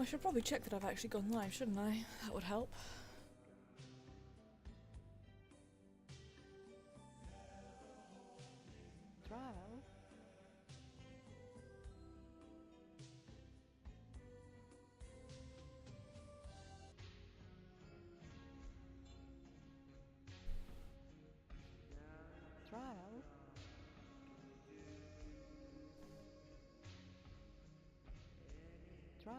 I should probably check that I've actually gone live, shouldn't I? That would help. Trial. Trial. Trial.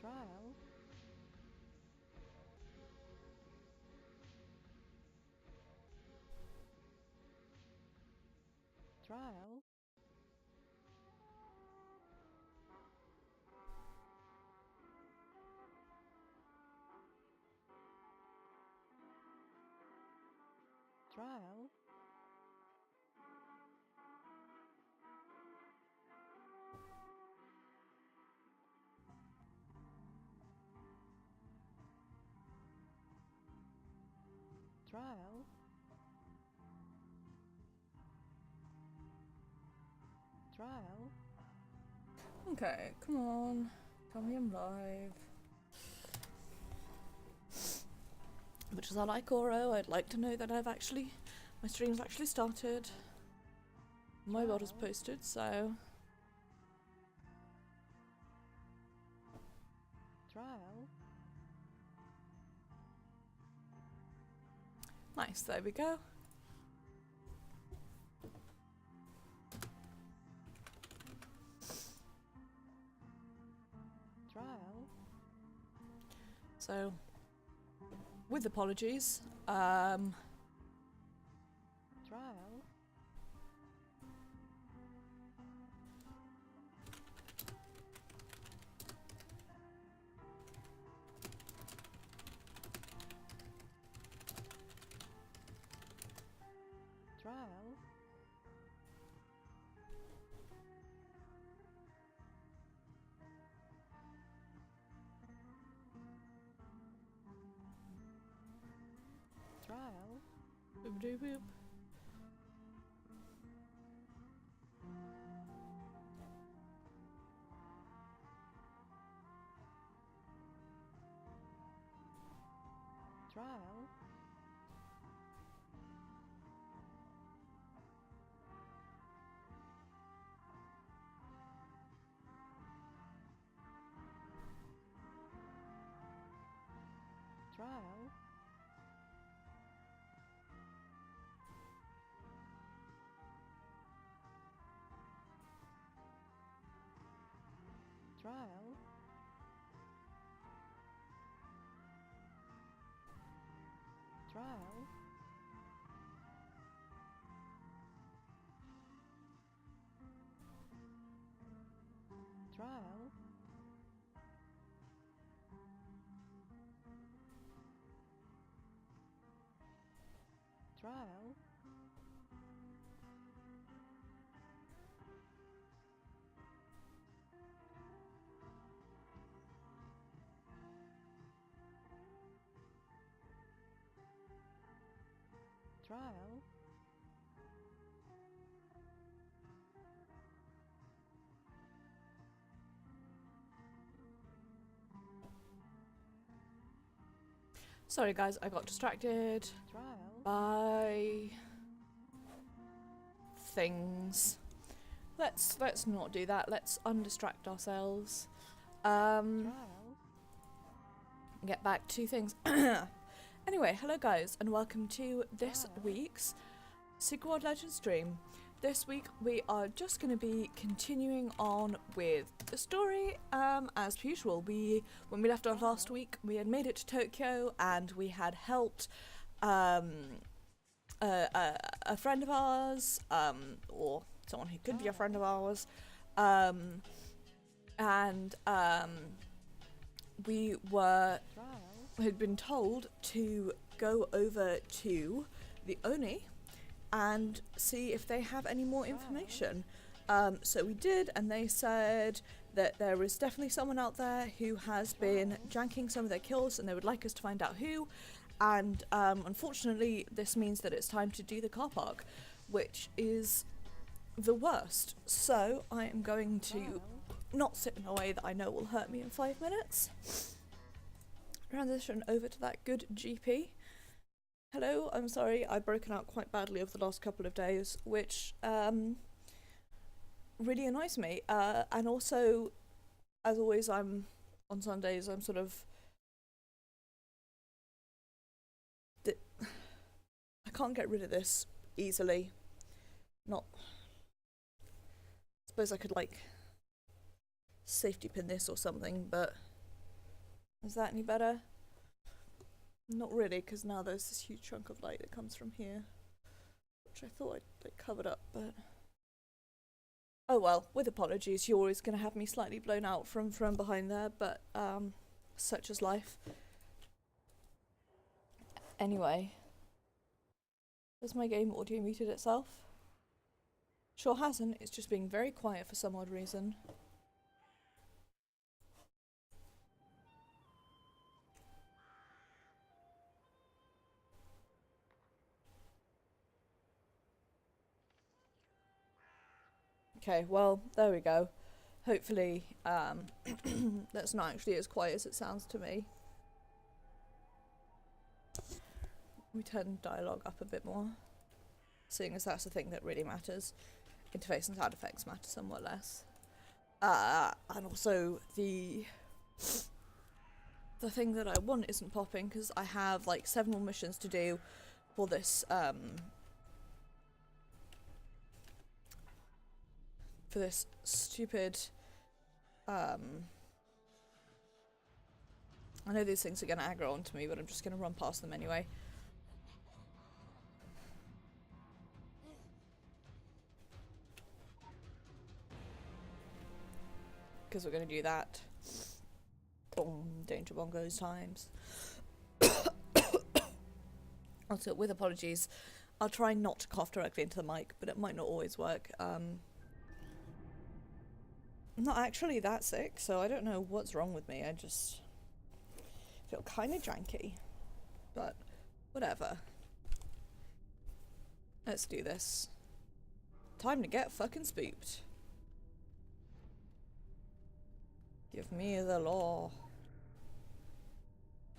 Trial. Trial. Trial. Trial. Trial. Trial. Okay, come on. Tell me I'm live. Which is I like Oro. I'd like to know that my stream's actually started. My world is posted, so. Trial. Nice, there we go. Trial. So, with apologies, Trial. Trial. Trial. boop doop boop. Trial. Trial. Trial. Trial. Trial. Trial. Trial. Sorry guys, I got distracted Trial. by things. Let's not do that. Let's undistract ourselves. Trial. Get back to things. Anyway, hello guys, and welcome to this week's Sigward Legends stream. This week we are just going to be continuing on with the story. As per usual, when we left off last week, we had made it to Tokyo and we had helped a friend of ours, or someone who could be a friend of ours, and we had been told to go over to the Oni and see if they have any more information. So we did, and they said that there is definitely someone out there who has been janking some of their kills, and they would like us to find out who. And unfortunately, this means that it's time to do the car park, which is the worst. So I am going to not sit in a way that I know will hurt me in 5 minutes. Transition over to that good GP. Hello, I'm sorry, I've broken out quite badly over the last couple of days, which really annoys me. And also, as always, on Sundays, I'm sort of... I can't get rid of this easily. I suppose I could, like, safety pin this or something, but is that any better? Not really, because now there's this huge chunk of light that comes from here, which I thought I'd like, covered up, but oh well, with apologies. You're always going to have me slightly blown out from behind there, but such is life. Anyway, has my game audio muted itself? Sure hasn't, it's just being very quiet for some odd reason. Okay, well, there we go. Hopefully, that's not actually as quiet as it sounds to me. We turn dialogue up a bit more, seeing as that's the thing that really matters. Interface and sound effects matter somewhat less. And also the thing that I want isn't popping because I have like 7 more missions to do for this stupid I know these things are gonna aggro onto me, but I'm just gonna run past them anyway. Because we're gonna do that. Boom, danger bongos times. Also, with apologies, I'll try not to cough directly into the mic, but it might not always work. I'm not actually that sick, so I don't know what's wrong with me. I just feel kind of janky, but whatever. Let's do this. Time to get fucking spooked. Give me the law.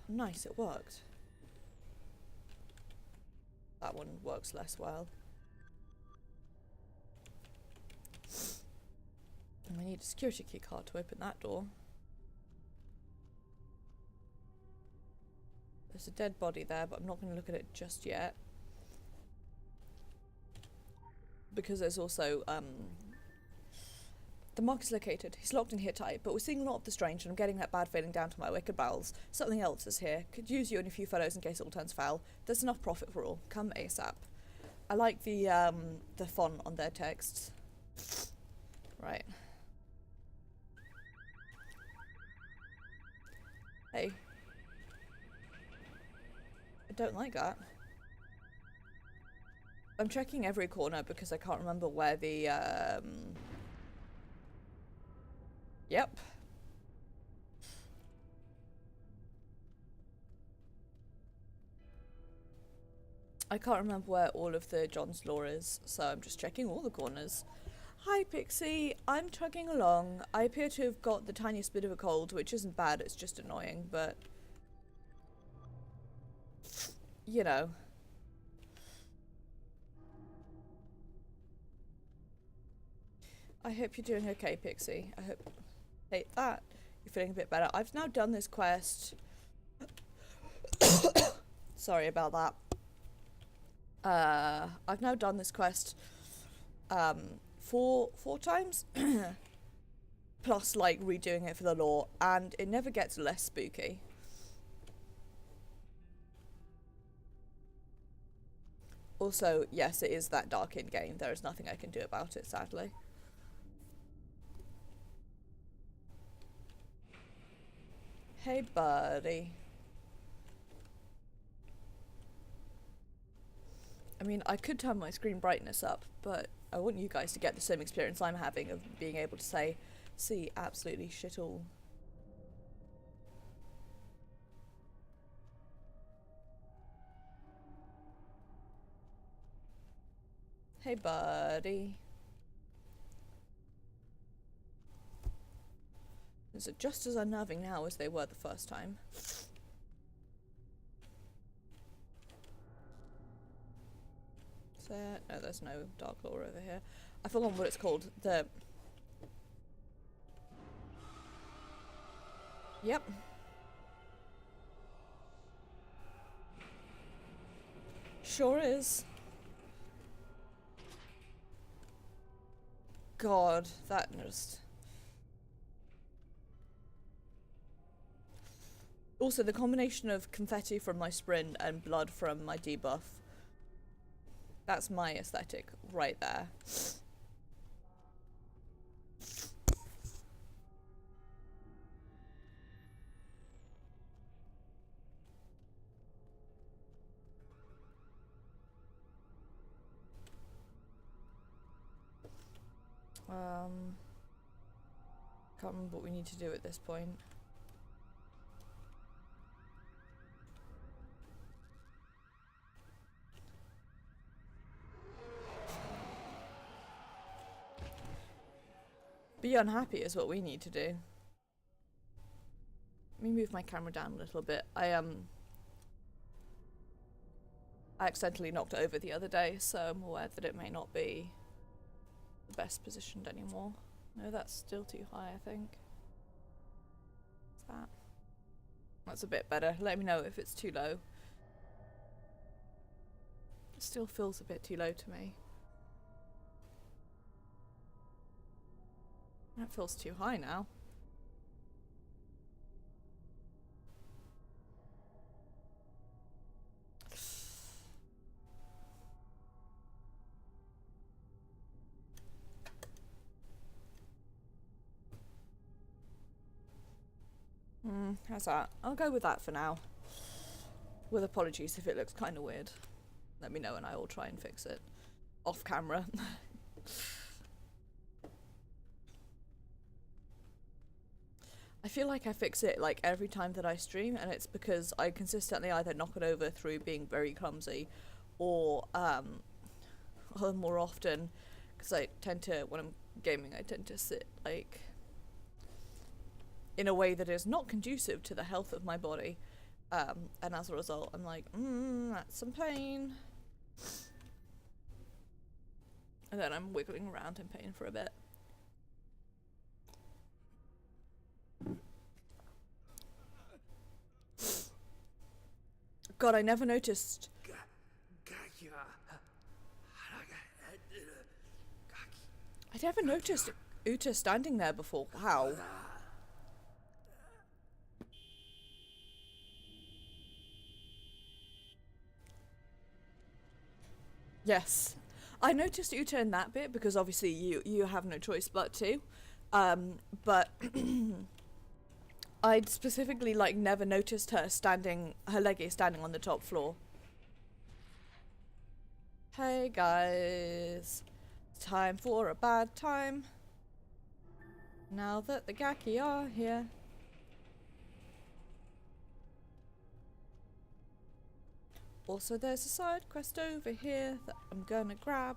Nice, it worked. That one works less well. And I need a security key card to open that door. There's a dead body there, but I'm not going to look at it just yet. Because there's also, the mark is located. He's locked in here tight, but we're seeing a lot of the strange, and I'm getting that bad feeling down to my wicked bowels. Something else is here. Could use you and a few fellows in case it all turns foul. There's enough profit for all. Come ASAP. I like the font on their texts. Right. Hey. I don't like that. I'm checking every corner because I can't remember where the, Yep. I can't remember where all of the John's Law is, so I'm just checking all the corners. Hi Pixie, I'm chugging along. I appear to have got the tiniest bit of a cold, which isn't bad, it's just annoying, but... you know. I hope you're doing okay, Pixie. I hope... hey, that. You're feeling a bit better. I've now done this quest. Sorry about that. I've now done this quest, four times? Plus, like, redoing it for the law, and it never gets less spooky. Also, yes, it is that dark in-game. There is nothing I can do about it, sadly. Hey, buddy. I mean, I could turn my screen brightness up, but I want you guys to get the same experience I'm having of being able to say, see absolutely shit all. Hey, buddy. Is it just as unnerving now as they were the first time? Is there... No, there's no dark lore over here. I forgot what it's called. The... Yep. Sure is. God, that just... Also, the combination of confetti from my sprint and blood from my debuff. That's my aesthetic right there. Can't remember what we need to do at this point. Be unhappy is what we need to do. Let me move my camera down a little bit. I accidentally knocked it over the other day, so I'm aware that it may not be the best positioned anymore. No, that's still too high, I think. What's that? That's a bit better. Let me know if it's too low. It still feels a bit too low to me. That feels too high now. How's that? I'll go with that for now. With apologies if it looks kind of weird. Let me know and I will try and fix it. Off camera. I feel like I fix it like every time that I stream, and it's because I consistently either knock it over through being very clumsy or more often, because I tend to, when I'm gaming, I tend to sit like in a way that is not conducive to the health of my body, and as a result I'm like, that's some pain, and then I'm wiggling around in pain for a bit. God, I never noticed. I never noticed Uta standing there before. Wow. Yes. I noticed Uta in that bit because obviously you have no choice but to. But I'd specifically like never noticed her standing, her leggy standing on the top floor. Hey guys, time for a bad time. Now that the Gaki are here. Also there's a side quest over here that I'm gonna grab.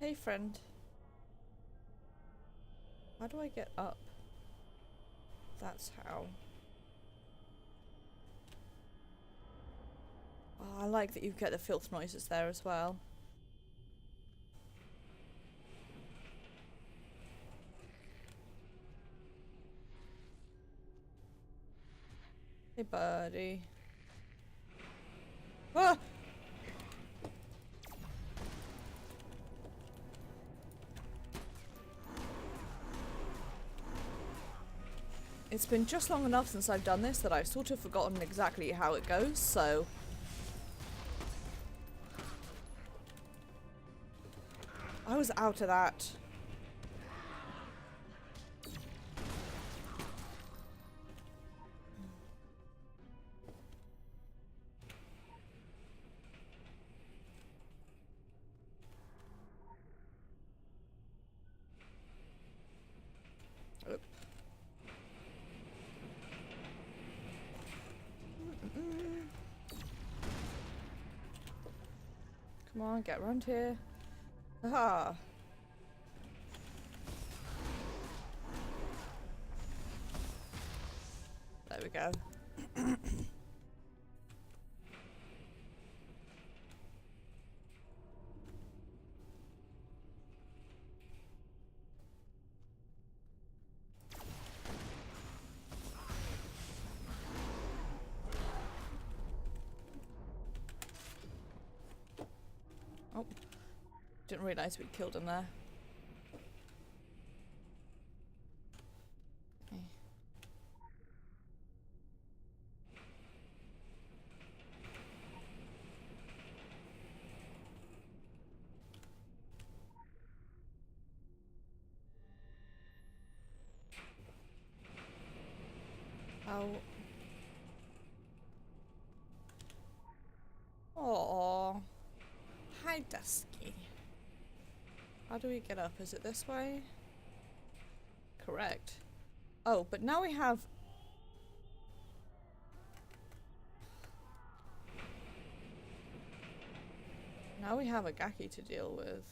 Hey friend. How do I get up? That's how. Oh, I like that you get the filth noises there as well. Hey buddy. Ah! It's been just long enough since I've done this that I've sort of forgotten exactly how it goes, so... I was out of that. Oop. Come on, get around here. Aha! There we go. Oh, didn't realise we'd killed him there. Okay. Oh, hi, Dusky. How do we get up? Is it this way? Correct. Oh, but now we have... Now we have a Gaki to deal with.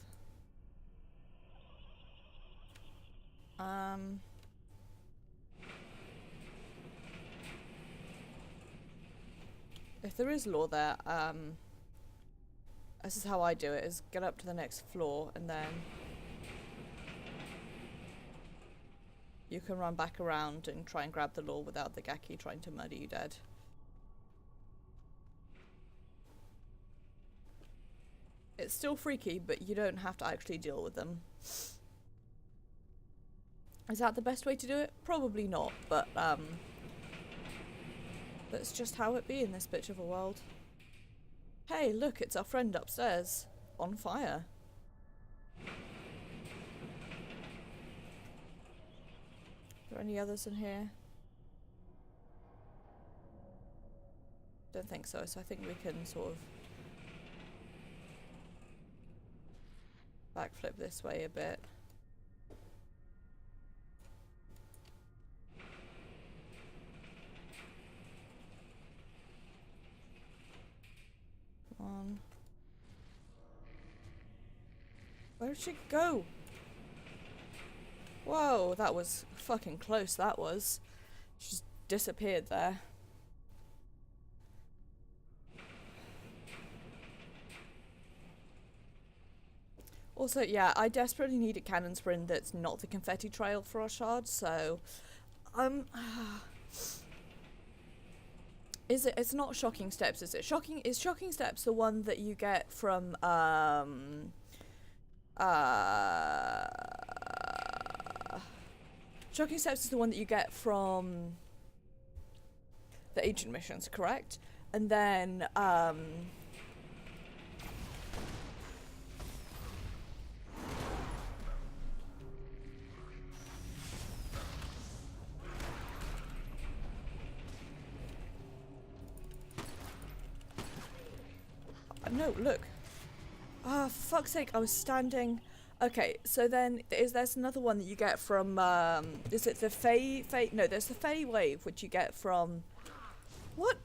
If there is law there, this is how I do it, is get up to the next floor and then you can run back around and try and grab the law without the Gaki trying to murder you dead. It's still freaky, but you don't have to actually deal with them. Is that the best way to do it? Probably not, but that's just how it be in this bitch of a world. Hey, look, it's our friend upstairs. On fire. Are there any others in here? Don't think so, so I think we can sort of backflip this way a bit. Come on. Where did she go? Whoa, that was fucking close, that was. She just disappeared there. Also, yeah, I desperately need a cannon sprint that's not the confetti trail for our shards, so... It's not Shocking Steps, is it? Is Shocking Steps the one that you get from, Shocking Steps is the one that you get from the agent missions, correct? And then, no, look. Ah, fuck's sake, I was standing... Okay, so then there's another one that you get from, is it the Fey? No, there's the Fey wave, which you get from... What?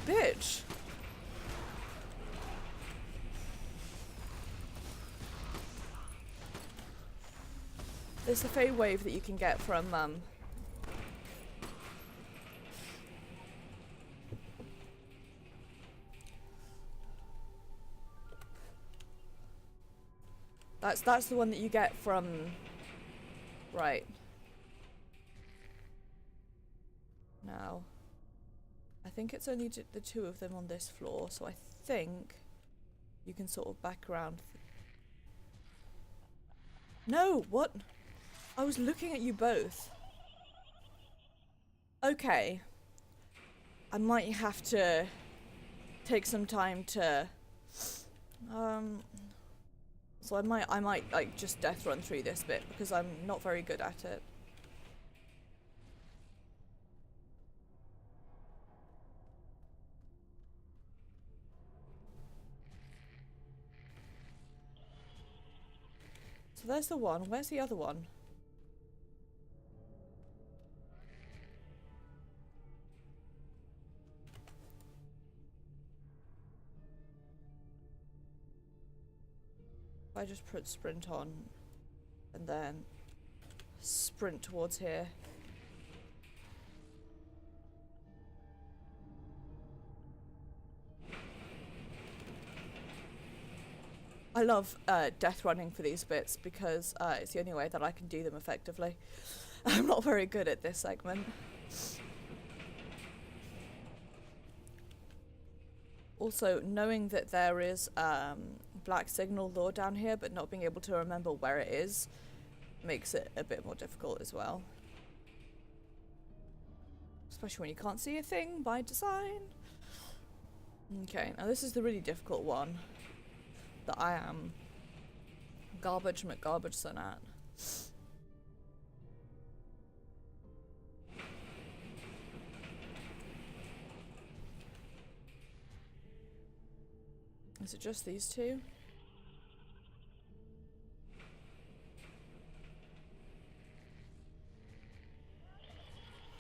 Bitch. There's the Fey wave that you can get from, That's the one that you get from... Right. Now, I think it's only the two of them on this floor, so I think you can sort of back around. No, what? I was looking at you both. Okay. I might have to take some time to... So I might like just death run through this bit because I'm not very good at it. So there's the one. Where's the other one? I just put sprint on and then sprint towards here. I love death running for these bits because it's the only way that I can do them effectively. I'm not very good at this segment. Also, knowing that there is black signal lore down here but not being able to remember where it is makes it a bit more difficult as well. Especially when you can't see a thing by design. Okay, now this is the really difficult one that I am garbage McGarbageson at. Is it just these two?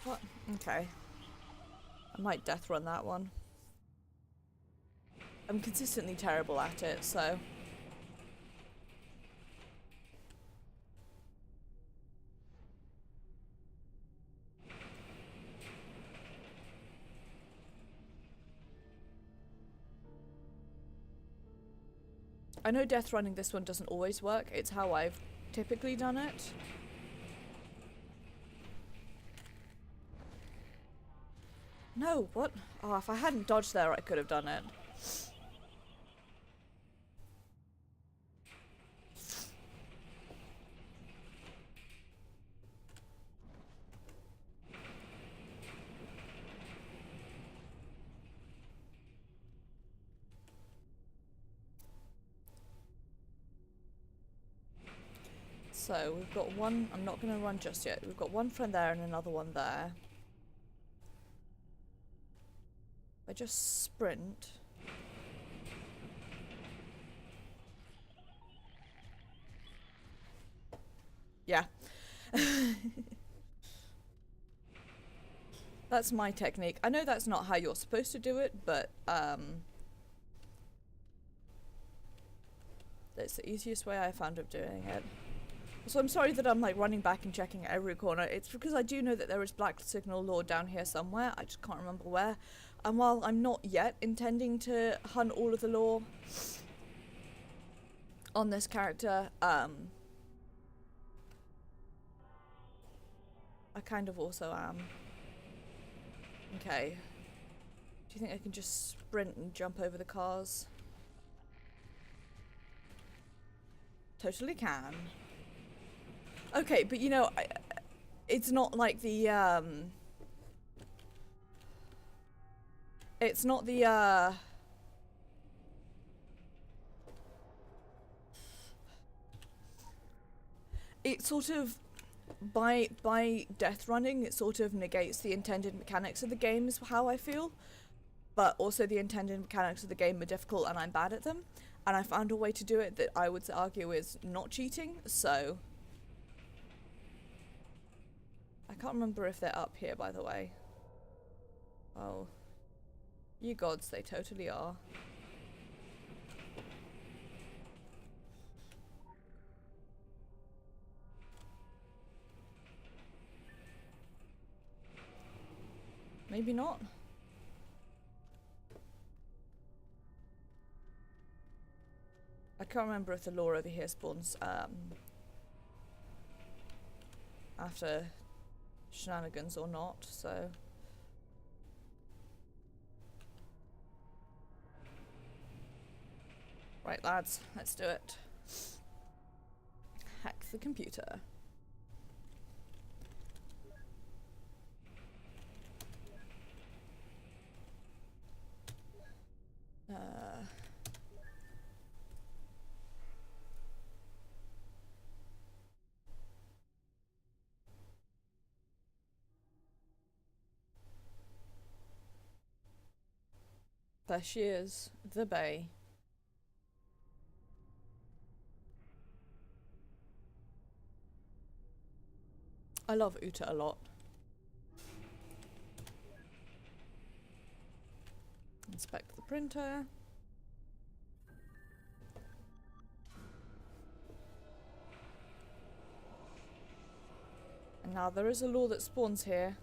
What? Okay. I might death run that one. I'm consistently terrible at it, so... I know death running this one doesn't always work, it's how I've typically done it. No, what? Oh, if I hadn't dodged there I could have done it. So, we've got one, I'm not going to run just yet, we've got one friend there and another one there. I just sprint. Yeah. That's my technique. I know that's not how you're supposed to do it, but that's the easiest way I found of doing it. So I'm sorry that I'm like running back and checking every corner. It's because I do know that there is black signal lore down here somewhere. I just can't remember where. And while I'm not yet intending to hunt all of the lore on this character, I kind of also am. Okay. Do you think I can just sprint and jump over the cars? Totally can. Okay, but you know, it's not like the, it's not the, it sort of, by death running, it sort of negates the intended mechanics of the game is how I feel. But also the intended mechanics of the game are difficult and I'm bad at them. And I found a way to do it that I would argue is not cheating, so... I can't remember if they're up here, by the way. Oh. You gods, they totally are. Maybe not. I can't remember if the lore over here spawns after shenanigans or not, so... Right, lads, let's do it. Hack the computer. There she is, the bay. I love Uta a lot. Inspect the printer. And now there is a law that spawns here,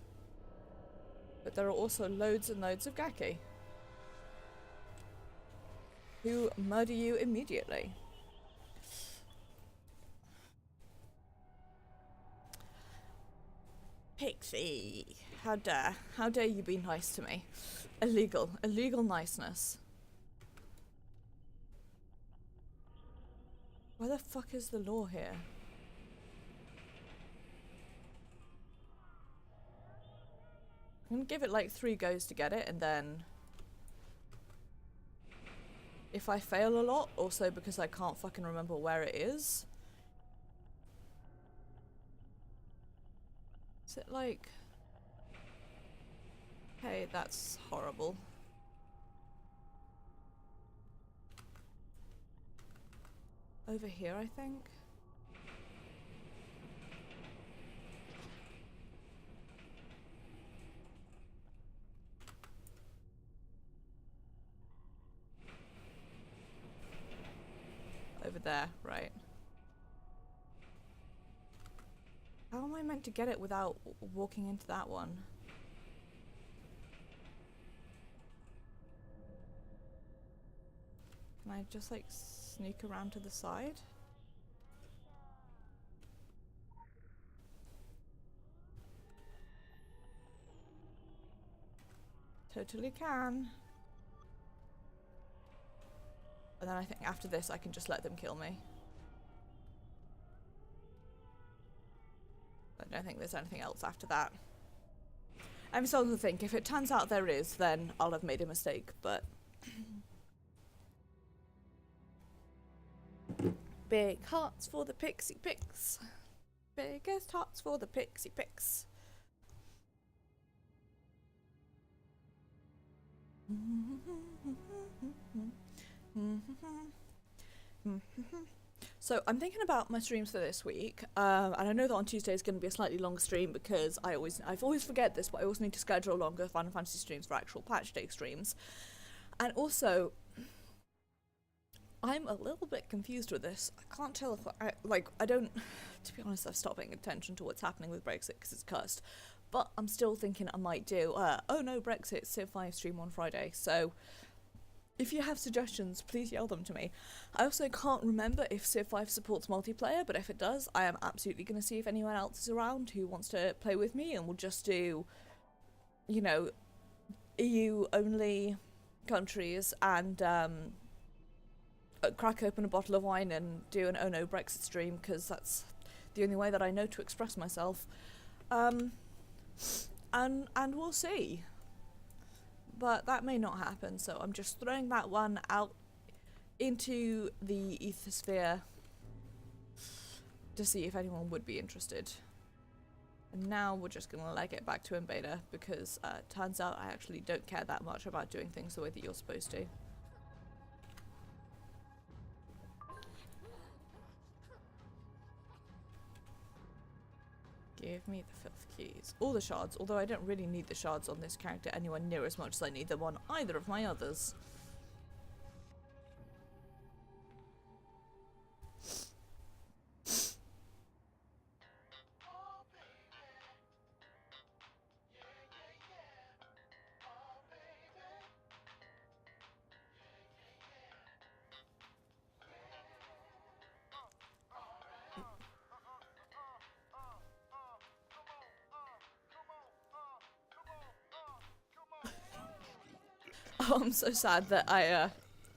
but there are also loads and loads of Gaki who murder you immediately. Pixie, how dare you be nice to me? Illegal niceness. Where the fuck is the law here? I'm gonna give it like 3 goes to get it, and then if I fail a lot, also because I can't fucking remember where it is. Is it like... Hey, that's horrible. Over here, I think. Over there, right. How am I meant to get it without walking into that one? Can I just like sneak around to the side? Totally can. And then I think after this I can just let them kill me. I don't think there's anything else after that. I'm starting to think if it turns out there is, then I'll have made a mistake, but... Big hearts for the pixie pix. Biggest hearts for the pixie pix. So I'm thinking about my streams for this week, and I know that on Tuesday is going to be a slightly longer stream because I've always forget this, but I always need to schedule longer Final Fantasy streams for actual patch day streams, and also I'm a little bit confused with this. I can't tell if I don't. To be honest, I've stopped paying attention to what's happening with Brexit because it's cursed, but I'm still thinking I might do. Oh no, Brexit Civ 5 stream on Friday, so. If you have suggestions, please yell them to me. I also can't remember if Civ 5 supports multiplayer, but if it does, I am absolutely going to see if anyone else is around who wants to play with me, and we'll just do, you know, EU-only countries and crack open a bottle of wine and do an Oh No Brexit stream, because that's the only way that I know to express myself. And we'll see. But that may not happen, so I'm just throwing that one out into the ethosphere to see if anyone would be interested. And now we're just gonna leg it back to in beta because turns out I actually don't care that much about doing things the way that you're supposed to. Give me the filth keys. All the shards, although I don't really need the shards on this character anywhere near as much as I need them on either of my others. Oh, I'm so sad that I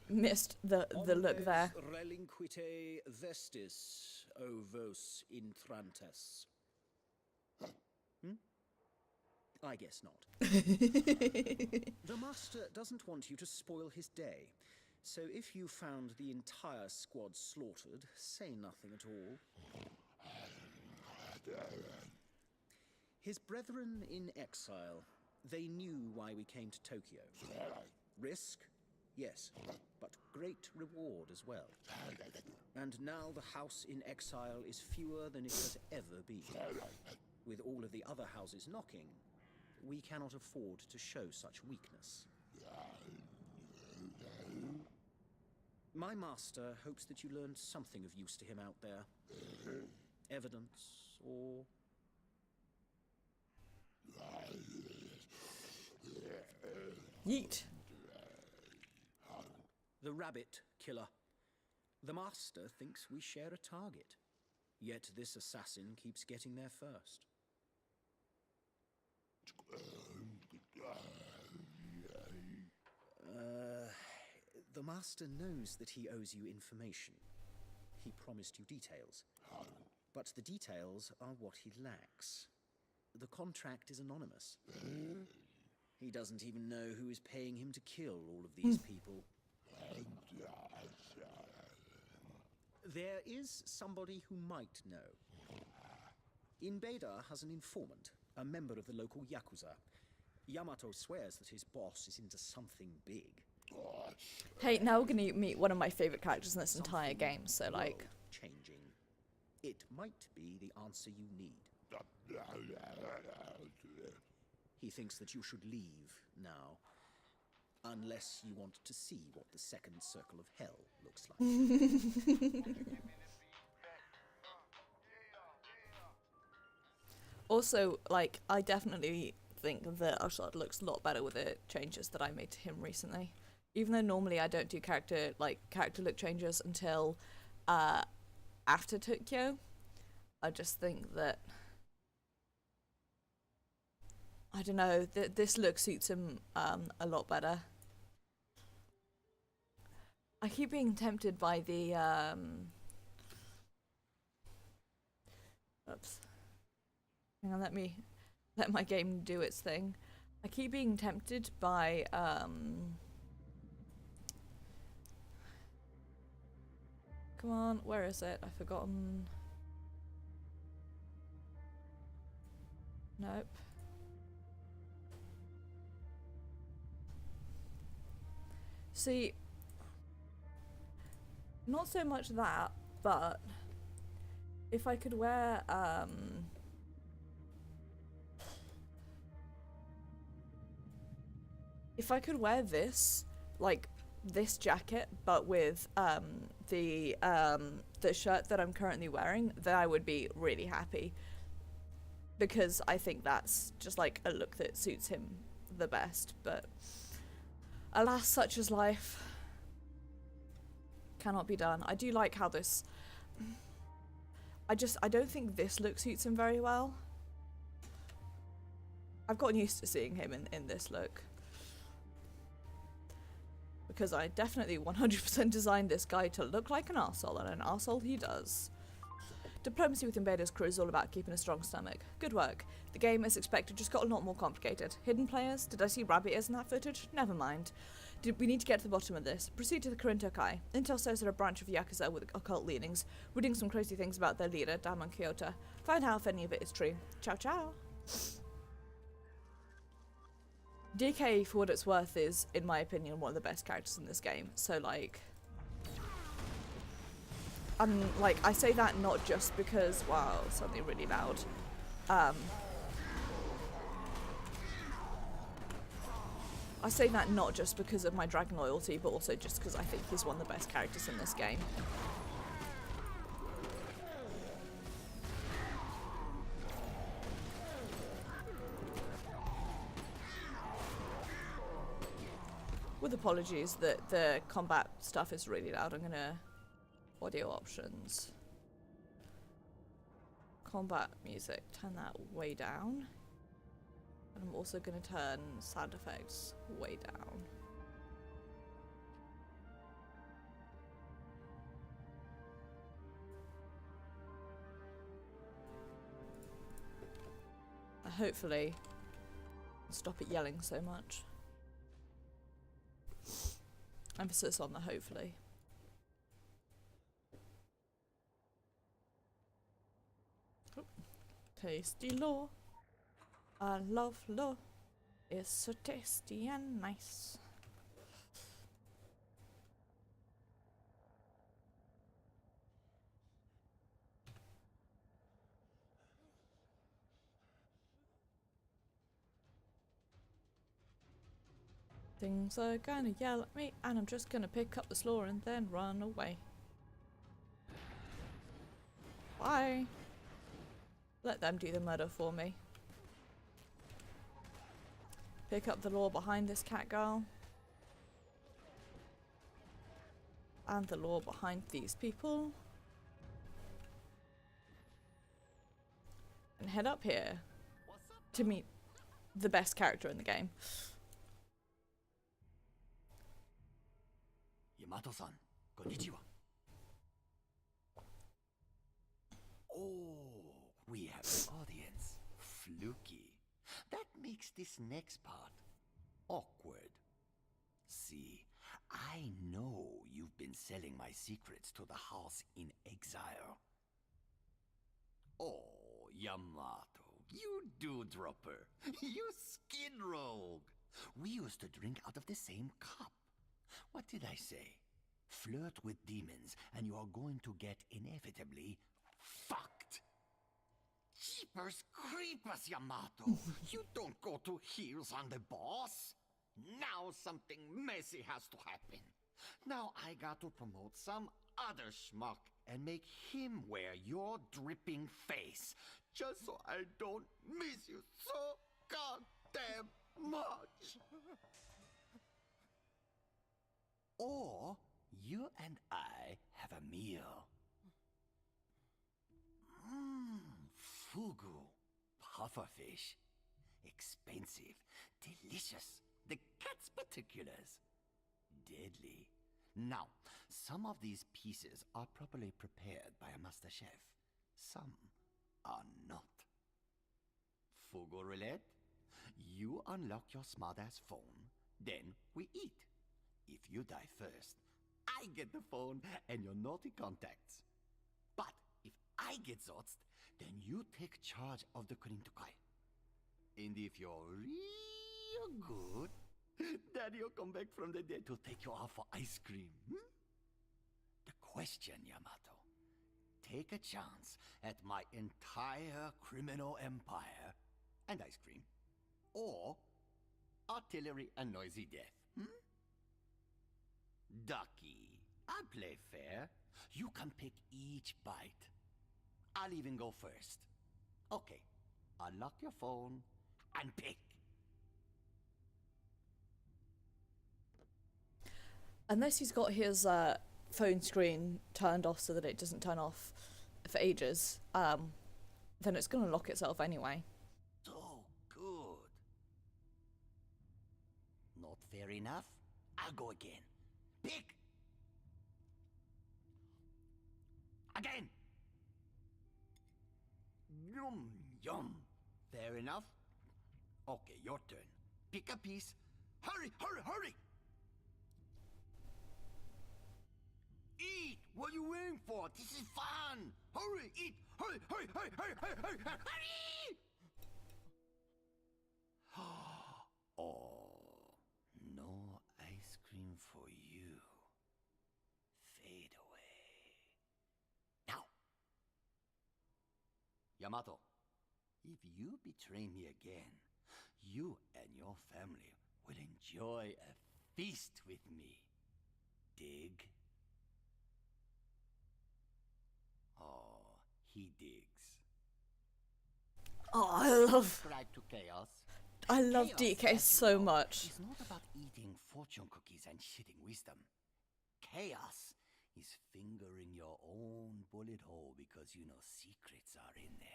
missed the look there. Relinquite vestis, o vos intrantes. I guess not. The master doesn't want you to spoil his day, so if you found the entire squad slaughtered, say nothing at all. His brethren in exile, they knew why we came to Tokyo. Risk Yes, but great reward as well. And now the house in exile is fewer than it has ever been. With all of the other houses knocking, we cannot afford to show such weakness. My master hopes that you learned something of use to him out there. Evidence, or... Yeet. The rabbit killer. The master thinks we share a target. Yet this assassin keeps getting there first. The master knows that he owes you information. He promised you details. But the details are what he lacks. The contract is anonymous. He doesn't even know who is paying him to kill all of these people. There is somebody who might know. Inbeda has an informant, a member of the local Yakuza. Yamato swears that his boss is into something big. Hey, now we're gonna meet one of my favorite characters in this entire game, so like... Changing. It might be the answer you need. He thinks that you should leave now. Unless you want to see what the second circle of hell looks like. Also, like, I definitely think that Ushard looks a lot better with the changes that I made to him recently. Even though normally I don't do character look changes until after Tokyo, I just think that, I don't know, this look suits him a lot better. I keep being tempted by the oops. Hang on, let my game do its thing. I keep being tempted by come on, where is it? I've forgotten. Nope. See, not so much that, but if I could wear if I could wear this, like this jacket, but with the shirt that I'm currently wearing, then I would be really happy. Because I think that's just like a look that suits him the best, but alas, such is life. Cannot be done. I do like how this... I don't think this look suits him very well. I've gotten used to seeing him in this look. Because I definitely 100% designed this guy to look like an arsehole, and an arsehole he does. Diplomacy with Invader's crew is all about keeping a strong stomach. Good work. The game, as expected, just got a lot more complicated. Hidden players? Did I see rabbit ears in that footage? Never mind. We need to get to the bottom of this. Proceed to the Korinto-kai. Intel says they're a branch of Yakuza with occult leanings. Reading some crazy things about their leader, Damon Kyoto. Find out if any of it is true. Ciao ciao. DK, for what it's worth, is, in my opinion, one of the best characters in this game. So, like... I say that not just because, wow, something really loud. I say that not just because of my dragon loyalty, but also just because I think he's one of the best characters in this game. With apologies that the combat stuff is really loud, I'm gonna... Audio options. Combat music, turn that way down. And I'm also going to turn sound effects way down. Hopefully, stop it yelling so much. Emphasis on the hopefully. Tasty law. I love law. It's so tasty and nice. Things are gonna yell at me, and I'm just gonna pick up the slaw and then run away. Bye. Let them do the murder for me. Pick up the law behind this cat girl. And the law behind these people. And head up here to meet the best character in the game. Yamato-san, konnichiwa. Oh, we have an audience. Fluky. That makes this next part awkward. See, I know you've been selling my secrets to the house in exile. Oh, Yamato, you dew-dropper. You skin rogue. We used to drink out of the same cup. What did I say? Flirt with demons and you are going to get inevitably fucked. Jeepers creepers, Yamato. You don't go to heels on the boss. Now something messy has to happen. Now I got to promote some other schmuck and make him wear your dripping face. Just so I don't miss you so goddamn much. Or you and I have a meal. Fugu, pufferfish. Expensive, delicious. The cat's particulars. Deadly. Now, some of these pieces are properly prepared by a master chef. Some are not. Fugu roulette. You unlock your smartass phone, then we eat. If you die first, I get the phone and your naughty contacts. But if I get zotzed, then you take charge of the Kurintokai. And if you're real good, Daddy'll come back from the dead to take you out for ice cream. The question, Yamato, take a chance at my entire criminal empire and ice cream, or artillery and noisy death. Ducky, I play fair. You can pick each bite. I'll even go first. Okay, unlock your phone and pick. Unless he's got his phone screen turned off so that it doesn't turn off for ages, then it's gonna lock itself anyway. So good. Not fair enough? I'll go again. Pick! Again! Yum, yum. Fair enough? Okay, your turn. Pick a piece. Hurry, hurry, hurry! Eat! What are you waiting for? This is fun! Hurry, eat! Hurry, hurry, hurry, hurry, hurry, hurry, hurry! Oh, no ice cream for you. Fade away. Now! Yamato, if you betray me again, you and your family will enjoy a feast with me. Dig? Oh, he digs. Oh, Subscribe to Chaos. I love Chaos, DK as so you know, much. is not about eating fortune cookies and shitting wisdom. Chaos is fingering your own bullet hole because you know secrets are in there.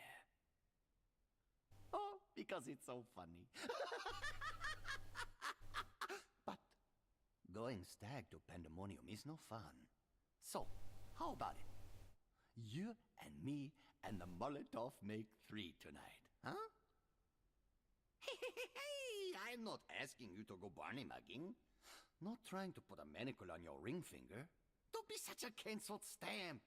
Oh, because it's so funny. But going stag to pandemonium is no fun. So, how about it? You and me and the Molotov make 3 tonight, huh? Hey, I'm not asking you to go Barney mugging. Not trying to put a manacle on your ring finger. Don't be such a cancelled stamp.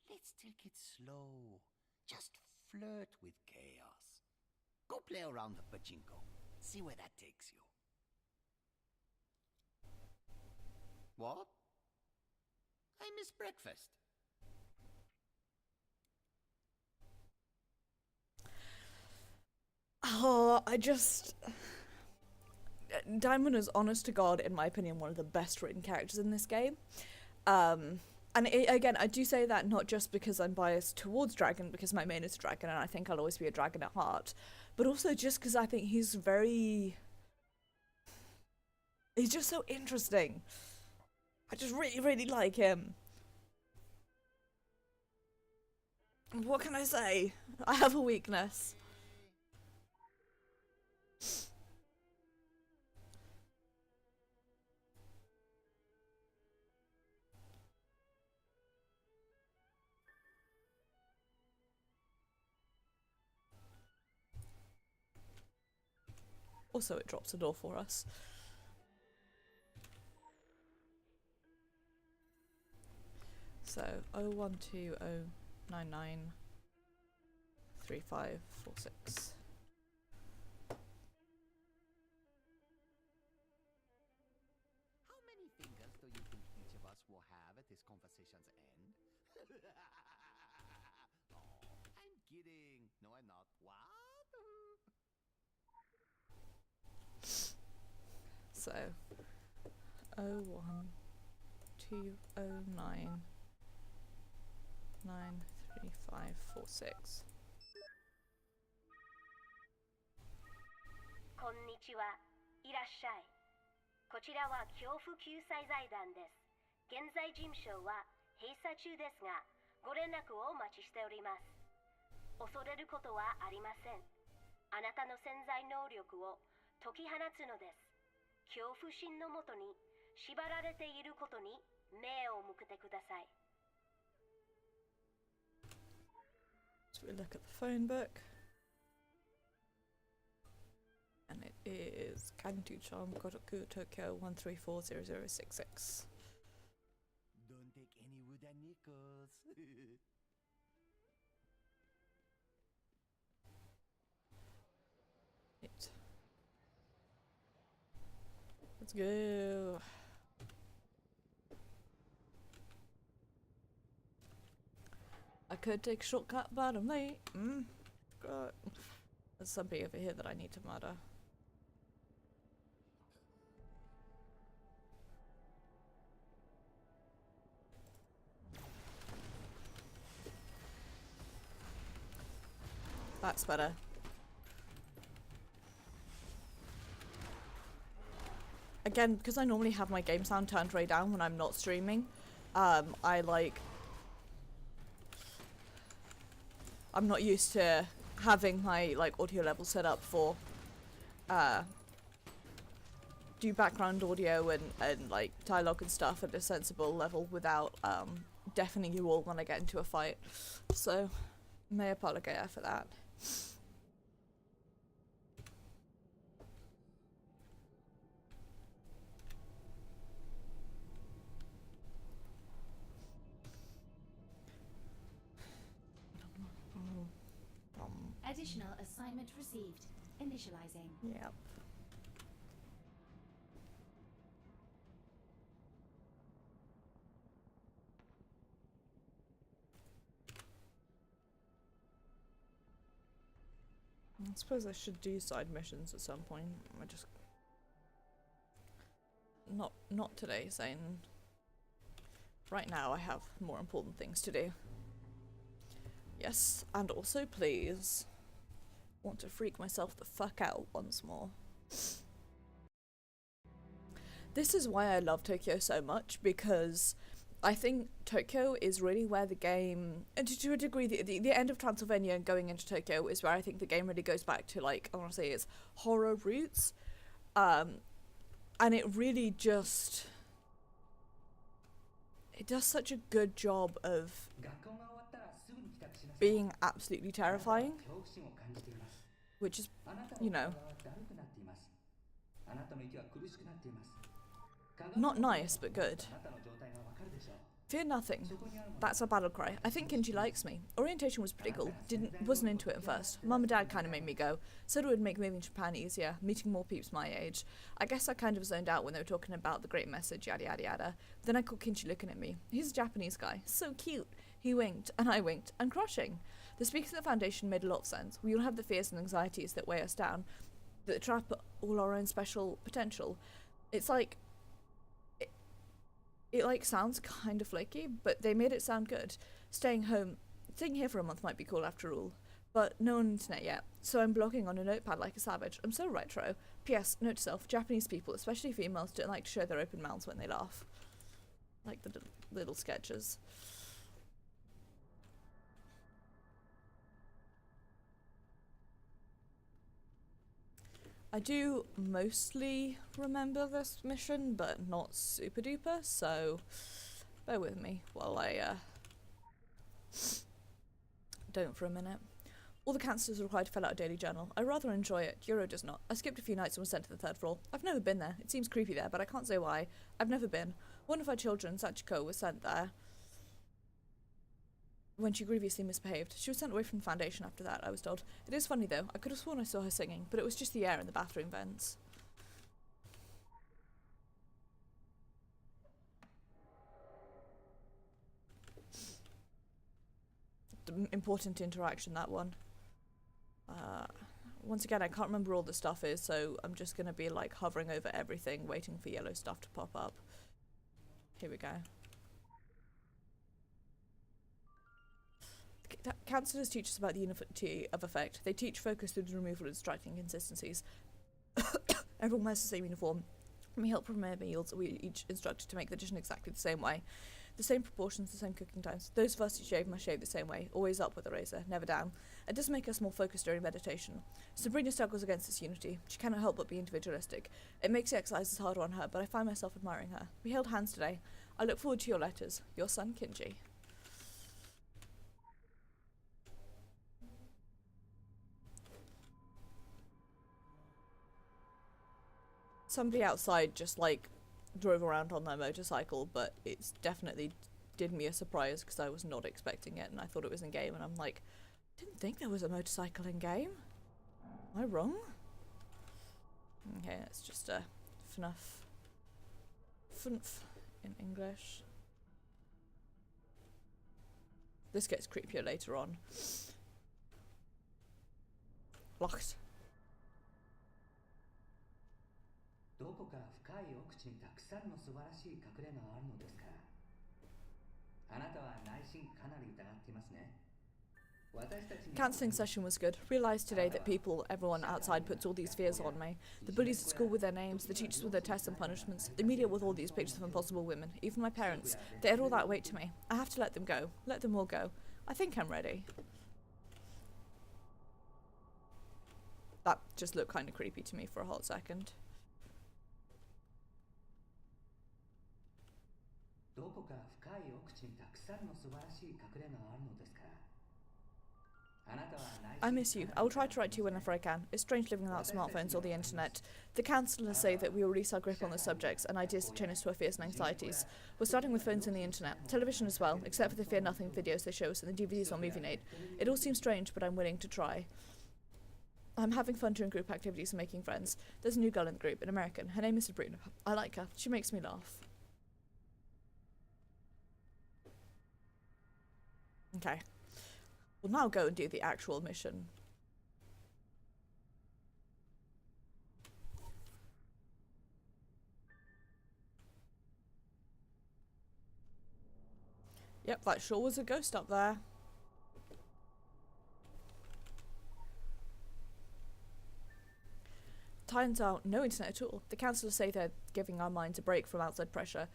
Let's take it slow. Just flirt with chaos. Go play around the pachinko. See where that takes you. What? I miss breakfast. Oh, I just... Diamond is, honest to God, in my opinion, one of the best written characters in this game. And again, I do say that not just because I'm biased towards Dragon, because my main is Dragon, and I think I'll always be a Dragon at heart, but also just because I think he's just so interesting. I just really, really like him. What can I say? I have a weakness. Also, it drops a door for us. So, 0120993546. How many fingers do you think each of us will have at this conversation's end? Oh, I'm kidding. No, I'm not. What? So, 0120993546. こんにちは。いらっしゃい。こちらは恐怖救済財団です。現在事務所は閉鎖中ですが、ご連絡をお待ちしております。恐れることはありません。あなたの潜在能力を解き放つのです。恐怖心のもとに縛られていることに目を向けてください。So we look at the phone book. And it is Kantu-chan, Kotoku, Tokyo 1340066. Don't take any wooden nickels. Right. Let's go. I could take a shortcut, but I'm late. God. There's somebody over here that I need to murder. That's better. Again, because I normally have my game sound turned way down when I'm not streaming, I'm not used to having my audio level set up for do background audio and dialogue and stuff at a sensible level without deafening you all when I get into a fight. So, may apologize for that. Additional assignment received. Initializing. Yep. I suppose I should do side missions at some point. I just not today, saying right now I have more important things to do. Yes, and also please want to freak myself the fuck out once more. This is why I love Tokyo so much, because I think Tokyo is really where the game, and to a degree, the end of Transylvania and going into Tokyo is where I think the game really goes back to, I want to say, its horror roots. And it really just, it does such a good job of being absolutely terrifying, which is, not nice, but good. Fear nothing. That's our battle cry. I think Kinji likes me. Orientation was pretty cool. Wasn't into it at first. Mum and Dad kind of made me go. Said it would make moving to Japan easier, meeting more peeps my age. I guess I kind of zoned out when they were talking about the great message, yada yada yada. Then I caught Kinji looking at me. He's a Japanese guy. So cute. He winked, and I winked, and crushing. The speakers at the foundation made a lot of sense. We all have the fears and anxieties that weigh us down, that trap all our own special potential. It's like it like sounds kind of flaky, but they made it sound good. Staying here for a month might be cool after all, but no on the internet yet, so I'm blogging on a notepad like a savage. I'm so retro. P.S. Note to self, Japanese people, especially females, don't like to show their open mouths when they laugh. Like the little sketches. I do mostly remember this mission, but not super duper, so bear with me while I don't for a minute. All the cancers are required to fill out a daily journal. I rather enjoy it. Euro does not. I skipped a few nights and was sent to the 3rd floor. I've never been there. It seems creepy there, but I can't say why. I've never been. One of our children, Sachiko, was sent there when she grievously misbehaved. She was sent away from the foundation after that, I was told. It is funny though. I could have sworn I saw her singing, but it was just the air in the bathroom vents. Important interaction, that one. Once again, I can't remember all the stuff is, so I'm just gonna be like hovering over everything, waiting for yellow stuff to pop up. Here we go. Counsellors teach us about the unity of effect. They teach focus through the removal of distracting inconsistencies. Everyone wears the same uniform. We help prepare meals. We each instructed to make the dish in exactly the same way. The same proportions, the same cooking times. Those of us who shave must shave the same way, always up with a razor, never down. It does make us more focused during meditation. Sabrina struggles against this unity. She cannot help but be individualistic. It makes the exercises harder on her, but I find myself admiring her. We held hands today. I look forward to your letters. Your son, Kinji. Somebody outside just like drove around on their motorcycle, but it's definitely did me a surprise because I was not expecting it and I thought it was in game, and I'm like, didn't think there was a motorcycle in game. Am I wrong? Okay, it's just a FNUF. FNF in English. This gets creepier later on. Locked. どこか深い奥地にたくさんの素晴らしい隠れ家があるのですからあなたは内心かなり疑っていますね Counselling session was good. Realised today that everyone outside puts all these fears on me. The bullies at school with their names, the teachers with their tests and punishments, the media with all these pictures of impossible women, even my parents. They add all that weight to me. I have to let them go. Let them all go. I think I'm ready. That just looked kind of creepy to me for a hot second. どこか深い奥地にたくさんの素晴らしい隠れ家があるのですから I miss you. I will try to write to you whenever I can. It's strange living without smartphones or the internet. The counsellors say that we will release our grip on the subjects and ideas that chain us to our fears and anxieties. We're starting with phones and the internet, television as well, except for the fear nothing videos they show us and the DVDs on Movie Night. It all seems strange, but I'm willing to try. I'm having fun during group activities and making friends. There's a new girl in the group, an American. Her name is Sabrina. I like her. She makes me laugh. Okay. We'll now go and do the actual mission. Yep, that sure was a ghost up there. Turns out, no internet at all. The counsellors say they're giving our minds a break from outside pressure,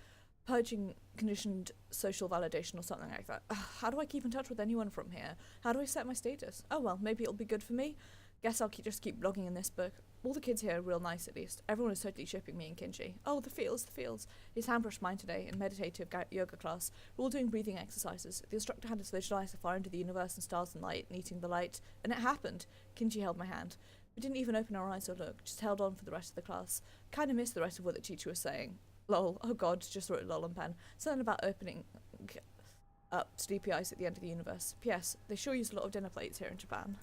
purging conditioned social validation or something like that. How do I keep in touch with anyone from here? How do I set my status? Oh well, maybe it'll be good for me. Guess I'll just keep blogging in this book. All the kids here are real nice at least. Everyone is totally shipping me and Kinji. Oh, the feels, the feels. He's hand-brushed mine today in meditative yoga class. We're all doing breathing exercises. The instructor had us visualize the fire into the universe and stars and light and eating the light. And it happened. Kinji held my hand. We didn't even open our eyes or look, just held on for the rest of the class. Kinda missed the rest of what the teacher was saying. Lol, oh god, just wrote lol on pen. Something about opening up sleepy eyes at the end of the universe. P.S. They sure use a lot of dinner plates here in Japan.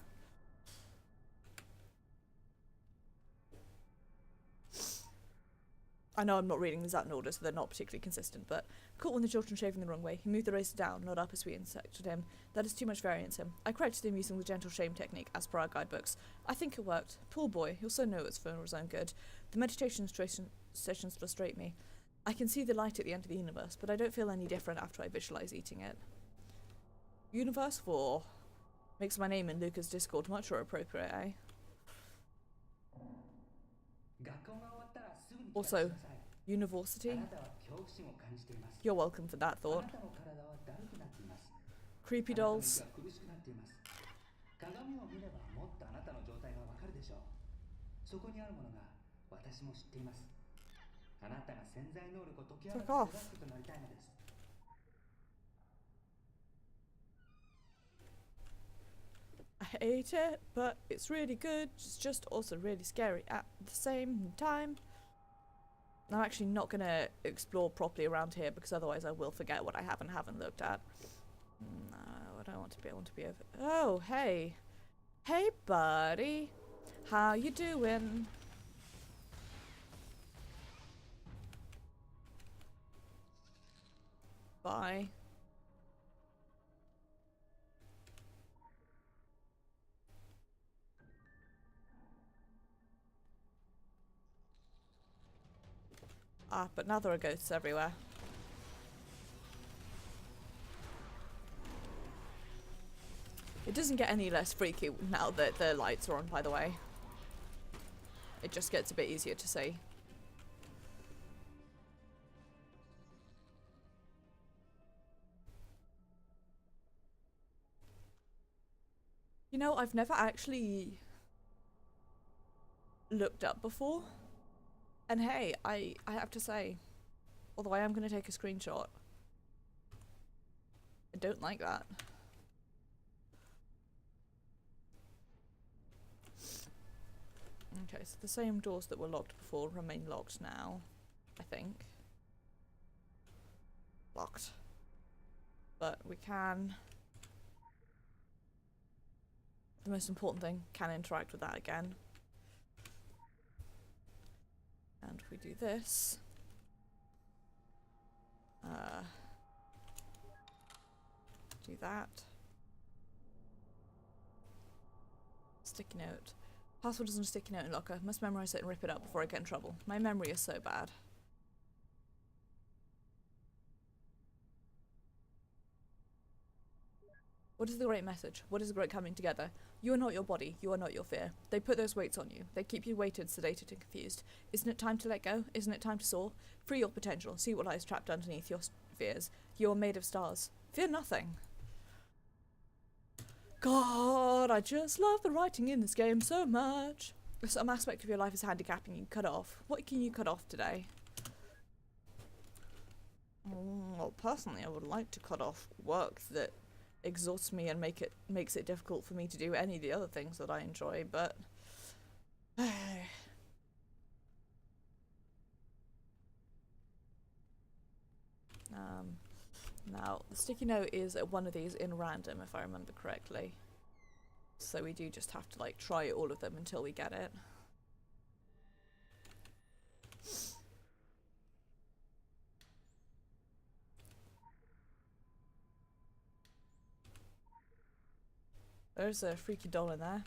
I know I'm not reading these out in order, so they're not particularly consistent, but caught one of the children shaving the wrong way. He moved the razor down, not up as we instructed him. That is too much variance him. I corrected him using the gentle shame technique, as per our guidebooks. I think it worked. Poor boy, he'll soon know it's for his own good. The meditation sessions frustrate me. I can see the light at the end of the universe, but I don't feel any different after I visualize eating it. Universe 4 makes my name in Luca's Discord much more appropriate, eh? 学校が終わったらすぐに帰宅し Also, なさい。 University? あなたは恐怖心を感じています。 You're welcome for that あ thought. なたの体はだるくなっています。 Creepy あなたの dolls. 息が苦しくなっています。鏡を見ればもっとあなたの状態がわかるでしょう。そこにあるものが私も知っています。あなたが潜在能力を解き放つ Fuck off. 手助けとなりたいのです。 I hate it, but it's really good. It's just also really scary at the same time. I'm actually not going to explore properly around here because otherwise I will forget what I haven't looked at. No, I don't want to be. I want to be over. Oh, hey. Hey, buddy. How you doing? Bye. Ah, but now there are ghosts everywhere. It doesn't get any less freaky now that the lights are on, by the way. It just gets a bit easier to see. You know, I've never actually looked up before. And hey, I have to say, although I am going to take a screenshot, I don't like that. Okay, so the same doors that were locked before remain locked now, I think. Locked. But we can... The most important thing, can interact with that again. And if we do this... do that. Sticky note. Password is on a sticky note in locker. Must memorize it and rip it up before I get in trouble. My memory is so bad. What is the great message? What is the great coming together? You are not your body. You are not your fear. They put those weights on you. They keep you weighted, sedated and confused. Isn't it time to let go? Isn't it time to soar? Free your potential. See what lies trapped underneath your fears. You are made of stars. Fear nothing. God, I just love the writing in this game so much. If some aspect of your life is handicapping you, cut off. What can you cut off today? Well, personally, I would like to cut off work that exhausts me and makes it difficult for me to do any of the other things that I enjoy, but now the sticky note is one of these in random, if I remember correctly, so we do just have to like try all of them until we get it. There's a freaky doll in there.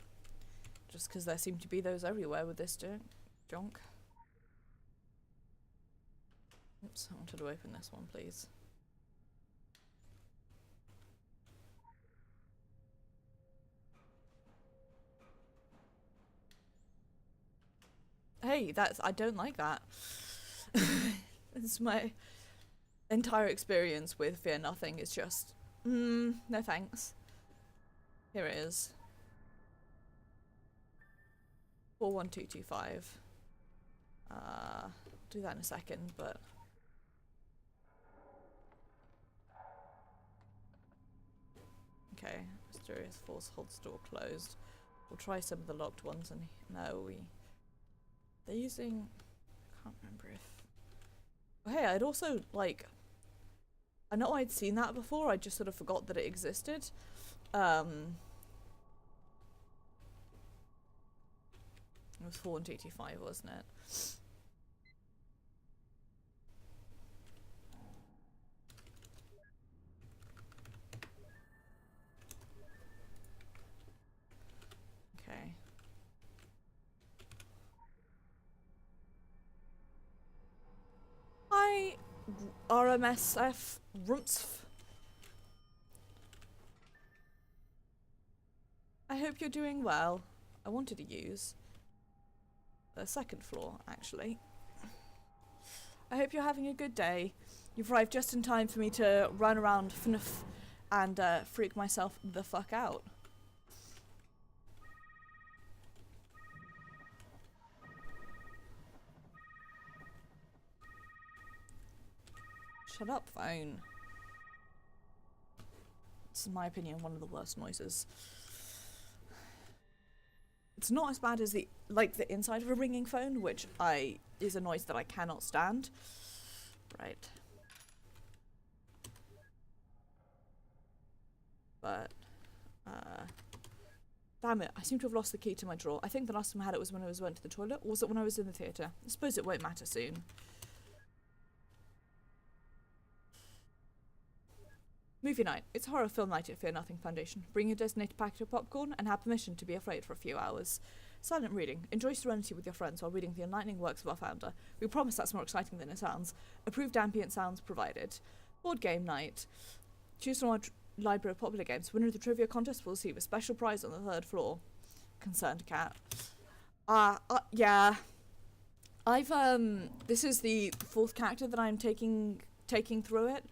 Just because there seem to be those everywhere with this junk. Oops, I wanted to open this one, please. Hey, I don't like that. It's my entire experience with Fear Nothing is just, no thanks. Here it is. 41225. I'll do that in a second, but... Okay, mysterious force holds door closed. We'll try some of the locked ones, and no, they're using... I can't remember if... Oh, hey, I'd also, like... I know I'd seen that before, I just sort of forgot that it existed. It was 41225, wasn't it? RMSF Rumsf. I hope you're doing well. I wanted to use the second floor, actually. I hope you're having a good day. You've arrived just in time for me to run around FNF and freak myself the fuck out. Shut up, phone. It's, in my opinion, one of the worst noises. It's not as bad as the inside of a ringing phone, which is a noise that I cannot stand. Right. But damn it, I seem to have lost the key to my drawer. I think the last time I had it was when I went to the toilet, or was it when I was in the theatre? I suppose it won't matter soon. Movie night. It's a horror film night at Fear Nothing Foundation. Bring your designated packet of popcorn and have permission to be afraid for a few hours. Silent reading. Enjoy serenity with your friends while reading the enlightening works of our founder. We promise that's more exciting than it sounds. Approved ambient sounds provided. Board game night. Choose from our library of popular games. Winner of the trivia contest will receive a special prize on the 3rd floor. Concerned cat. Yeah. I've this is the 4th character that I'm taking through it.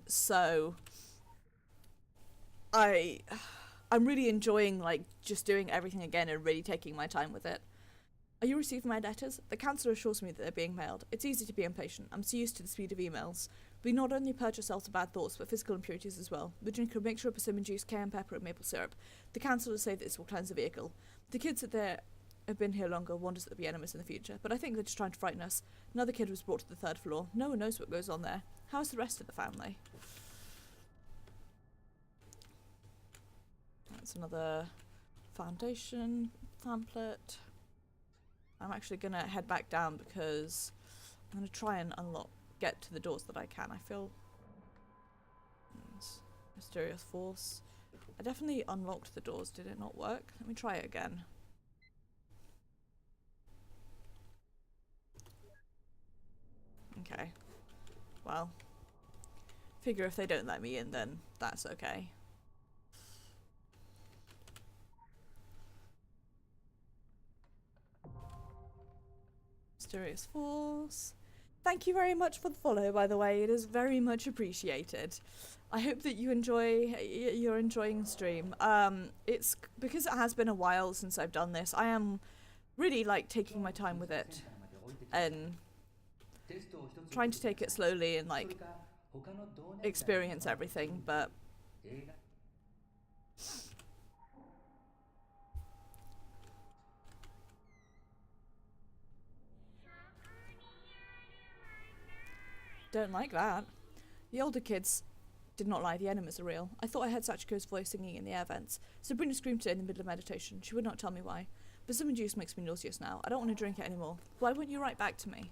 So I'm really enjoying just doing everything again and really taking my time with it. Are you receiving my letters? The counsellor assures me that they're being mailed. It's easy to be impatient. I'm so used to the speed of emails. We not only purge ourselves of bad thoughts, but physical impurities as well. We drink a mixture of persimmon juice, cayenne pepper, and maple syrup. The counsellors say that this will cleanse the vehicle. The kids that have been here longer warned us that there'll be enemies in the future, but I think they're just trying to frighten us. Another kid was brought to the 3rd floor. No one knows what goes on there. How's the rest of the family? That's another foundation pamphlet. I'm actually gonna head back down because I'm gonna try and get to the doors that I can. I feel mysterious force. I definitely unlocked the doors. Did it not work? Let me try it again. Okay. Well, figure if they don't let me in, then that's okay. Mysterious Force. Thank you very much for the follow, by the way. It is very much appreciated. I hope that you're enjoying the stream. It's because it has been a while since I've done this. I am really taking my time with it and trying to take it slowly and experience everything, but don't like that. The older kids did not lie, the enemies are real. I thought I heard Sachiko's voice singing in the air vents. Sabrina screamed today in the middle of meditation. She would not tell me why. But some juice makes me nauseous now. I don't want to drink it anymore. Why won't you write back to me?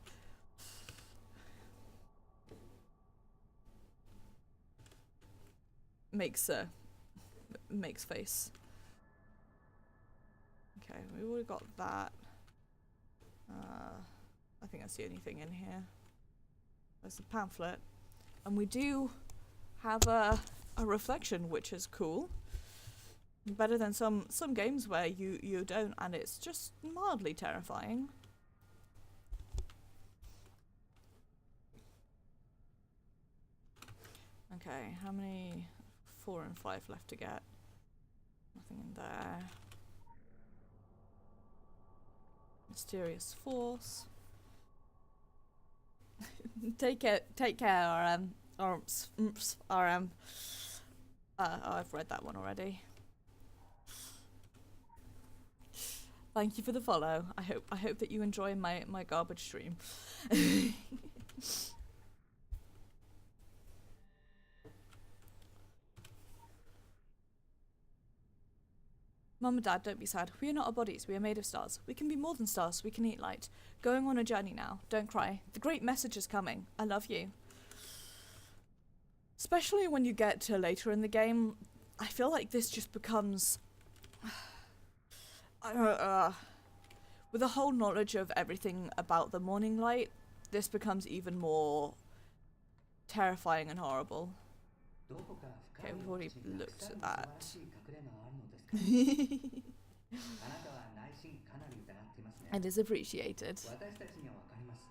Makes face. Okay, we've already got that. I think that's the only thing in here. There's a pamphlet. And we do have a reflection, which is cool. Better than some games where you don't, and it's just mildly terrifying. Okay, how many? 4 and 5 left to get. Nothing in there. Mysterious Force. Take care, RM. RM. I've read that one already. Thank you for the follow. I hope that you enjoy my garbage stream. Mum and Dad, don't be sad. We are not our bodies. We are made of stars. We can be more than stars. We can eat light. Going on a journey now. Don't cry. The great message is coming. I love you. Especially when you get to later in the game, I feel like this just becomes... with the whole knowledge of everything about the morning light, this becomes even more terrifying and horrible. どこか深 Okay, い we've 奥 already 地にたく looked さん at の素晴 that. らしい隠れ家があるのですかあなたは内心かなり疑っていますね It is appreciated. 私たちにはわかります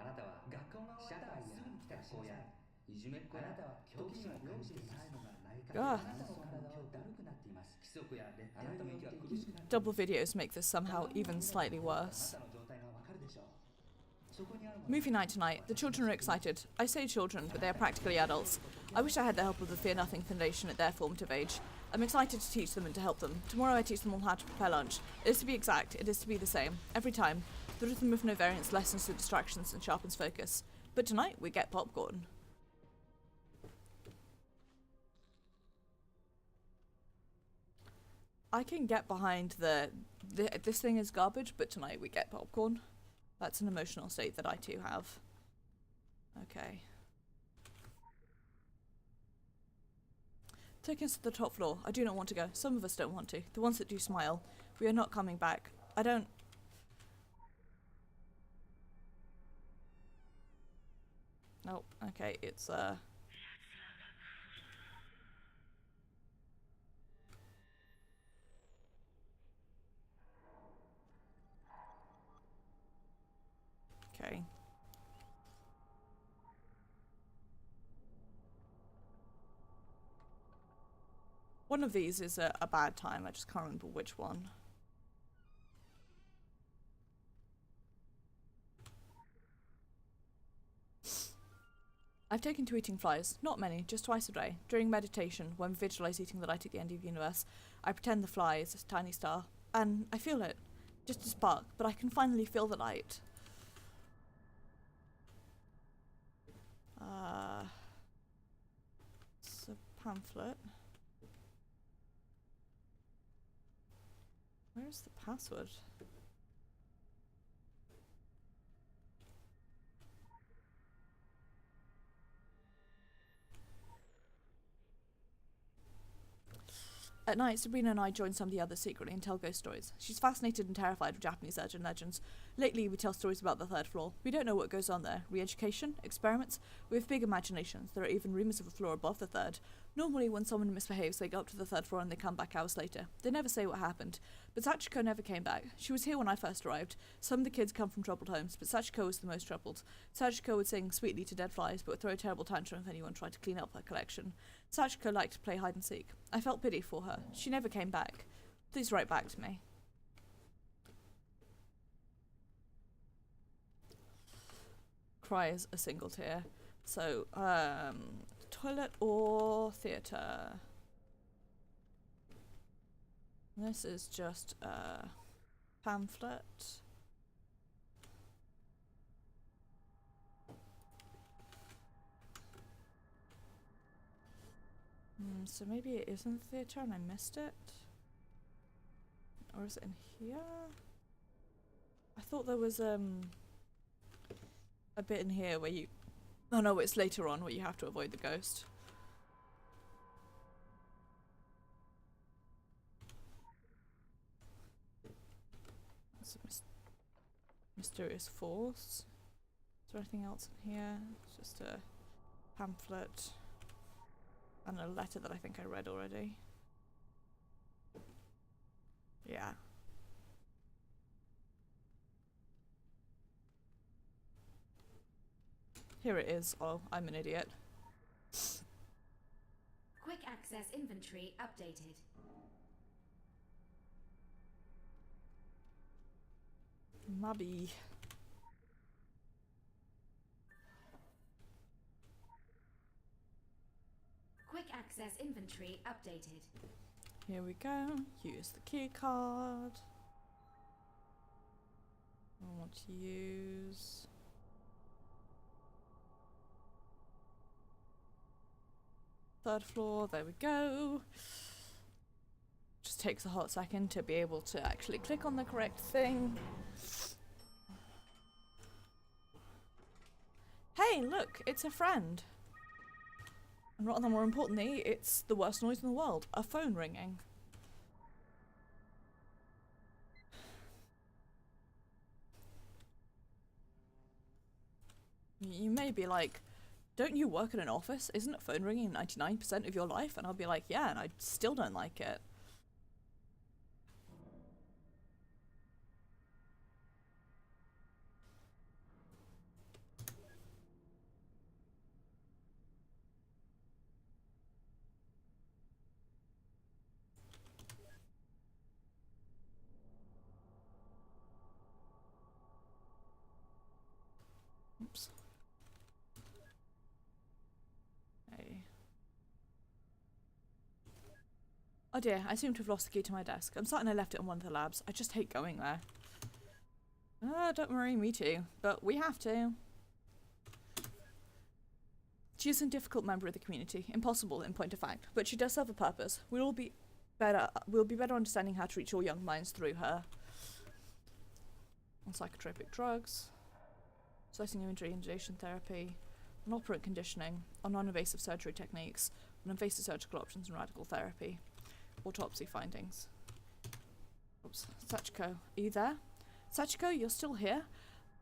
あなたは学校が終わったらすぐに帰宅しなさいいじめっ子やあなたは時には容赦でないのがないか Ah. あなたの体はだるくなっています規則やレッテルによって苦しくなってい Double ます videos make this somehow even slightly あ worse. なたの状態がわかるでしょうそこにあるもの Movie night tonight. The children are excited. I say children, but they are practically adults. I wish I had the help of the Fear Nothing Foundation at their formative age. I'm excited to teach them and to help them. Tomorrow I teach them all how to prepare lunch. It is to be exact, it is to be the same. Every time. The rhythm of no variance lessens the distractions and sharpens focus. But tonight we get popcorn. I can get behind this thing is garbage, but tonight we get popcorn. That's an emotional state that I too have. Okay. Taking us to the top floor. I do not want to go. Some of us don't want to. The ones that do smile. We are not coming back. I don't... Nope. Okay, it's Okay. One of these is a bad time. I just can't remember which one. I've taken to eating flies. Not many, just twice a day. During meditation, when we visualize eating the light at the end of the universe, I pretend the fly is a tiny star. And I feel it. Just a spark, but I can finally feel the light. It's a pamphlet. Where's the password? At night, Sabrina and I join some of the others secretly and tell ghost stories. She's fascinated and terrified of Japanese urban legends. Lately, we tell stories about the third floor. We don't know what goes on there. Re-education? Experiments? We have big imaginations. There are even rumours of a floor above the third. Normally, when someone misbehaves, they go up to the third floor and they come back hours later. They never say what happened. But Sachiko never came back. She was here when I first arrived. Some of the kids come from troubled homes, but Sachiko was the most troubled. Sachiko would sing sweetly to dead flies, but would throw a terrible tantrum if anyone tried to clean up her collection. Sachiko liked to play hide and seek. I felt pity for her. She never came back. Please write back to me. Cries a single tear. So, toilet or theatre? This is just a pamphlet. So maybe it is in the theatre and I missed it? Or is it in here? I thought there was a bit in here where you... Oh no, it's later on where you have to avoid the ghost. That's a mysterious force. Is there anything else in here? It's just a pamphlet. And a letter that I think I read already. Yeah. Here it is. Oh, I'm an idiot. Quick access inventory updated. Mabby. Quick access inventory updated. Here we go. Use the key card. I want to use... third floor, there we go. Just takes a hot second to be able to actually click on the correct thing. Hey, look, it's a friend. And rather more importantly, it's the worst noise in the world, a phone ringing. You may be like, don't you work in an office? Isn't a phone ringing 99% of your life? And I'll be like, yeah, and I still don't like it. Oops. Hey. Oh dear, I seem to have lost the key to my desk. I'm certain I left it in one of the labs. I just hate going there. Ah, don't worry, me too. But we have to. She is a difficult member of the community. Impossible, in point of fact. But she does serve a purpose. We'll be better understanding how to reach all young minds through her. On psychotropic drugs. Slicing imagery and radiation therapy. On operant conditioning. On non-invasive surgery techniques. On invasive surgical options and radical therapy. Autopsy findings. Oops. Sachiko, are you there? Sachiko, you're still here?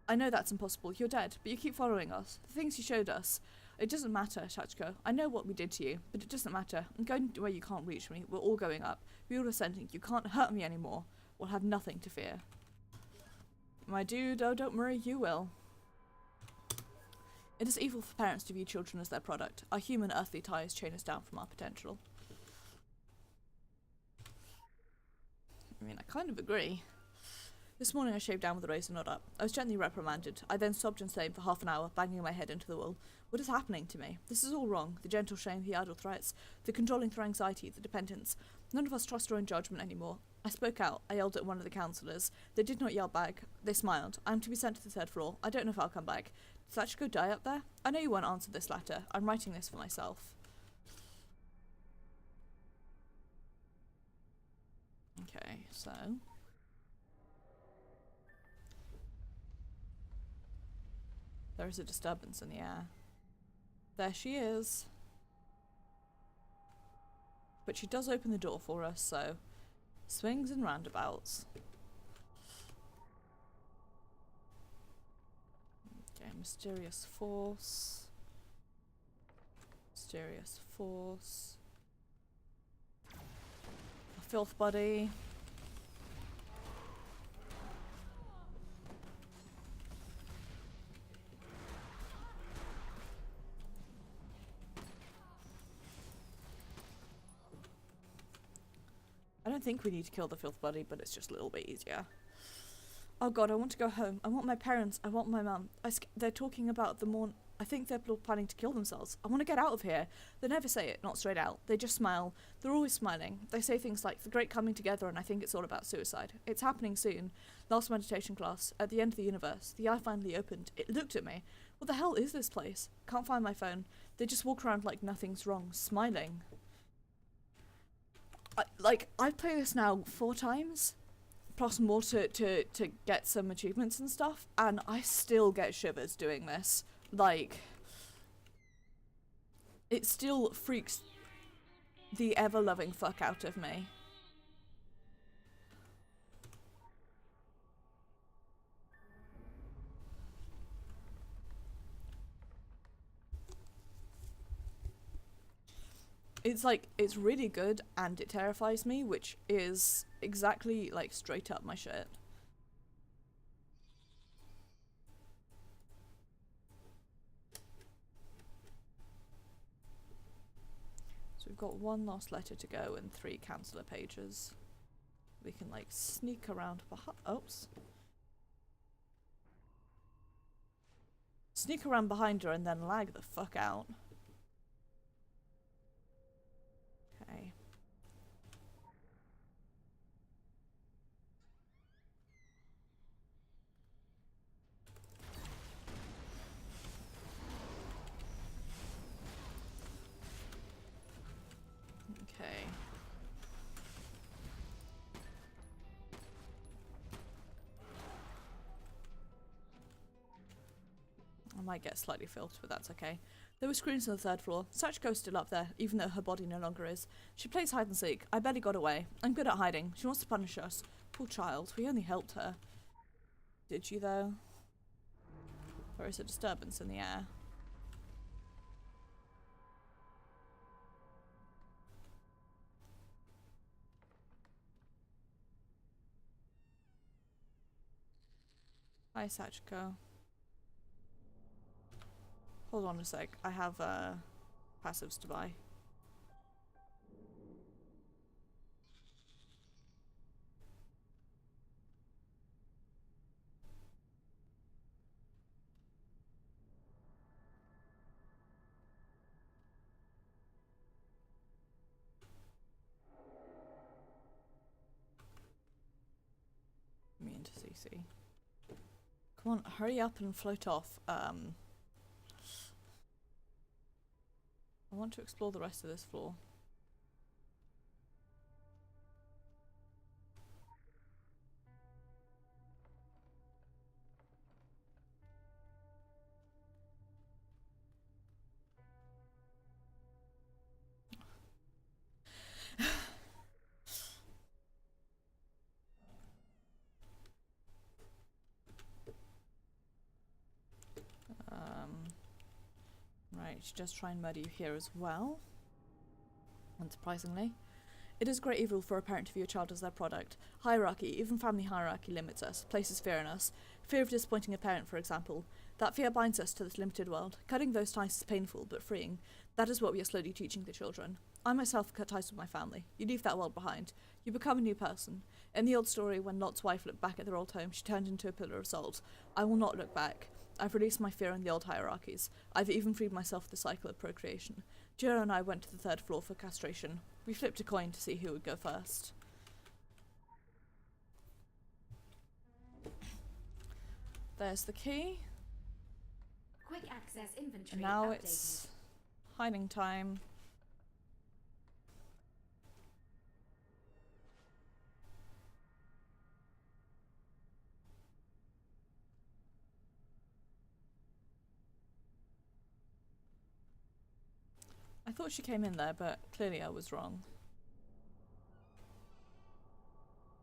I know that's impossible. You're dead, but you keep following us. The things you showed us. It doesn't matter, Sachiko. I know what we did to you, but it doesn't matter. I'm going where you can't reach me. We're all going up. We all ascending. You can't hurt me anymore. We'll have nothing to fear. My dude, oh, don't worry, you will. It is evil for parents to view children as their product. Our human earthly ties chain us down from our potential. I mean, I kind of agree. This morning I shaved down with a razor, not up. I was gently reprimanded. I then sobbed and sang for half an hour, banging my head into the wall. What is happening to me? This is all wrong. The gentle shame, the idle threats, the controlling through anxiety, the dependence. None of us trust our own judgment anymore. I spoke out. I yelled at one of the counsellors. They did not yell back. They smiled. I am to be sent to the 3rd floor. I don't know if I'll come back. Did Sachiko die up there? I know you won't answer this letter. I'm writing this for myself. Okay, so... there is a disturbance in the air. There she is. But she does open the door for us, so... swings and roundabouts. Okay, mysterious force. Mysterious force. A filth body. I don't think we need to kill the filth body, but it's just a little bit easier. Oh god, I want to go home. I want my parents. I want my mum. They're talking about the I think they're planning to kill themselves. I want to get out of here. They never say it, not straight out. They just smile. They're always smiling. They say things like, the great coming together, and I think it's all about suicide. It's happening soon. Last meditation class, at the end of the universe, the eye finally opened. It looked at me. What the hell is this place? Can't find my phone. They just walk around like nothing's wrong, smiling. I've played this now 4 times, plus more to get some achievements and stuff, and I still get shivers doing this. Like, it still freaks the ever-loving fuck out of me. It's like, it's really good and it terrifies me, which is exactly like straight up my shit. So we've got 1 last letter to go and 3 counsellor pages. We can like sneak around behind. Oops. Sneak around behind her and then lag the fuck out. Okay. Okay. I might get slightly filthed, but that's okay. There were screens on the 3rd floor. Sachiko's still up there, even though her body no longer is. She plays hide and seek. I barely got away. I'm good at hiding. She wants to punish us. Poor child. We only helped her. Did you, though? There is a disturbance in the air. Hi, Sachiko. Hold on a sec. I have passives to buy. Me into CC. Come on, hurry up and float off. I want to explore the rest of this floor. Right, just try and murder you here as well. Unsurprisingly. It is great evil for a parent to view a child as their product. Hierarchy, even family hierarchy, limits us, places fear in us. Fear of disappointing a parent, for example. That fear binds us to this limited world. Cutting those ties is painful, but freeing. That is what we are slowly teaching the children. I myself cut ties with my family. You leave that world behind. You become a new person. In the old story, when Lot's wife looked back at their old home, she turned into a pillar of salt. I will not look back. I've released my fear in the old hierarchies. I've even freed myself of the cycle of procreation. Jiro and I went to the 3rd floor for castration. We flipped a coin to see who would go first. There's the key. Quick access inventory And now updated. it's hiding time. I thought she came in there, but clearly I was wrong.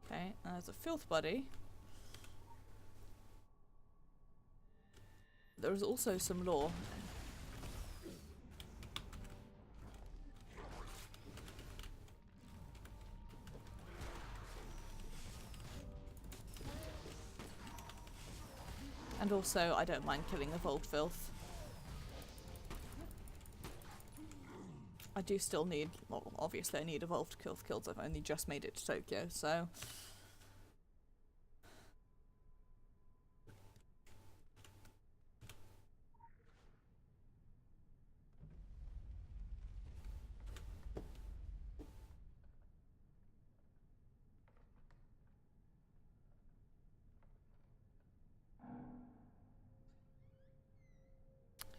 Okay, and there's a filth buddy. There is also some lore. And also, I don't mind killing evolved filth. I do still need, well, obviously I need evolved filth kills. I've only just made it to Tokyo, so...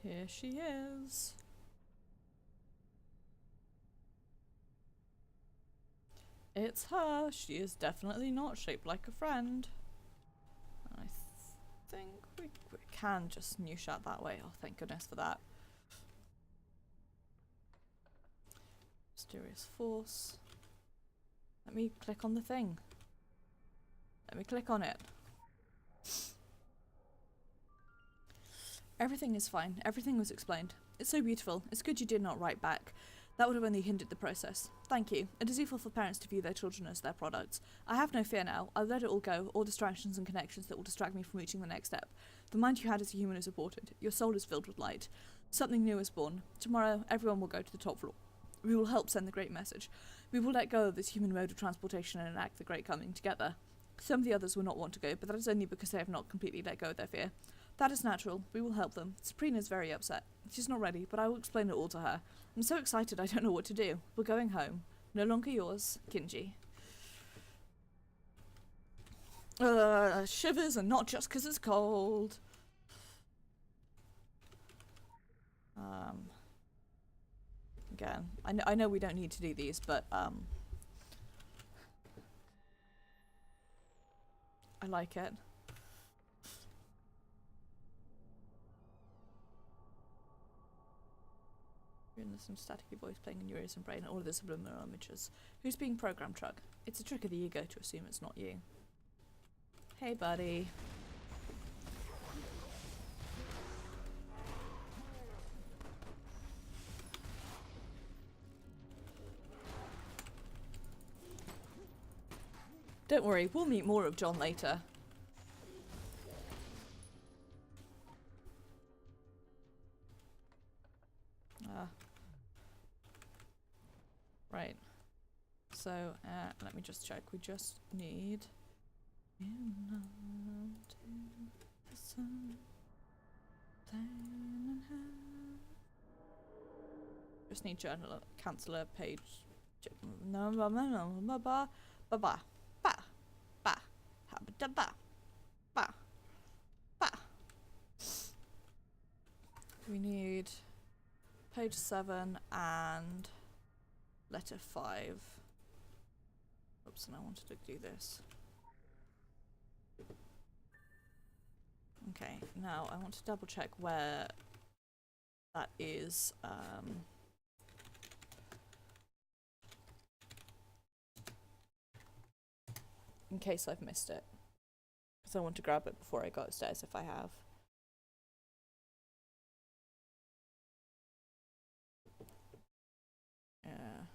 Here she is. It's her. She is definitely not shaped like a friend. I think we can just new shot that way. Oh, thank goodness for that. Mysterious force. Let me click on the thing. Let me click on it. Everything is fine. Everything was explained. It's so beautiful. It's good you did not write back. That would have only hindered the process. Thank you. It is evil for parents to view their children as their products. I have no fear now. I'll let it all go, all distractions and connections that will distract me from reaching the next step. The mind you had as a human is aborted. Your soul is filled with light. Something new is born. Tomorrow, everyone will go to the top floor. We will help send the great message. We will let go of this human mode of transportation and enact the great coming together. Some of the others will not want to go, but that is only because they have not completely let go of their fear. That is natural. We will help them. Sabrina is very upset. She's not ready, but I will explain it all to her. I'm so excited I don't know what to do. We're going home. No longer yours, Kinji. Shivers, and not just 'cause it's cold. Again, I know we don't need to do these, but I like it. And there's some staticky voice playing in your ears and brain, and all of the subliminal images. Who's being programmed, Truck? It's a trick of the ego to assume it's not you. Hey, buddy. Don't worry, we'll meet more of John later. Right. So, let me just check. We just need... Just need journal counselor page. No, ba ba ba ba ba ba ba ba ba. We need page 7 and letter 5. Oops, and I wanted to do this. Okay, now I want to double check where that is. In case I've missed it. Because I want to grab it before I go upstairs if I have. Yeah.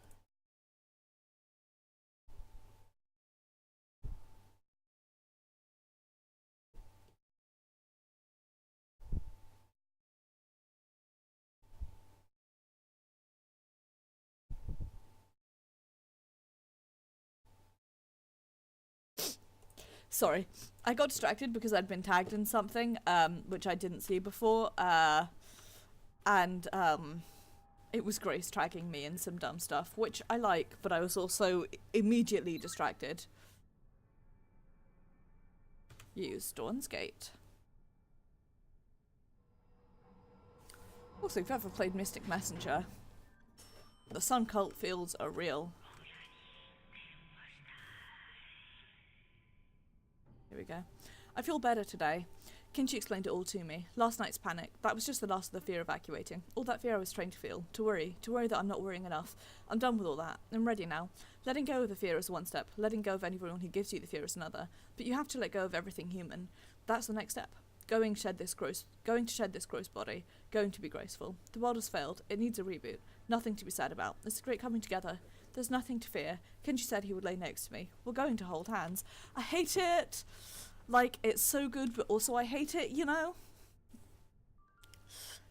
Sorry, I got distracted because I'd been tagged in something, which I didn't see before, and it was Grace tagging me in some dumb stuff, which I like, but I was also immediately distracted. Use Dawn's Gate. Also, if you've ever played Mystic Messenger, the Sun Cult feels are real. Here we go. I feel better today. Kinchi explained it all to me. Last night's panic, that was just the last of the fear evacuating. All that fear I was trained to feel. To worry that I'm not worrying enough. I'm done with all that. I'm ready now. Letting go of the fear is one step. Letting go of anyone who gives you the fear is another. But you have to let go of everything human. That's the next step. Going to shed this gross body. Going to be graceful. The world has failed. It needs a reboot. Nothing to be sad about. It's a great coming together. There's nothing to fear. Kinchi said he would lay next to me. We're going to hold hands. I hate it! Like, it's so good, but also I hate it, you know?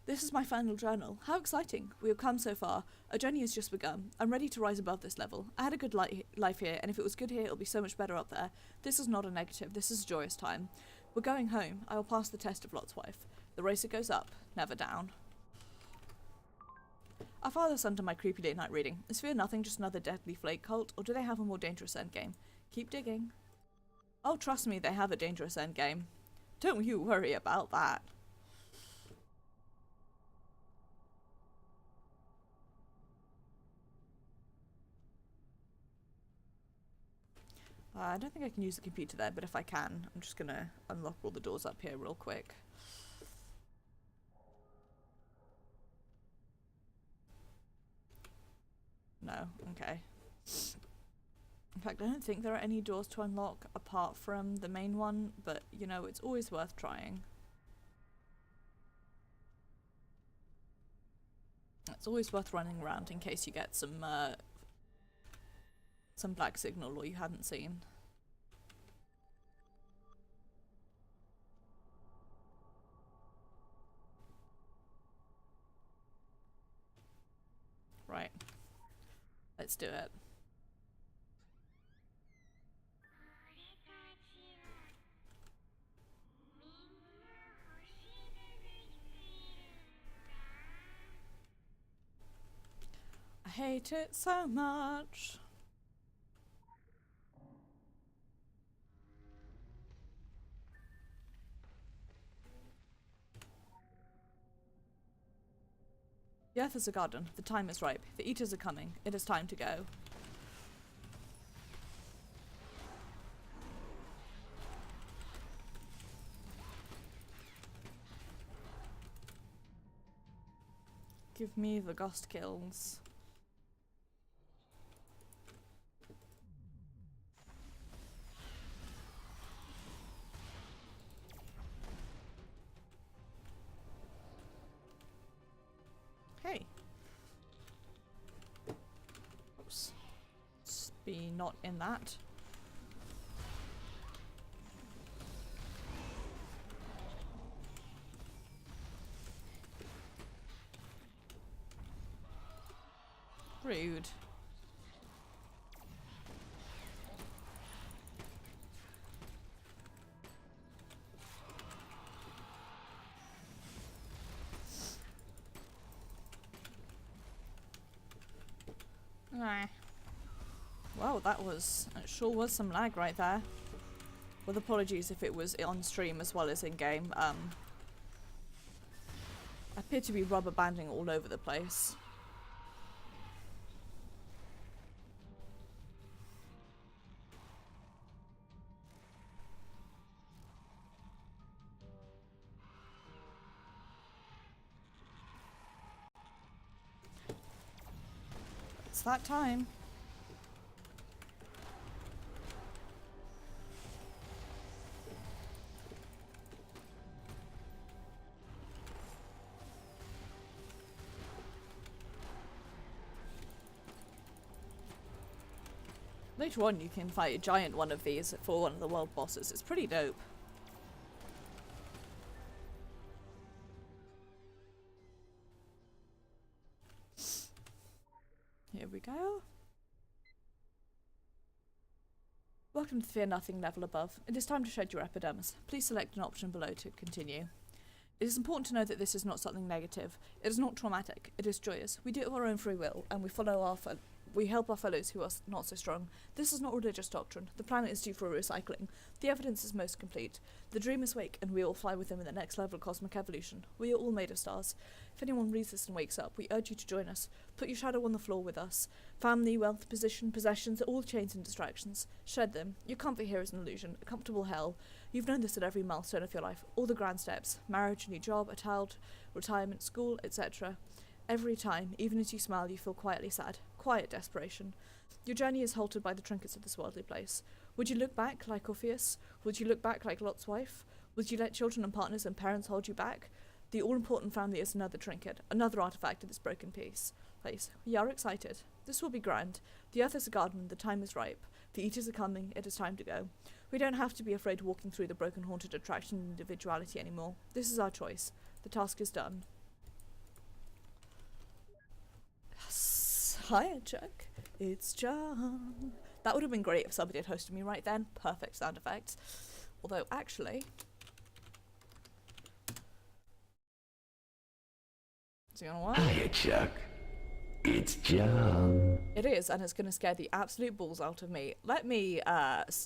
This is my final journal. How exciting. We have come so far. Our journey has just begun. I'm ready to rise above this level. I had a good life here, and if it was good here, it'll be so much better up there. This is not a negative. This is a joyous time. We're going home. I will pass the test of Lot's wife. The racer goes up, never down. Our father's under my creepy late night reading. Is fear nothing, just another deadly flake cult, or do they have a more dangerous endgame? Keep digging. Oh, trust me, they have a dangerous endgame. Don't you worry about that. I don't think I can use the computer there, but if I can, I'm just gonna unlock all the doors up here real quick. No, okay. In fact, I don't think there are any doors to unlock apart from the main one, but, you know, it's always worth trying. It's always worth running around in case you get some black signal or you hadn't seen. Right. Let's do it. I hate it so much. The earth is a garden. The time is ripe. The eaters are coming. It is time to go. Give me the ghost kills. Hey. Oops. Let's be not in that. Rude. Nah. Well, that sure was some lag right there. With apologies if it was on stream as well as in game. I appear to be rubber banding all over the place. It's that time. Later on you can fight a giant one of these for one of the world bosses. It's pretty dope. Here we go. Welcome to the Fear Nothing level above. It is time to shed your epidermis. Please select an option below to continue. It is important to know that this is not something negative. It is not traumatic. It is joyous. We do it of our own free will, and we help our fellows who are not so strong. This is not religious doctrine. The planet is due for recycling. The evidence is most complete. The dream is wake, and we all fly with them in the next level of cosmic evolution. We are all made of stars. If anyone reads this and wakes up, we urge you to join us. Put your shadow on the floor with us. Family, wealth, position, possessions are all chains and distractions. Shed them. Your comfort here is an illusion, a comfortable hell. You've known this at every milestone of your life. All the grand steps. Marriage, new job, a child, retirement, school, etc. Every time, even as you smile, you feel quietly sad. Quiet desperation. Your journey is halted by the trinkets of this worldly place. Would you look back like Orpheus? Would you look back like Lot's wife? Would you let children and partners and parents hold you back? The all-important family is another trinket, another artifact of this broken place. We are excited. This will be grand. The earth is a garden, the time is ripe. The eaters are coming, it is time to go. We don't have to be afraid walking through the broken haunted attraction of individuality anymore. This is our choice. The task is done. Hi, Chuck. It's John. That would have been great if somebody had hosted me right then. Perfect sound effects. Although, actually... Is it gonna work? Hiya, Chuck. It's John. It is, and it's gonna scare the absolute balls out of me. Let me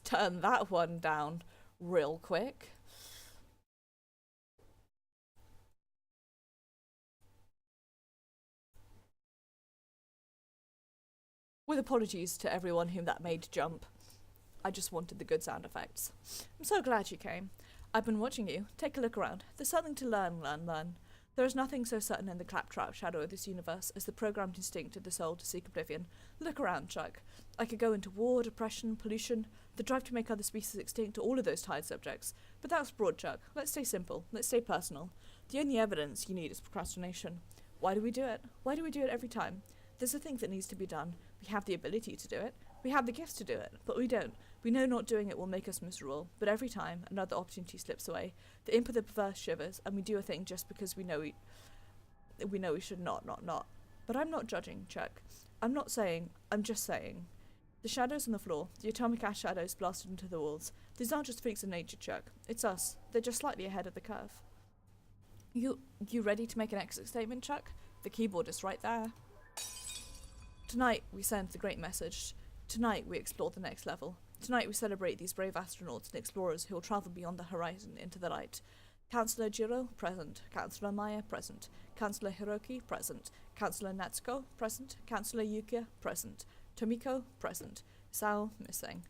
turn that one down real quick. With apologies to everyone whom that made jump. I just wanted the good sound effects. I'm so glad you came. I've been watching you. Take a look around. There's something to learn. There is nothing so certain in the claptrap shadow of this universe as the programmed instinct of the soul to seek oblivion. Look around, Chuck. I could go into war, depression, pollution, the drive to make other species extinct, all of those tired subjects. But that's broad, Chuck. Let's stay simple. Let's stay personal. The only evidence you need is procrastination. Why do we do it? Why do we do it every time? There's a thing that needs to be done. We have the ability to do it. We have the gifts to do it, but we don't. We know not doing it will make us miserable, but every time another opportunity slips away, the imp of the perverse shivers, and we do a thing just because we know we should not. But I'm not judging, Chuck. I'm just saying. The shadows on the floor, the atomic ash shadows blasted into the walls, these aren't just freaks of nature, Chuck. It's us. They're just slightly ahead of the curve. You ready to make an exit statement, Chuck? The keyboard is right there. Tonight, we send the great message. Tonight, we explore the next level. Tonight, we celebrate these brave astronauts and explorers who will travel beyond the horizon into the light. Councillor Jiro, present. Councillor Maya, present. Councillor Hiroki, present. Councillor Natsuko, present. Councillor Yukia, present. Tomiko, present. Sao, missing.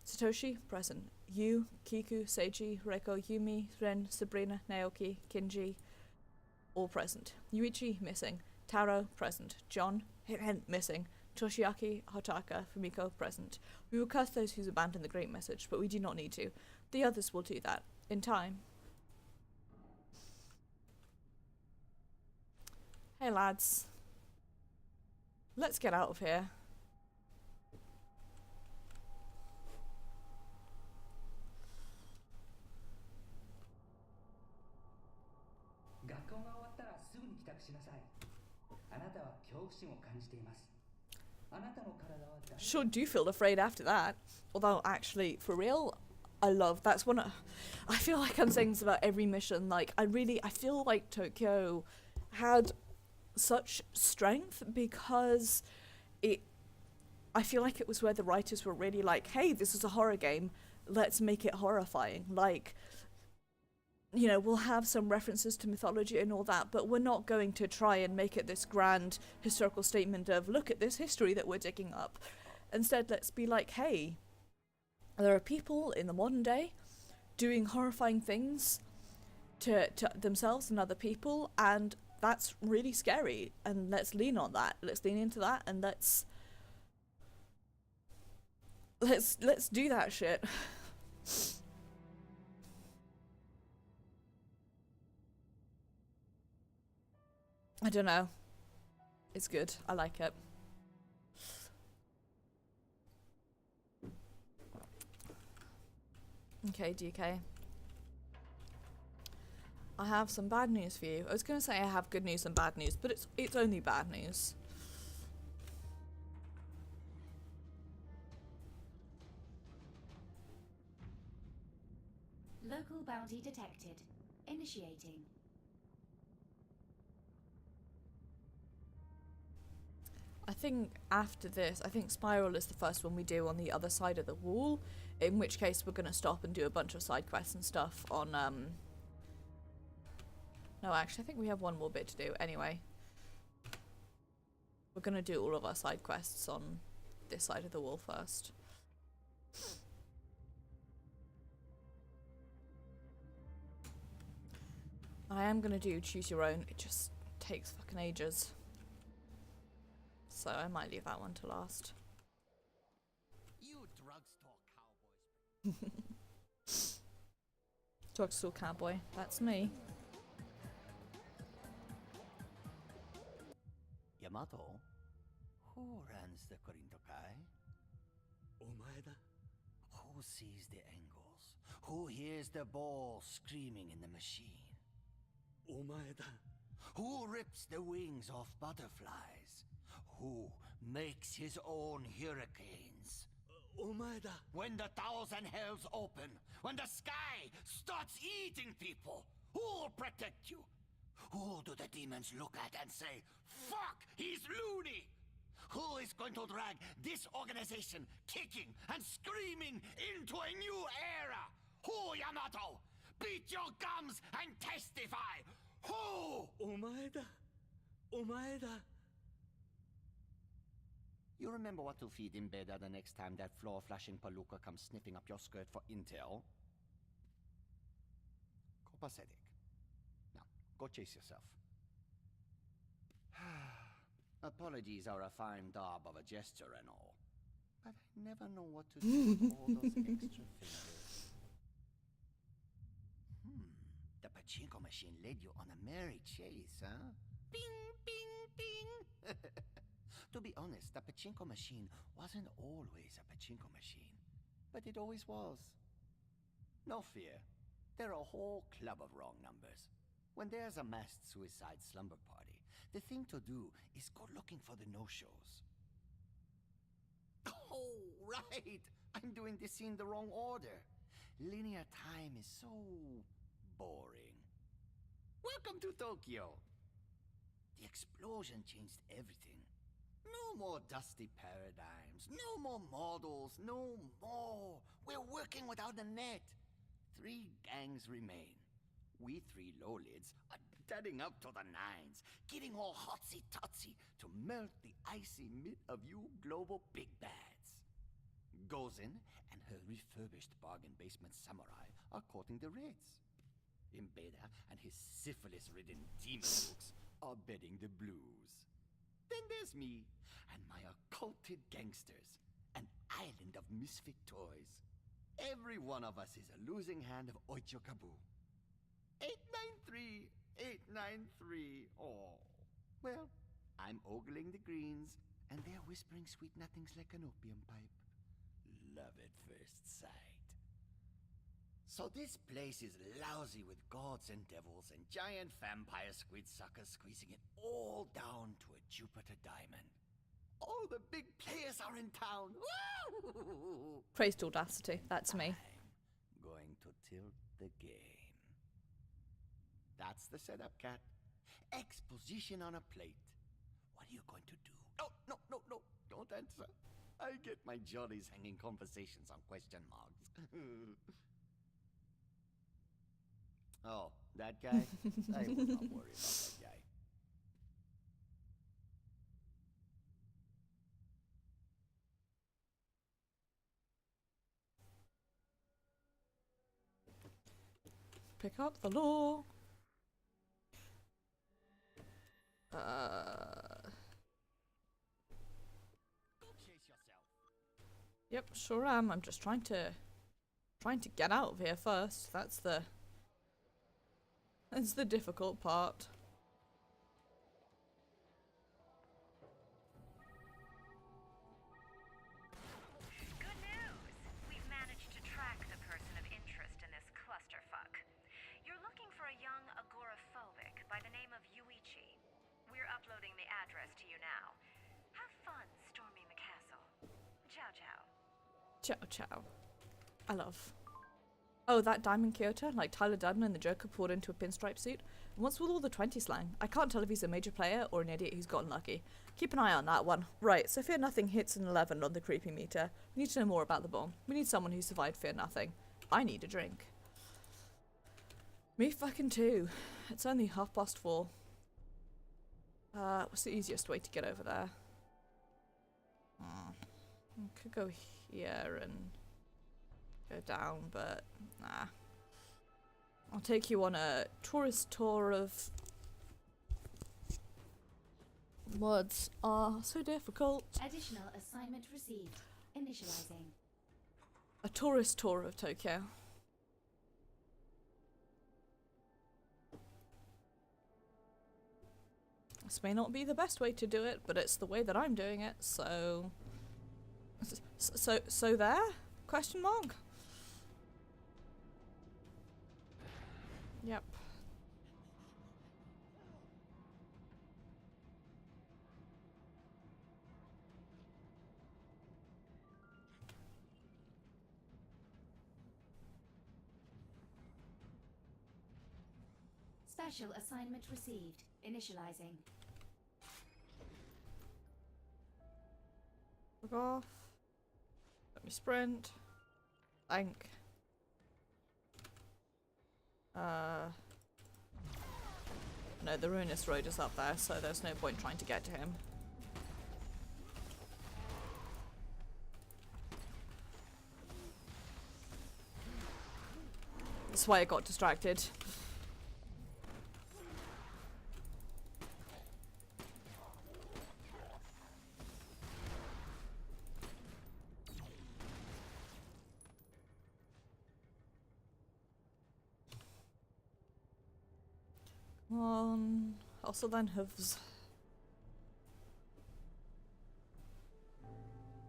Satoshi, present. Yu, Kiku, Seiji, Reiko, Yumi, Ren, Sabrina, Naoki, Kinji, all present. Yuichi, missing. Taro, present. John, missing. Toshiaki, Hotaka, Fumiko, present. We will curse those who abandon the great message, but we do not need to. The others will do that. In time. Hey lads. Let's get out of here. あなたは恐怖心を感じています。あなたの体は大 Sure do feel afraid after that. Although, actually, for real, I love, that's one of, I feel like I'm saying this about every mission. Like, I feel like Tokyo had such strength because I feel like it was where the writers were really like, hey, this is a horror game, let's make it horrifying. Like, you know, we'll have some references to mythology and all that, but we're not going to try and make it this grand historical statement of, look at this history that we're digging up. Instead, let's be like, hey, there are people in the modern day doing horrifying things to themselves and other people, and that's really scary, and let's lean on that. Let's lean into that, and let's do that shit. I don't know. It's good. I like it. Okay, DK. I have some bad news for you. I was gonna say I have good news and bad news, but it's only bad news. Local bounty detected. Initiating. I think after this, I think Spiral is the first one we do on the other side of the wall, in which case we're gonna stop and do a bunch of side quests and stuff on, no, actually, I think we have one more bit to do. Anyway, we're gonna do all of our side quests on this side of the wall first. I am gonna do choose your own. It just takes fucking ages. So I might leave that one to last. You drugstore cowboys. Drugstore cowboy, that's me. Yamato, who runs the Korintokai? お前だ。 Who sees the angles? Who hears the ball screaming in the machine? お前だ。 Who rips the wings off butterflies? Who makes his own hurricanes? お前だ。 When the thousand hells open, when the sky starts eating people, who'll protect you? Who do the demons look at and say, fuck, he's loony? Who is going to drag this organization kicking and screaming into a new era? Who, Yamato? Beat your gums and testify! Who? お前だ。お前だ。 You remember what to feed in bed the next time that floor-flashing palooka comes sniffing up your skirt for intel? Copacetic. Now, go chase yourself. Apologies are a fine daub of a gesture and all, but I never know what to do with all those extra fingers. The pachinko machine led you on a merry chase, huh? Bing, bing, bing! To be honest, the pachinko machine wasn't always a pachinko machine, but it always was. No fear, there are a whole club of wrong numbers. When there's a masked suicide slumber party, the thing to do is go looking for the no-shows. Oh, right! I'm doing this in the wrong order. Linear time is so boring. Welcome to Tokyo! The explosion changed everything. No more dusty paradigms, no more models, no more. We're working without a net. 3 gangs remain. We 3 low-lids are dudding up to the nines, getting all hotsy-totsy to melt the icy mid of you global big bads. Gozen and her refurbished bargain basement samurai are courting the Reds. Imbeda and his syphilis-ridden demon looks are bedding the blues. Then there's me and my occulted gangsters, an island of misfit toys. Every one of us is a losing hand of Oichokabu. 893, 893, oh. Well, I'm ogling the greens, and they're whispering sweet nothings like an opium pipe. Love at first sight. So this place is lousy with gods and devils and giant vampire squid suckers squeezing it all down to a Jupiter diamond. All the big players are in town. Woo! Praised audacity. That's me. I'm going to tilt the game. That's the setup, Cat. Exposition on a plate. What are you going to do? Oh, no, no, no. Don't answer. I get my jollies hanging conversations on question marks. Oh, that guy? I will not worry about that guy. Pick up the law. Go chase yourself. Yep, sure am. I'm just trying to get out of here first. That's the difficult part. Good news! We've managed to track the person of interest in this clusterfuck. You're looking for a young agoraphobic by the name of Yuichi. We're uploading the address to you now. Have fun storming the castle. Ciao ciao. Ciao, ciao. I love. Oh, that Diamond Kyoto, like Tyler Durden and the Joker poured into a pinstripe suit. And what's with all the 20 slang? I can't tell if he's a major player or an idiot who's gotten lucky. Keep an eye on that one. Right, so Fear Nothing hits an 11 on the creepy meter. We need to know more about the bomb. We need someone who survived Fear Nothing. I need a drink. Me fucking too. It's only 4:30. What's the easiest way to get over there? I could go here and go down, but nah. I'll take you on a tourist tour of words are so difficult. Additional assignment received. Initializing. A tourist tour of Tokyo. This may not be the best way to do it, but it's the way that I'm doing it, so... So there? Question mark? Yep. Special assignment received. Initializing. Look off. Let me sprint. Thank. No, the ruinous road is up there, so there's no point trying to get to him. That's why I got distracted. Come on. Also then hooves.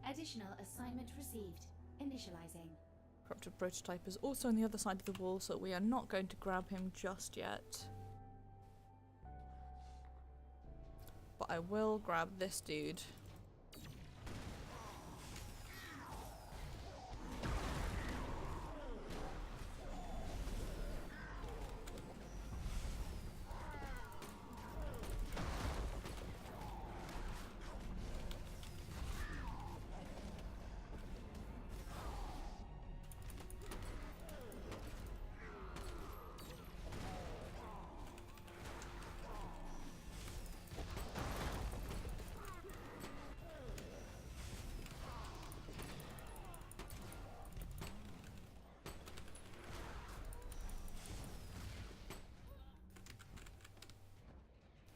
Additional assignment received. Initializing. Corrupted prototype is also on the other side of the wall, so we are not going to grab him just yet. But I will grab this dude.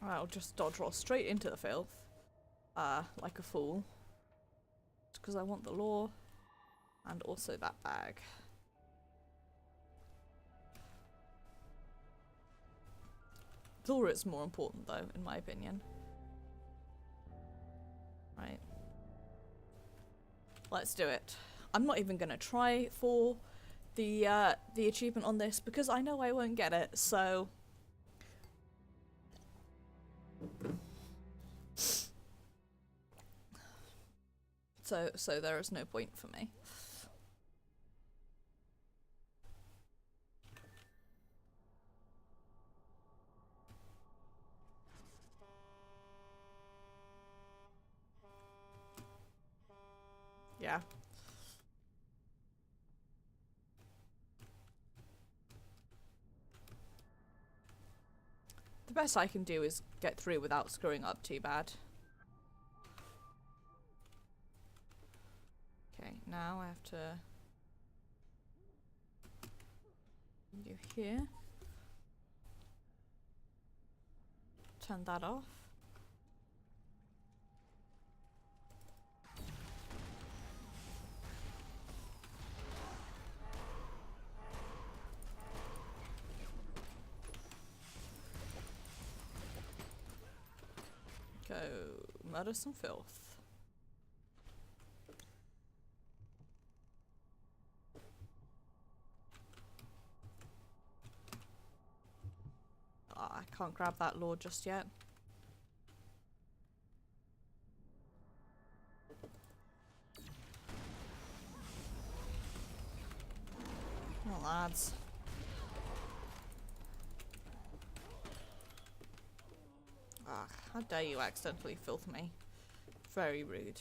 I'll just dodge roll straight into the filth. Like a fool. Because I want the lore. And also that bag. Lore is more important though, in my opinion. Right. Let's do it. I'm not even gonna try for the achievement on this because I know I won't get it. So there is no point for me. Yeah. The best I can do is get through without screwing up too bad. Okay, now I have to do here. Turn that off. Go murder some filth. I can't grab that lord just yet. Well, lads. Ah, how dare you accidentally filth me. Very rude.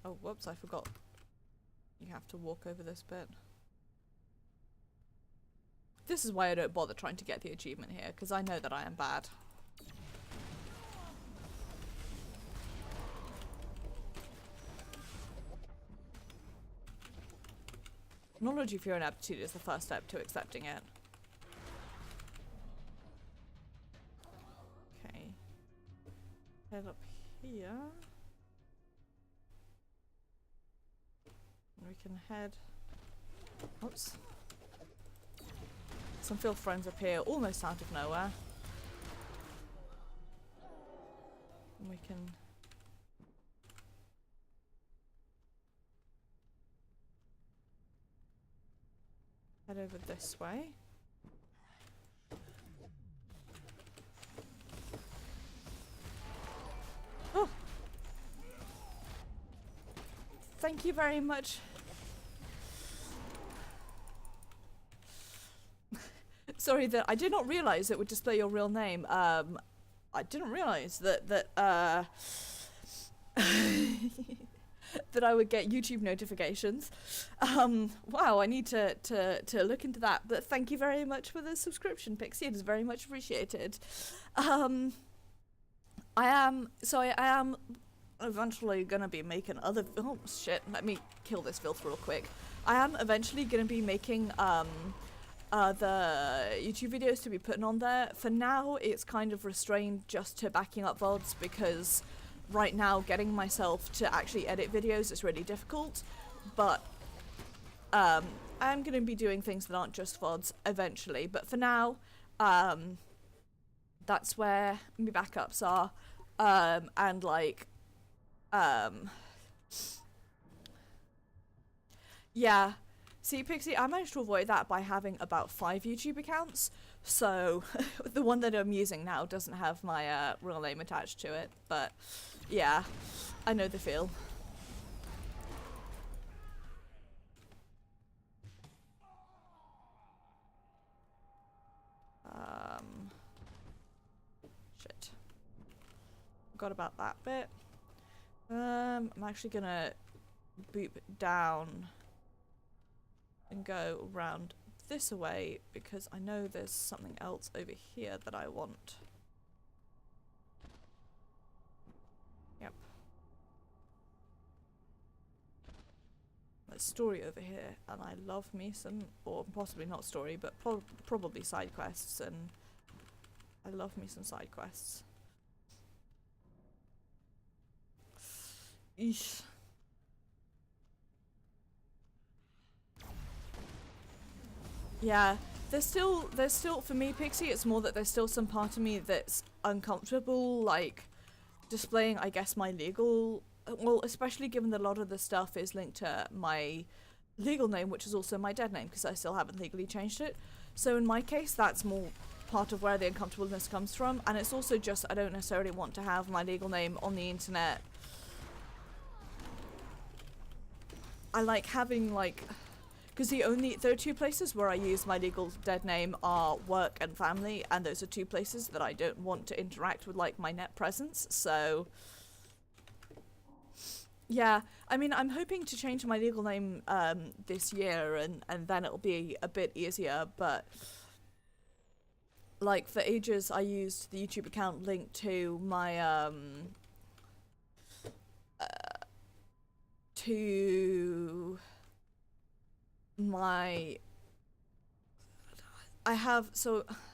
Oh, whoops, I forgot. You have to walk over this bit. This is why I don't bother trying to get the achievement here, because I know that I am bad. Knowledge of your own aptitude is the first step to accepting it. Okay. Head up here. We can head... Oops. Some filth friends appear almost out of nowhere. And we can... head over this way. Oh! Thank you very much. Sorry that I did not realize it would display your real name. I didn't realize that that I would get YouTube notifications. Wow, I need to look into that. But thank you very much for the subscription, Pixie. It is very much appreciated. I am eventually gonna be making other. Oh shit! Let me kill this filth real quick. I am eventually gonna be making the YouTube videos to be putting on there. For now, it's kind of restrained just to backing up VODs because right now getting myself to actually edit videos is really difficult. But I'm going to be doing things that aren't just VODs eventually. But for now, that's where my backups are. And like, yeah. See, Pixie, I managed to avoid that by having about 5 YouTube accounts, so the one that I'm using now doesn't have my real name attached to it, but yeah, I know the feel. Shit. Forgot about that bit. I'm actually gonna boop down and go around this way because I know there's something else over here that I want. Yep. There's story over here and I love me some, or possibly not story, but probably side quests, and I love me some side quests. Eesh. Yeah, there's still, for me, Pixie, it's more that there's still some part of me that's uncomfortable, like, displaying, I guess, my legal well, especially given that a lot of the stuff is linked to my legal name, which is also my dead name, because I still haven't legally changed it. So in my case, that's more part of where the uncomfortableness comes from, and it's also just I don't necessarily want to have my legal name on the internet. I like having, like, because there are two places where I use my legal dead name are work and family, and those are two places that I don't want to interact with, like, my net presence. So yeah, I mean, I'm hoping to change my legal name this year, and then it'll be a bit easier. But like for ages, I used the YouTube account linked to my to my I have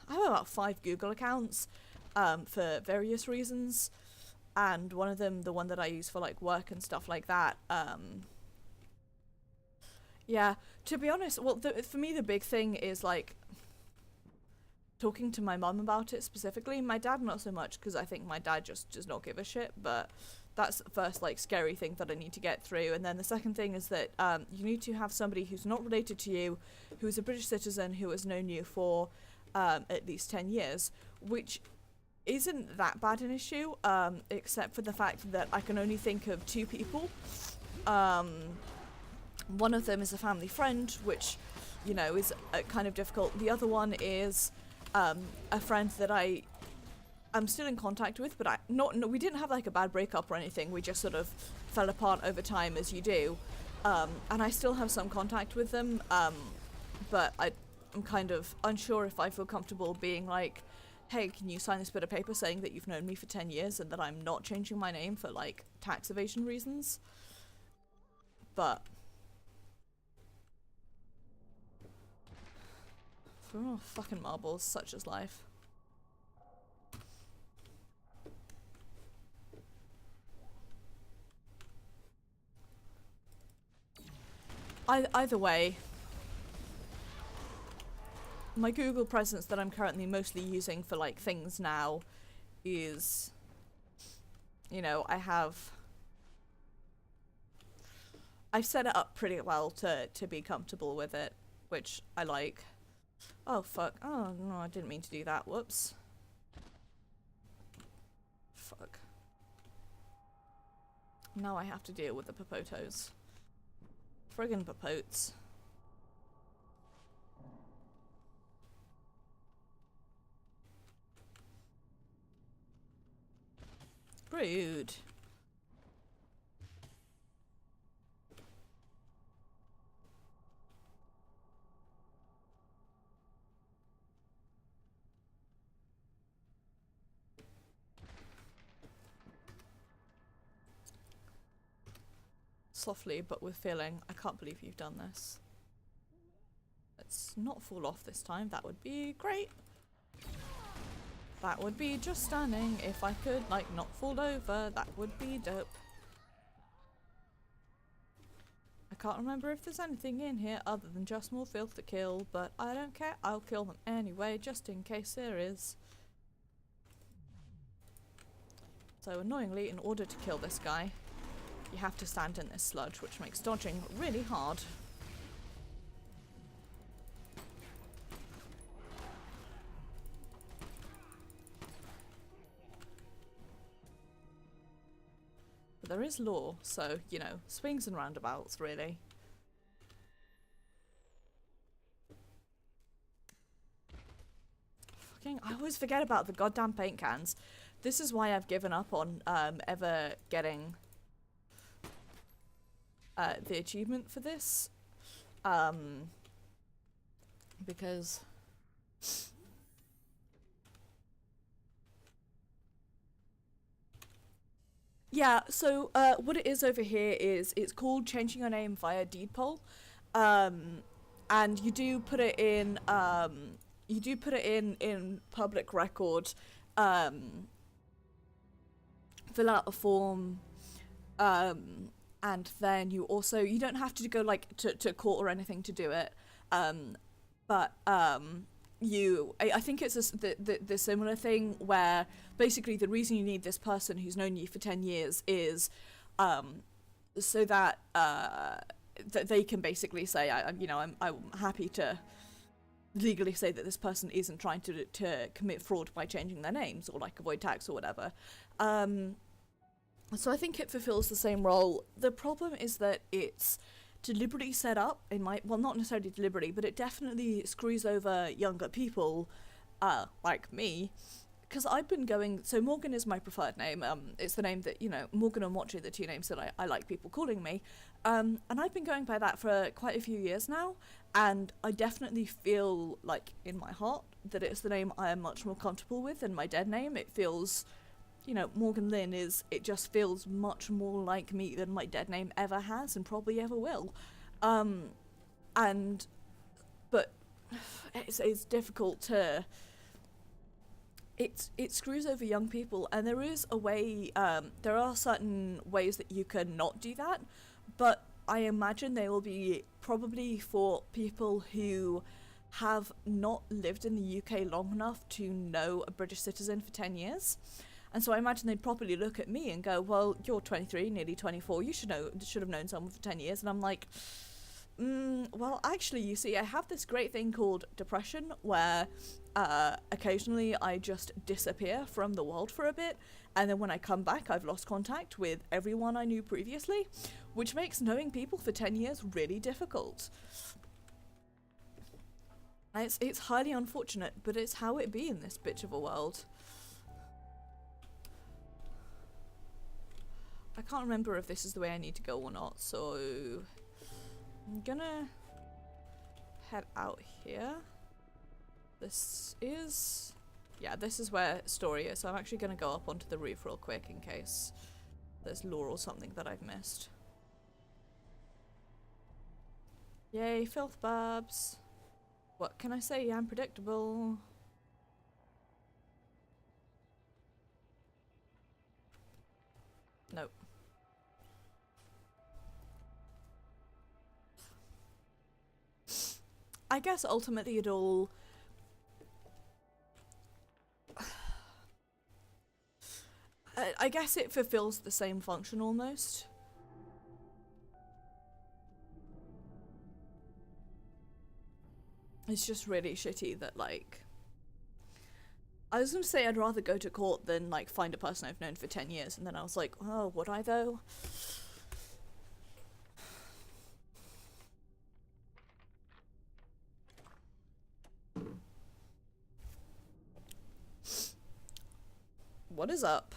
about 5 Google accounts for various reasons, and one of them, the one that I use for like work and stuff like that, yeah, to be honest, well, for me the big thing is like talking to my mum about it specifically. My dad not so much, because I think my dad just does not give a shit, but that's the first like scary thing that I need to get through. And then the second thing is that you need to have somebody who's not related to you, who is a British citizen, who has known you for at least 10 years, which isn't that bad an issue, except for the fact that I can only think of 2 people. One of them is a family friend, which, you know, is kind of difficult. The other one is a friend that I'm still in contact with, but we didn't have like a bad breakup or anything. We just sort of fell apart over time, as you do. And I still have some contact with them, but I'm kind of unsure if I feel comfortable being like, hey, can you sign this bit of paper saying that you've known me for 10 years and that I'm not changing my name for like tax evasion reasons? But oh, fucking marbles, such is life. Either way, my Google presence that I'm currently mostly using for like things now is, you know, I've set it up pretty well to be comfortable with it, which I like. Oh fuck, oh no, I didn't mean to do that, whoops. Fuck. Now I have to deal with the popotos. Friggin' popotes. Rude. Softly, but with feeling. I can't believe you've done this. Let's not fall off this time. That would be great. That would be just stunning. If I could, like, not fall over, that would be dope. I can't remember if there's anything in here other than just more filth to kill, but I don't care. I'll kill them anyway, just in case there is. So annoyingly, in order to kill this guy, you have to stand in this sludge, which makes dodging really hard. But there is law, so, you know, swings and roundabouts, really. Fucking, I always forget about the goddamn paint cans. This is why I've given up on ever getting the achievement for this, because yeah, so what it is over here is it's called changing your name via deed poll, and you do put it in in public record, fill out a form, and then you don't have to go like to court or anything to do it, but I think it's the similar thing where basically the reason you need this person who's known you for 10 years is so that that they can basically say, I'm happy to legally say that this person isn't trying to commit fraud by changing their names or like avoid tax or whatever. So I think it fulfills the same role. The problem is that it's deliberately set up well, not necessarily deliberately, but it definitely screws over younger people like me, because I've been going, so Morgan is my preferred name. It's the name that, Morgan and Watchy are the two names that I like people calling me. And I've been going by that for quite a few years now, and I definitely feel like in my heart that it's the name I am much more comfortable with than my dead name. It feels, Morgan Lynn it just feels much more like me than my dead name ever has and probably ever will. But it's difficult to, it screws over young people, and there is a way, there are certain ways that you can not do that, but I imagine they will be probably for people who have not lived in the UK long enough to know a British citizen for 10 years. And so I imagine they'd probably look at me and go, well, you're 23, nearly 24, you should have known someone for 10 years. And I'm like, well, actually, you see, I have this great thing called depression where occasionally I just disappear from the world for a bit, and then when I come back, I've lost contact with everyone I knew previously, which makes knowing people for 10 years really difficult. It's highly unfortunate, but it's how it be in this bitch of a world. I can't remember if this is the way I need to go or not, so I'm gonna head out here. This is where story is, so I'm actually gonna go up onto the roof real quick in case there's lore or something that I've missed. Yay, filth babs. What can I say? Unpredictable. Nope. I guess ultimately it all I guess it fulfills the same function almost. It's just really shitty that, like, I was gonna say I'd rather go to court than, like, find a person I've known for 10 years, and then I was like, oh, would I though? What is up?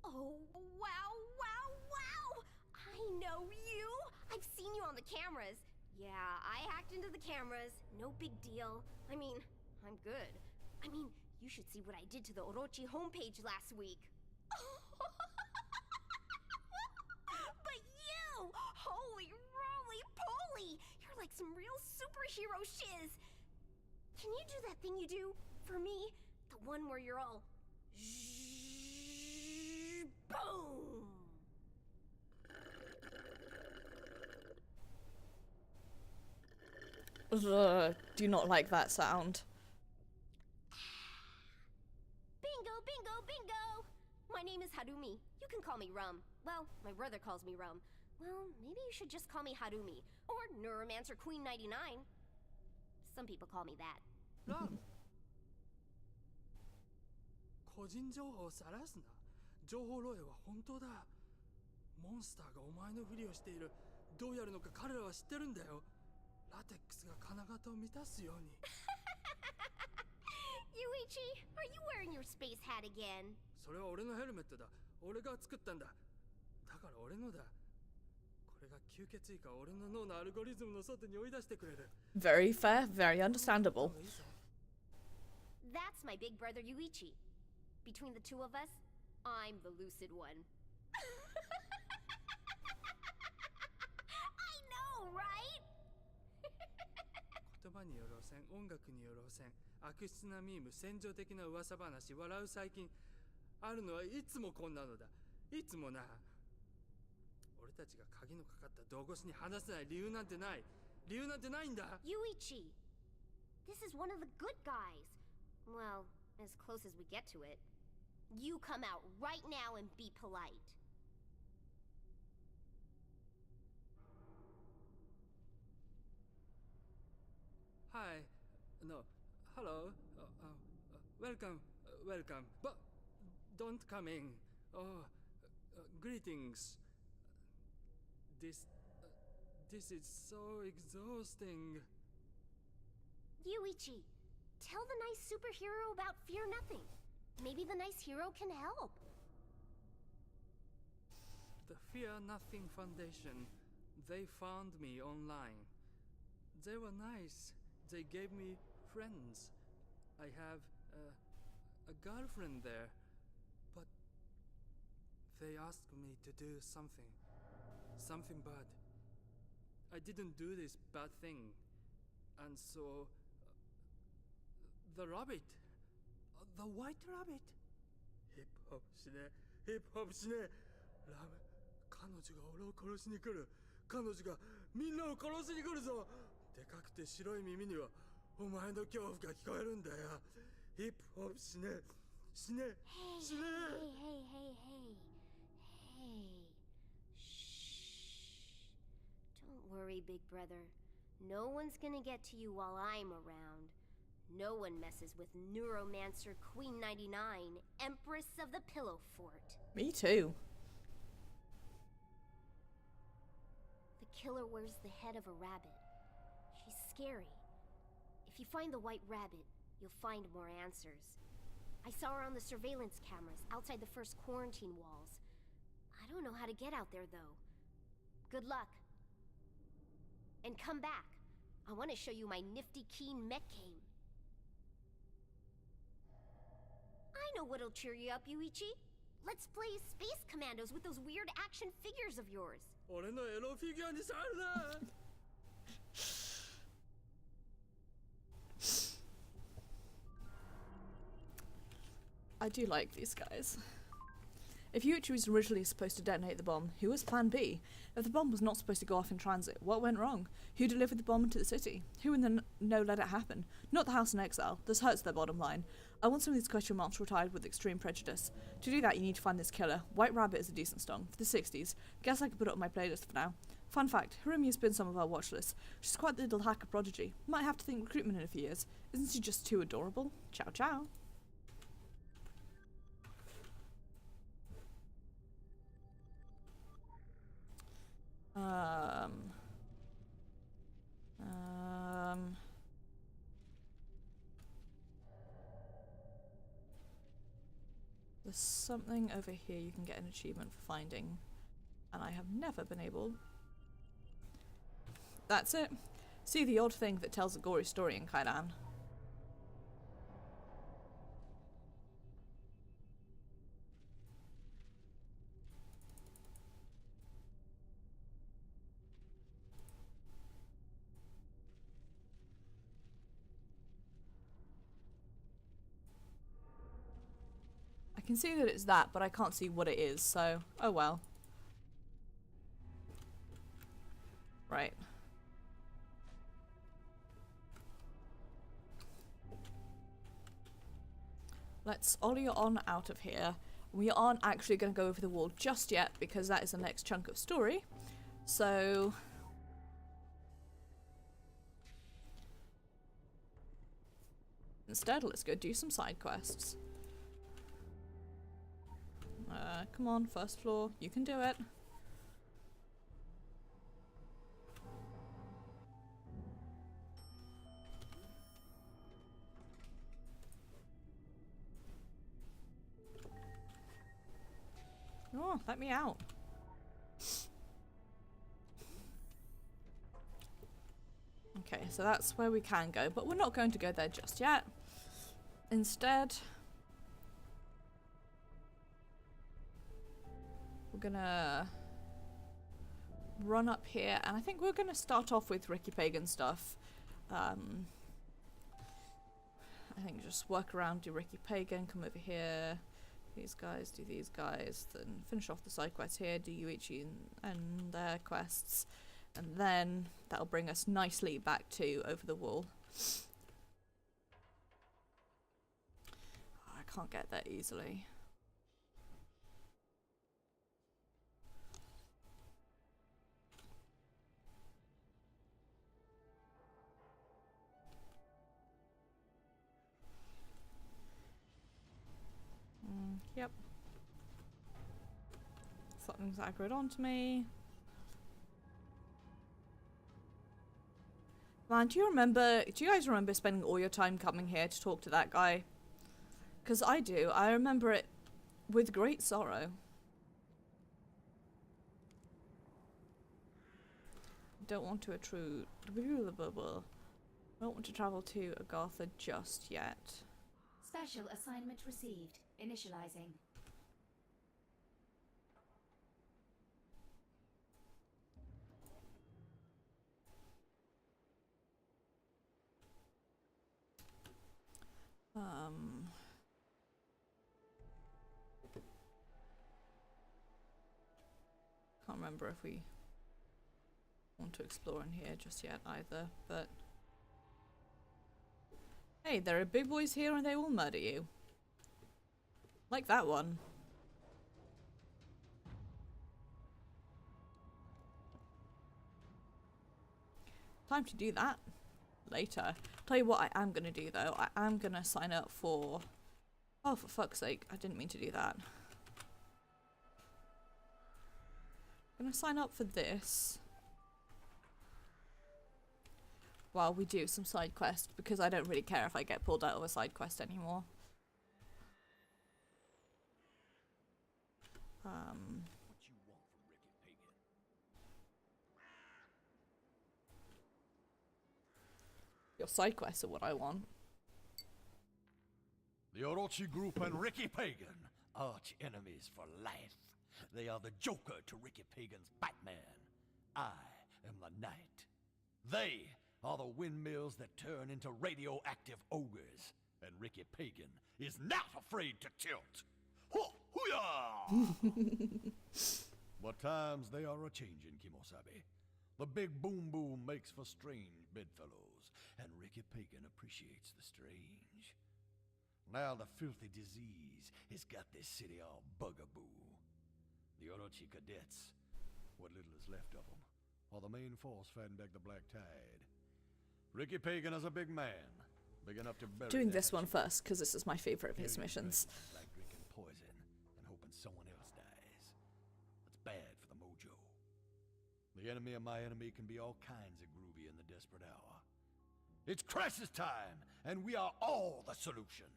Oh, wow, wow, wow! I know you! I've seen you on the cameras. Yeah, I hacked into the cameras. No big deal. I mean, I'm good. I mean, you should see what I did to the Orochi homepage last week. But you! Holy roly poly! You're like some real superhero shiz! Can you do that thing you do for me? The one where you're all boom! Do not like that sound. Bingo, bingo, bingo! My name is Harumi. You can call me Rum. Well, my brother calls me Rum. Well, maybe you should just call me Harumi. Or Neuromancer Queen 99. Some people call me that. ラム個人情報を晒すな。情報漏洩は本当だ。モンスターがお前のふりをしている。どうやるのか彼らは知ってるんだよ。ラテックスが金型を満たすように。Yuichi, are you wearing your space hat again? それは俺のヘルメットだ。俺が作ったんだ。だから俺のだ。これが吸血鬼か俺の脳のアルゴリズムの外に追い出してくれる。Very fair, very understandable. That's my big brother Yuichi. Between the two of us, I'm the lucid one. I know, right? 言葉による汚染、音楽による汚染、悪質なミーム、戦場的な噂話、笑う最近、あるのはいつもこんなのだ。いつもな。俺たちが鍵のかかった道越しに話せない理由なんてない。理由なんてないんだ。 Yuichi! This is one of the good guys. Well, as close as we get to it. You come out right now and be polite. Hi. No. Hello. Welcome. Welcome. But don't come in. Oh, greetings. This is so exhausting. Yuichi, tell the nice superhero about Fear Nothing. Maybe the nice hero can help. The Fear Nothing Foundation. They found me online. They were nice. They gave me friends. I have a girlfriend there. But they asked me to do something. Something bad. I didn't do this bad thing. And so... the rabbit. The white rabbit. Hip hop しね。Hip hop しね。ラム、彼女が俺を殺しに来る。彼女がみんなを殺しに来るぞ。でかくて白い耳にはお前の恐怖が聞こえるんだよ。ヒップホップしね。しね。しね。Hey. Shh. Don't worry, big brother. No one's gonna get to you while I'm around. No one messes with Neuromancer Queen 99, Empress of the Pillow Fort. Me too. The killer wears the head of a rabbit. She's scary. If you find the white rabbit, you'll find more answers. I saw her on the surveillance cameras outside the first quarantine walls. I don't know how to get out there, though. Good luck. And come back. I want to show you my nifty keen mech game. I know what'll cheer you up, Yuichi. Let's play Space Commandos with those weird action figures of yours. 俺のエロフィギュアに触るな。I do like these guys. If Yuichi was originally supposed to detonate the bomb, who was plan B? If the bomb was not supposed to go off in transit, what went wrong? Who delivered the bomb into the city? Who in the know let it happen? Not the House in Exile. This hurts their bottom line. I want some of these question marks retired with extreme prejudice. To do that, you need to find this killer. White Rabbit is a decent song. For the 60s. Guess I could put it on my playlist for now. Fun fact, Hirumi has been some of our watch lists. She's quite the little hacker prodigy. Might have to think recruitment in a few years. Isn't she just too adorable? Ciao ciao. There's something over here you can get an achievement for finding, and I have never been able. That's it. See the odd thing that tells a gory story in Kaidan. I can see that it's that, but I can't see what it is, so oh well. Right. Let's ollie on out of here. We aren't actually going to go over the wall just yet because that is the next chunk of story. So instead, let's go do some side quests. Come on, first floor. You can do it. Oh, let me out. Okay, so that's where we can go, but we're not going to go there just yet. Instead, we're gonna run up here, and I think we're gonna start off with Ricky Pagan stuff. I think just work around, do Ricky Pagan, come over here, these guys, do these guys, then finish off the side quests here, do Yuichi and their quests, And then that'll bring us nicely back to over the wall. Oh, I can't get there easily. Yep. Something's aggroed onto me. Man, do you guys remember spending all your time coming here to talk to that guy? Because I do. I remember it with great sorrow. Don't want to intrude. Don't want to travel to Agartha just yet. Special assignment received. Initializing. Can't remember if we want to explore in here just yet either, but hey, there are big boys here and they will murder you. Like that one. Time to do that later. Tell you what I am gonna do though. I am gonna sign up for... Oh, for fuck's sake. I didn't mean to do that. I'm gonna sign up for this while we do some side quest, because I don't really care if I get pulled out of a side quest anymore. What you want from Ricky Pagan? Your side quests are what I want. The Orochi Group and Ricky Pagan, arch enemies for life. They are the Joker to Ricky Pagan's Batman. I am the Knight. They are the windmills that turn into radioactive ogres. And Ricky Pagan is not afraid to tilt. Hoo-yah! But times they are a-changin', Kimosabe. The big boom boom makes for strange bedfellows, and Ricky Pagan appreciates the strange. Now the filthy disease has got this city all bugaboo. The Orochi cadets, what little is left of them, are the main force fighting back the Black Tide. Ricky Pagan is a big man, big enough to bury Doing that this one shit. first, because this is my favourite of his Carrying missions. grudges like drinking poison and hoping someone else dies. That's bad for the mojo. The enemy of my enemy can be all kinds of groovy in the desperate hour. It's crisis time, and we are all the solution.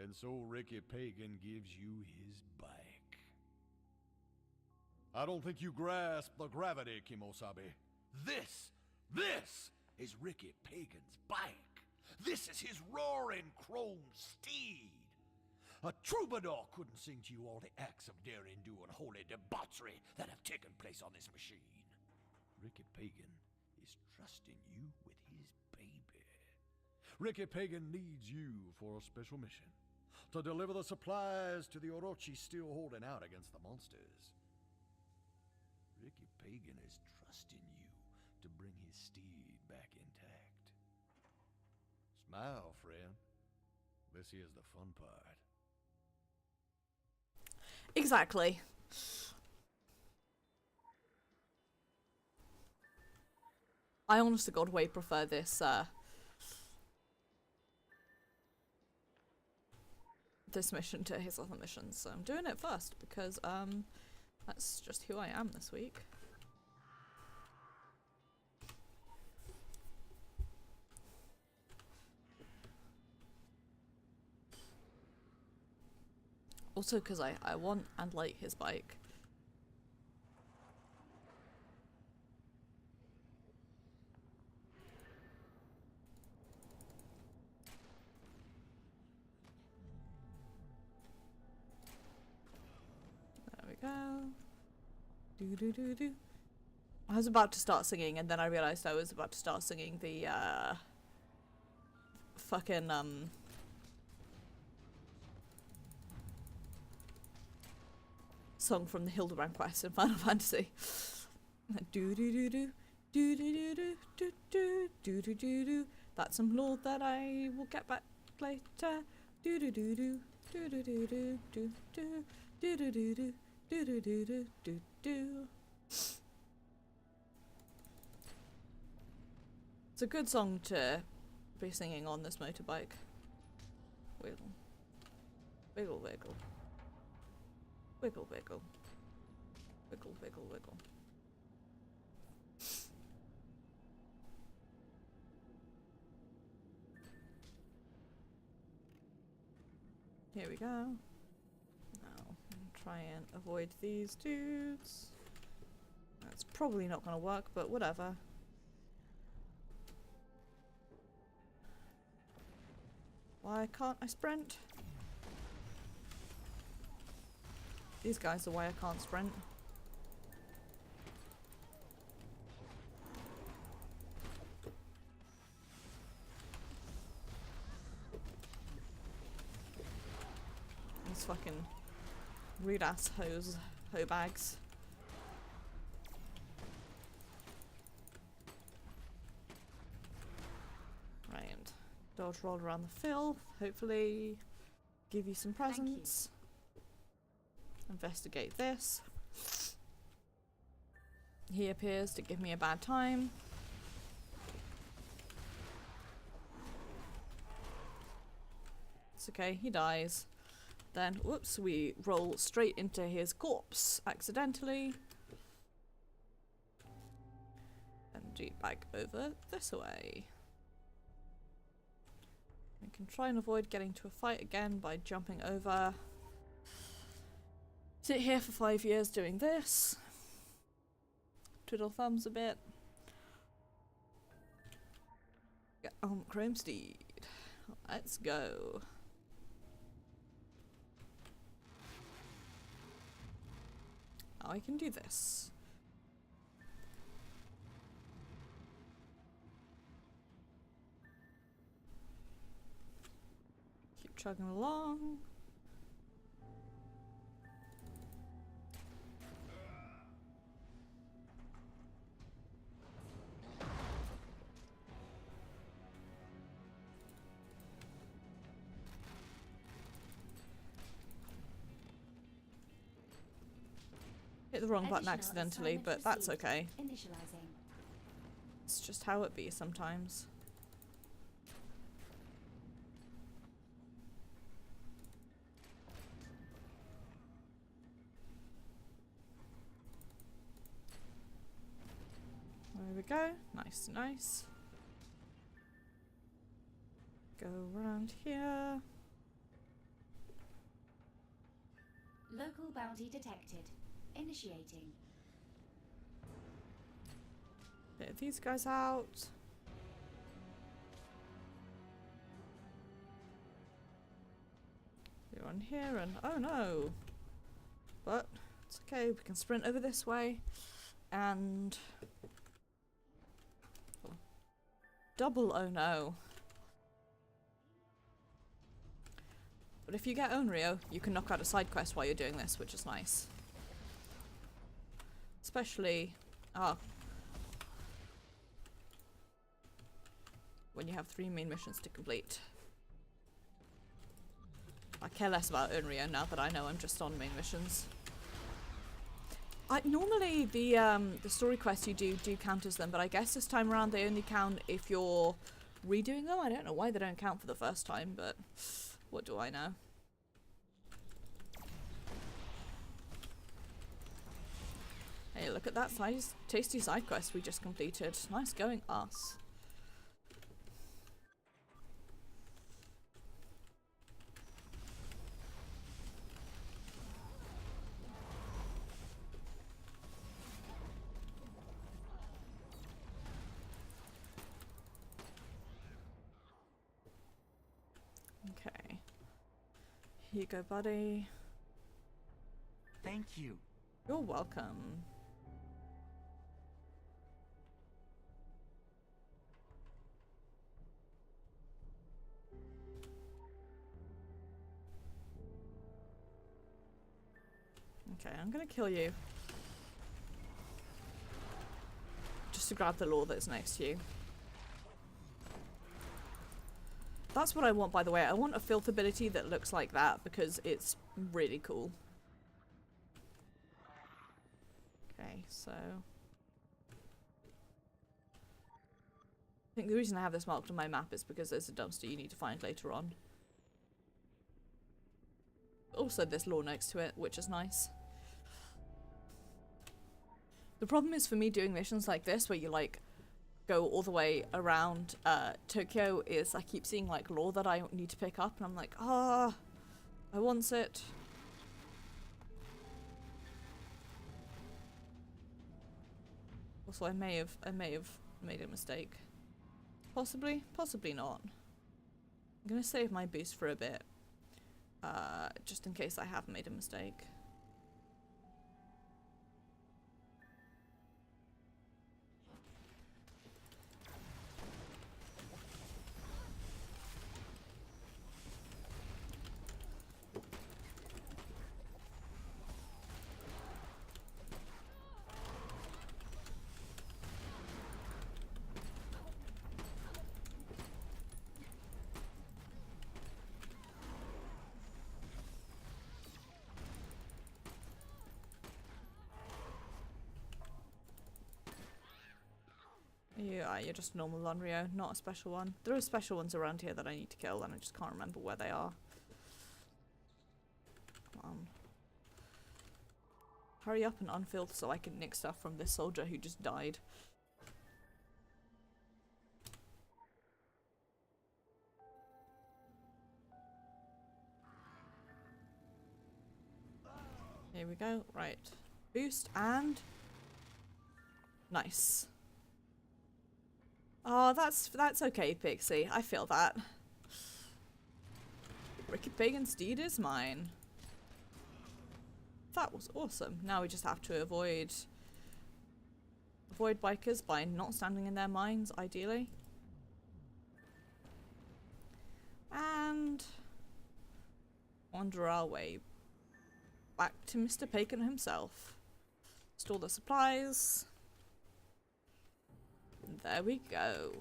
And so Ricky Pagan gives you his bike. I don't think you grasp the gravity, Kimosabe. This is Ricky Pagan's bike. This is his roaring chrome steed. A troubadour couldn't sing to you all the acts of daring do and holy debauchery that have taken place on this machine. Ricky Pagan is trusting you with his baby. Ricky Pagan needs you for a special mission. To deliver the supplies to the Orochi still holding out against the monsters. Ricky Pagan is trusting you to bring his steed back intact. Smile, friend. This is the fun part. Exactly. I honest to God way prefer this this mission to his other missions, so I'm doing it first because that's just who I am this week. Also because I want and like his bike. There we go. Do do do do. I was about to start singing and then I realized I was about to start singing the fucking song from the Hildebrand quest in Final Fantasy. Do do do do Do do do do do do do do do do. That's some lore that I will get back later. Do do do do do do do do do do do do do do do do do do do. It's a good song to be singing on this motorbike. Wiggle. Wiggle wiggle. Wiggle wiggle. Wiggle wiggle wiggle. Here we go. Now, try and avoid these dudes. That's probably not going to work, but whatever. Why can't I sprint? These guys are why I can't sprint. These fucking rude ass hoe bags. Right. Dodge roll around the filth. Hopefully give you some presents. Investigate this. He appears to give me a bad time. It's okay, he dies. Then, whoops, we roll straight into his corpse accidentally. And jeep back over this way. We can try and avoid getting to a fight again by jumping over. Sit here for 5 years doing this. Twiddle thumbs a bit. Get on Chrome Steed. Let's go. Now I can do this. Keep chugging along. Hit the wrong button accidentally, but that's okay. Initializing. It's just how it be sometimes. There we go. Nice, nice. Go around here. Local bounty detected. Initiating. Get these guys out. You're on here and oh no. But it's okay, we can sprint over this way and double oh no. But if you get Onryo, you can knock out a side quest while you're doing this, which is nice. Especially when you have 3 main missions to complete. I care less about Onryo now that I know I'm just on main missions. Normally the story quests you do count as them, but I guess this time around they only count if you're redoing them. I don't know why they don't count for the first time, but what do I know? Hey, look at that tasty side quest we just completed. Nice going, us. Okay. Here you go, buddy. Thank you. You're welcome. Okay, I'm gonna kill you. Just just to grab the lore that's next to you. That's what I want, by the way. I want a filth ability that looks like that because it's really cool. Okay, so... I think the reason I have this marked on my map is because there's a dumpster you need to find later on. Also, there's lore next to it, which is nice. The problem is for me doing missions like this, where you like go all the way around Tokyo, is I keep seeing like lore that I need to pick up, and I'm like, ah, I want it. Also, I may have made a mistake. Possibly, possibly not. I'm gonna save my boost for a bit, just in case I have made a mistake. You're just a normal Lonrio, not a special one. There are special ones around here that I need to kill, and I just can't remember where they are. Come on. Hurry up and unfilth so I can nick stuff from this soldier who just died. Here we go. Right. Boost and... Nice. Oh, that's okay, Pixie. I feel that. Ricky Pagan's deed is mine. That was awesome. Now we just have to avoid bikers by not standing in their mines, ideally. And wander our way back to Mr. Pagan himself. Store the supplies. There we go.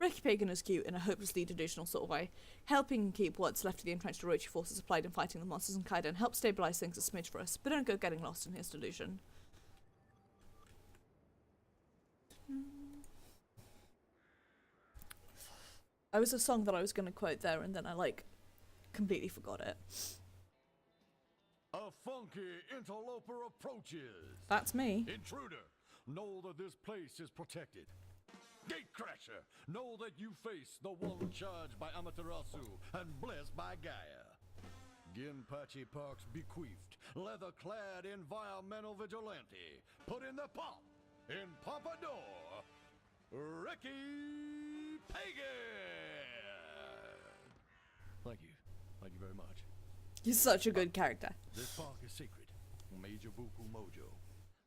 Ricky Pagan is cute in a hopelessly delusional sort of way, helping keep what's left of the entrenched Orochi forces supplied in fighting the monsters in Kaido and help stabilize things a smidge for us, but don't go getting lost in his delusion. I was a song that I was going to quote there and then I like completely forgot it. A funky interloper approaches. That's me. Intruder, know that this place is protected. Gatecrasher, know that you face the one charged by Amaterasu and blessed by Gaia. Ginpachi Park's bequeathed, leather-clad environmental vigilante, put in the pump, in Pompadour, Ricky Pagan. Thank you. Thank you very much. He's such a good character. This park is sacred. Major Buku Mojo.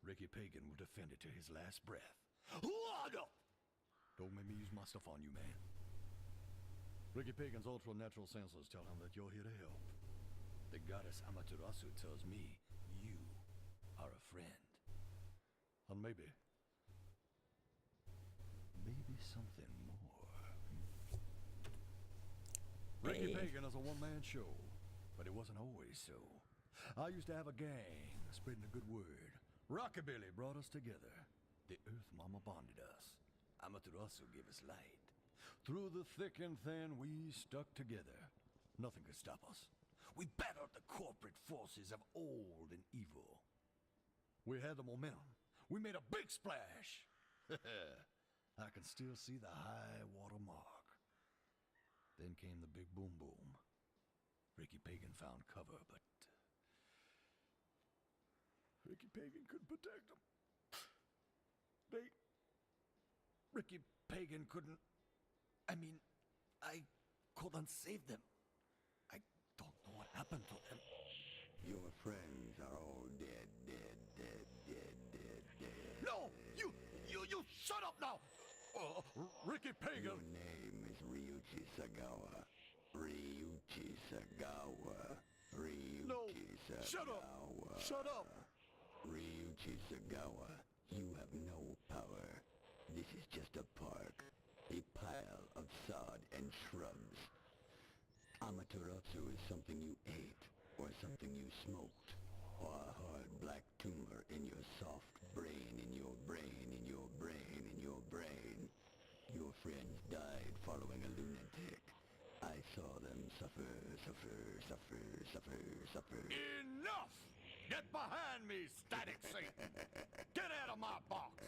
Ricky Pagan will defend it to his last breath. Don't make me use my stuff on you, man. Ricky Pagan's ultra-natural sensors tell him that you're here to help. The goddess Amaterasu tells me you are a friend. And maybe something more. Ricky Pagan is a one-man show. But it wasn't always so. I used to have a gang spreading a good word. Rockabilly brought us together. The Earth Mama bonded us. Amaterasu gave us light. Through the thick and thin, we stuck together. Nothing could stop us. We battled the corporate forces of old and evil. We had the momentum. We made a big splash. I can still see the high water mark. Then came the big boom boom. Ricky Pagan found cover, but Ricky Pagan couldn't protect them. Ricky Pagan couldn't... I couldn't save them. I don't know what happened to them. Your friends are all dead. No! You shut up now! Ricky Pagan... Your name is Ryuichi Sagawa. Ryuichi Sagawa. No! Shut up! Shut up! Ryuichi Sagawa, you have no power. This is just a park. A pile of sod and shrubs. Amaterasu is something you ate, or something you smoked, or a hard black tumor in your soft brain, in your brain, in your brain, in your brain. Your friends died following a lunatic. I saw them suffer, suffer, suffer, suffer, suffer. Enough! Get behind me, static Satan! Get out of my box!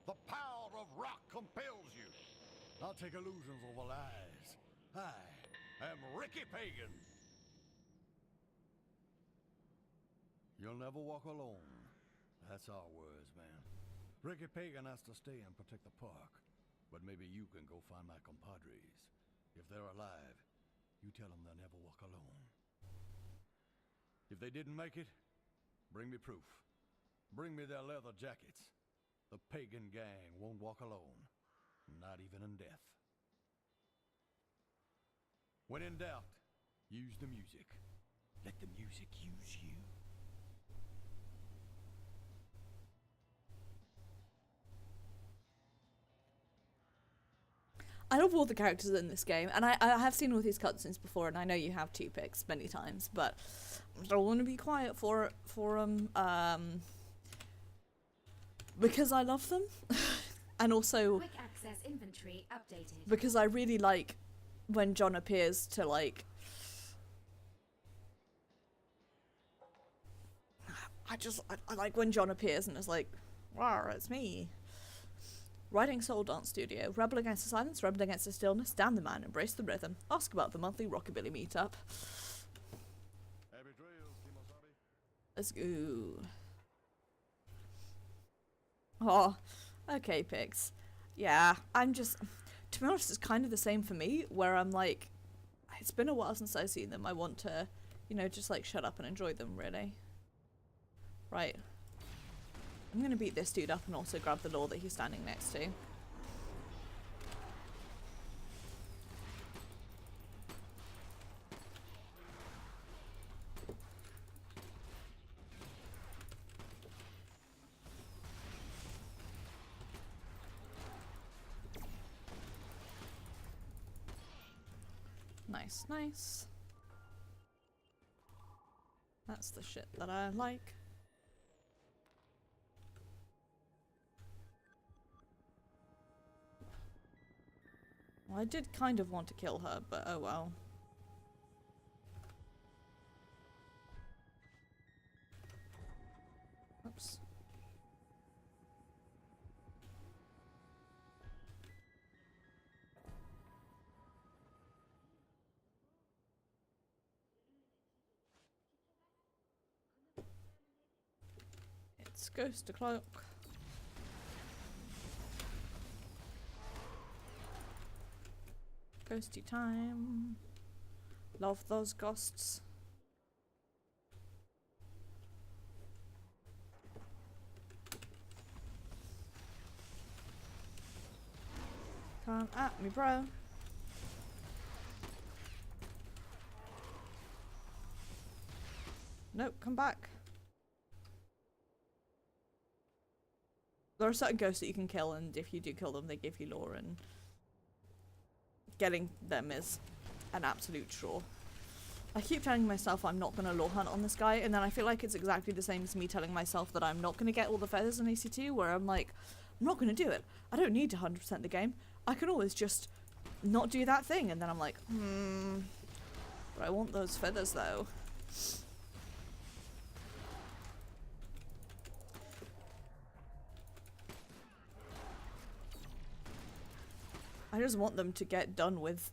The power of rock compels you. I'll take illusions over lies. I am Ricky Pagan. You'll never walk alone. That's our words, man. Ricky Pagan has to stay and protect the park. But maybe you can go find my compadres. If they're alive, you tell them they'll never walk alone. If they didn't make it, bring me proof. Bring me their leather jackets. The Pagan gang won't walk alone. Not even in death. When in doubt, use the music. Let the music use you. I love all the characters in this game, and I have seen all these cutscenes before, and I know you have two picks many times, but I don't want to be quiet for them, because I love them, and also Quick access inventory updated. because I really like when John appears to, like, I like when John appears and is like, wow, it's me. Riding Soul Dance Studio. Rebel against the silence, rebel against the stillness, damn the man, embrace the rhythm. Ask about the monthly Rockabilly meetup. Happy trails, Kimosabe. Let's go. Oh, okay, pigs. Yeah, I'm just... To be honest, it's kind of the same for me, where I'm like... It's been a while since I've seen them. I want to, you know, just like shut up and enjoy them, really. Right. I'm gonna beat this dude up and also grab the law that he's standing next to. Nice, nice. That's the shit that I like. Well, I did kind of want to kill her, but oh well. Oops. It's Ghost O'Clock. Ghosty time. Love those ghosts. Come at me, bro. Nope, come back. There are certain ghosts that you can kill, and if you do kill them, they give you lore, and getting them is an absolute chore. I keep telling myself I'm not going to lore hunt on this guy, and then I feel like it's exactly the same as me telling myself that I'm not going to get all the feathers in AC2, where I'm like, I'm not going to do it. I don't need to 100% the game. I can always just not do that thing, and then I'm like, but I want those feathers though. I just want them to get done with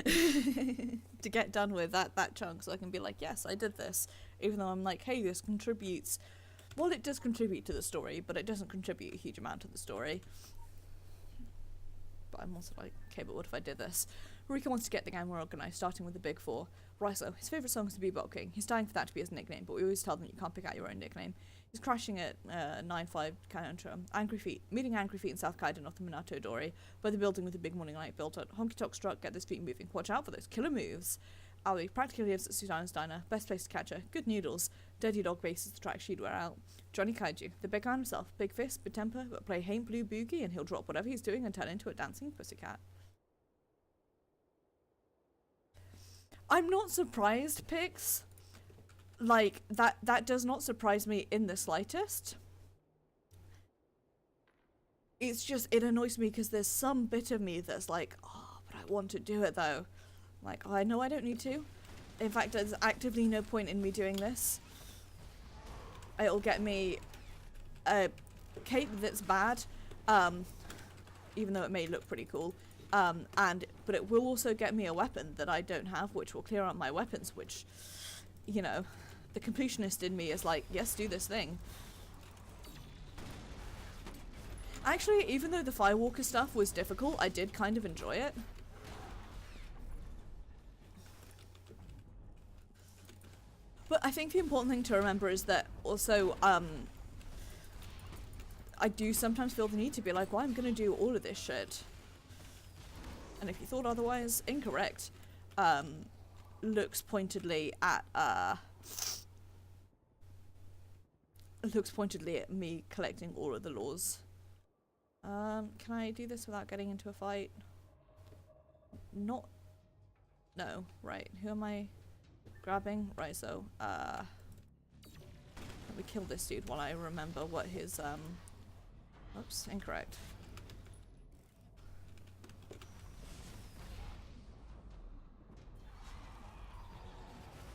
to get done with that chunk, so I can be like, yes, I did this, even though I'm like, hey, this contributes. Well, it does contribute to the story, but it doesn't contribute a huge amount to the story. But I'm also like, okay, but what if I did this? Rika wants to get the game more organised, starting with the big four. Riso, his favourite song is the Bebop King. He's dying for that to be his nickname, but we always tell them you can't pick out your own nickname. He's crashing at 9-5 Kanontra. Angry Feet. Meeting Angry Feet in South Kaiden off the Minato Dori, by the building with the big morning light built at. Honky Tonk struck, get those feet moving. Watch out for those killer moves. Ali practically lives at Susanna's Diner. Best place to catch her. Good noodles. Dirty dog base is the track she'd wear out. Johnny Kaiju. The big guy himself. Big fist, big temper, but play Haint Blue Boogie and he'll drop whatever he's doing and turn into a dancing pussycat. I'm not surprised, Pix. Like, that does not surprise me in the slightest. It's just, it annoys me because there's some bit of me that's like, oh, but I want to do it though. Like, oh, I know I don't need to. In fact, there's actively no point in me doing this. It'll get me a cape that's bad, even though it may look pretty cool. But it will also get me a weapon that I don't have, which will clear out my weapons, which, you know, the completionist in me is like, yes, do this thing. Actually, even though the Firewalker stuff was difficult, I did kind of enjoy it. But I think the important thing to remember is that also, I do sometimes feel the need to be like, well, I'm gonna do all of this shit. And if you thought otherwise, incorrect. Looks pointedly at, me collecting all of the laws. Can I do this without getting into a fight? No, right. Who am I grabbing? Right, so, let me kill this dude while I remember what his, oops, incorrect.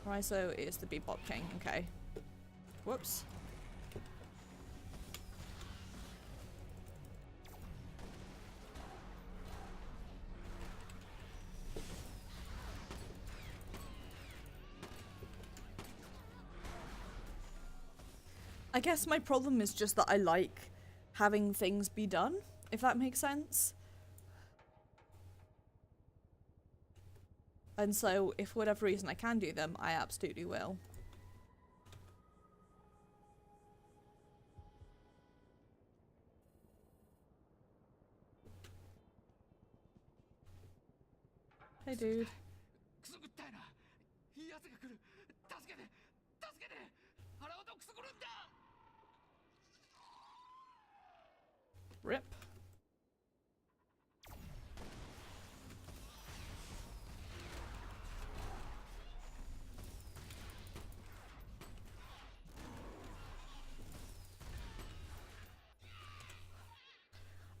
Raizo is the Bebop King, okay. Whoops. I guess my problem is just that I like having things be done, if that makes sense. And so, if for whatever reason I can do them, I absolutely will. Hey, dude. Rip.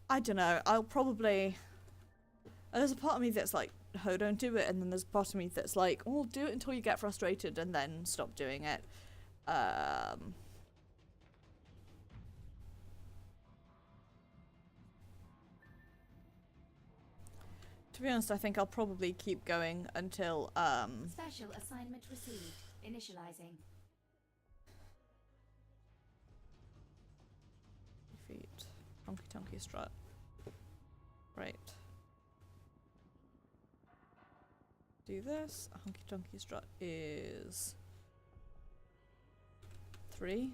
I don't know, I'll probably... There's a part of me that's like, oh, don't do it, and then there's a part of me that's like, oh, do it until you get frustrated and then stop doing it. To be honest, I think I'll probably keep going until, Special assignment received. Initializing. Feet. Honky tonky strut. Right. Do this. Honky tonky strut is 3.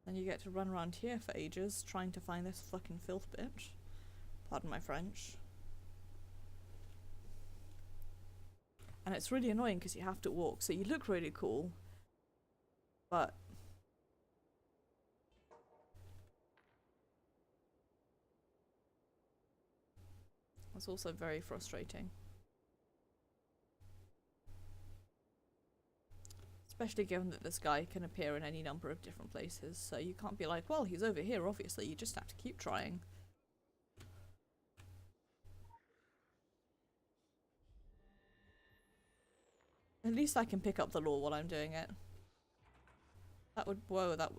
Then you get to run around here for ages trying to find this fucking filth bitch. Pardon my French. And it's really annoying because you have to walk, so you look really cool. But it's also very frustrating. Especially given that this guy can appear in any number of different places, so you can't be like, well, he's over here, obviously, you just have to keep trying. At least I can pick up the lore while I'm doing it. That would, whoa, that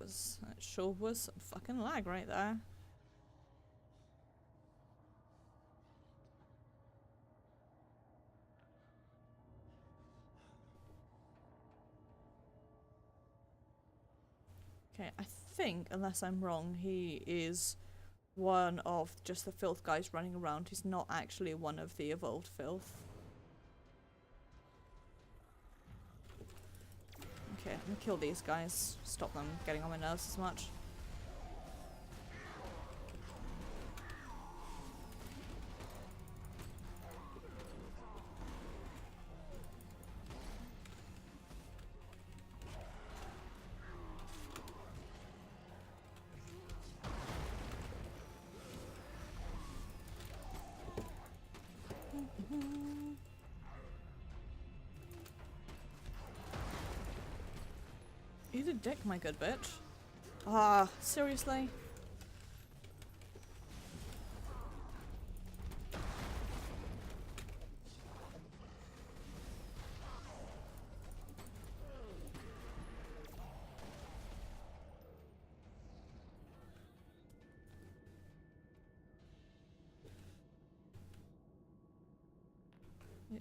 sure was some fucking lag right there. Okay, I think, unless I'm wrong, he is one of just the filth guys running around. He's not actually one of the evolved filth. Okay, I'm gonna kill these guys. Stop them getting on my nerves as much. Eat a dick, my good bitch. Ah, seriously?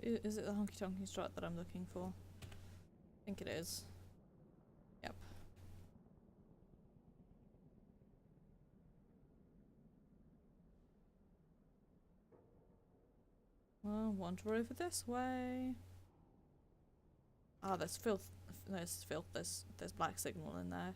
Is it the honky tonky strut that I'm looking for? I think it is. Yep. Well, wander over this way. Ah, there's filth. There's filth. There's black signal in there.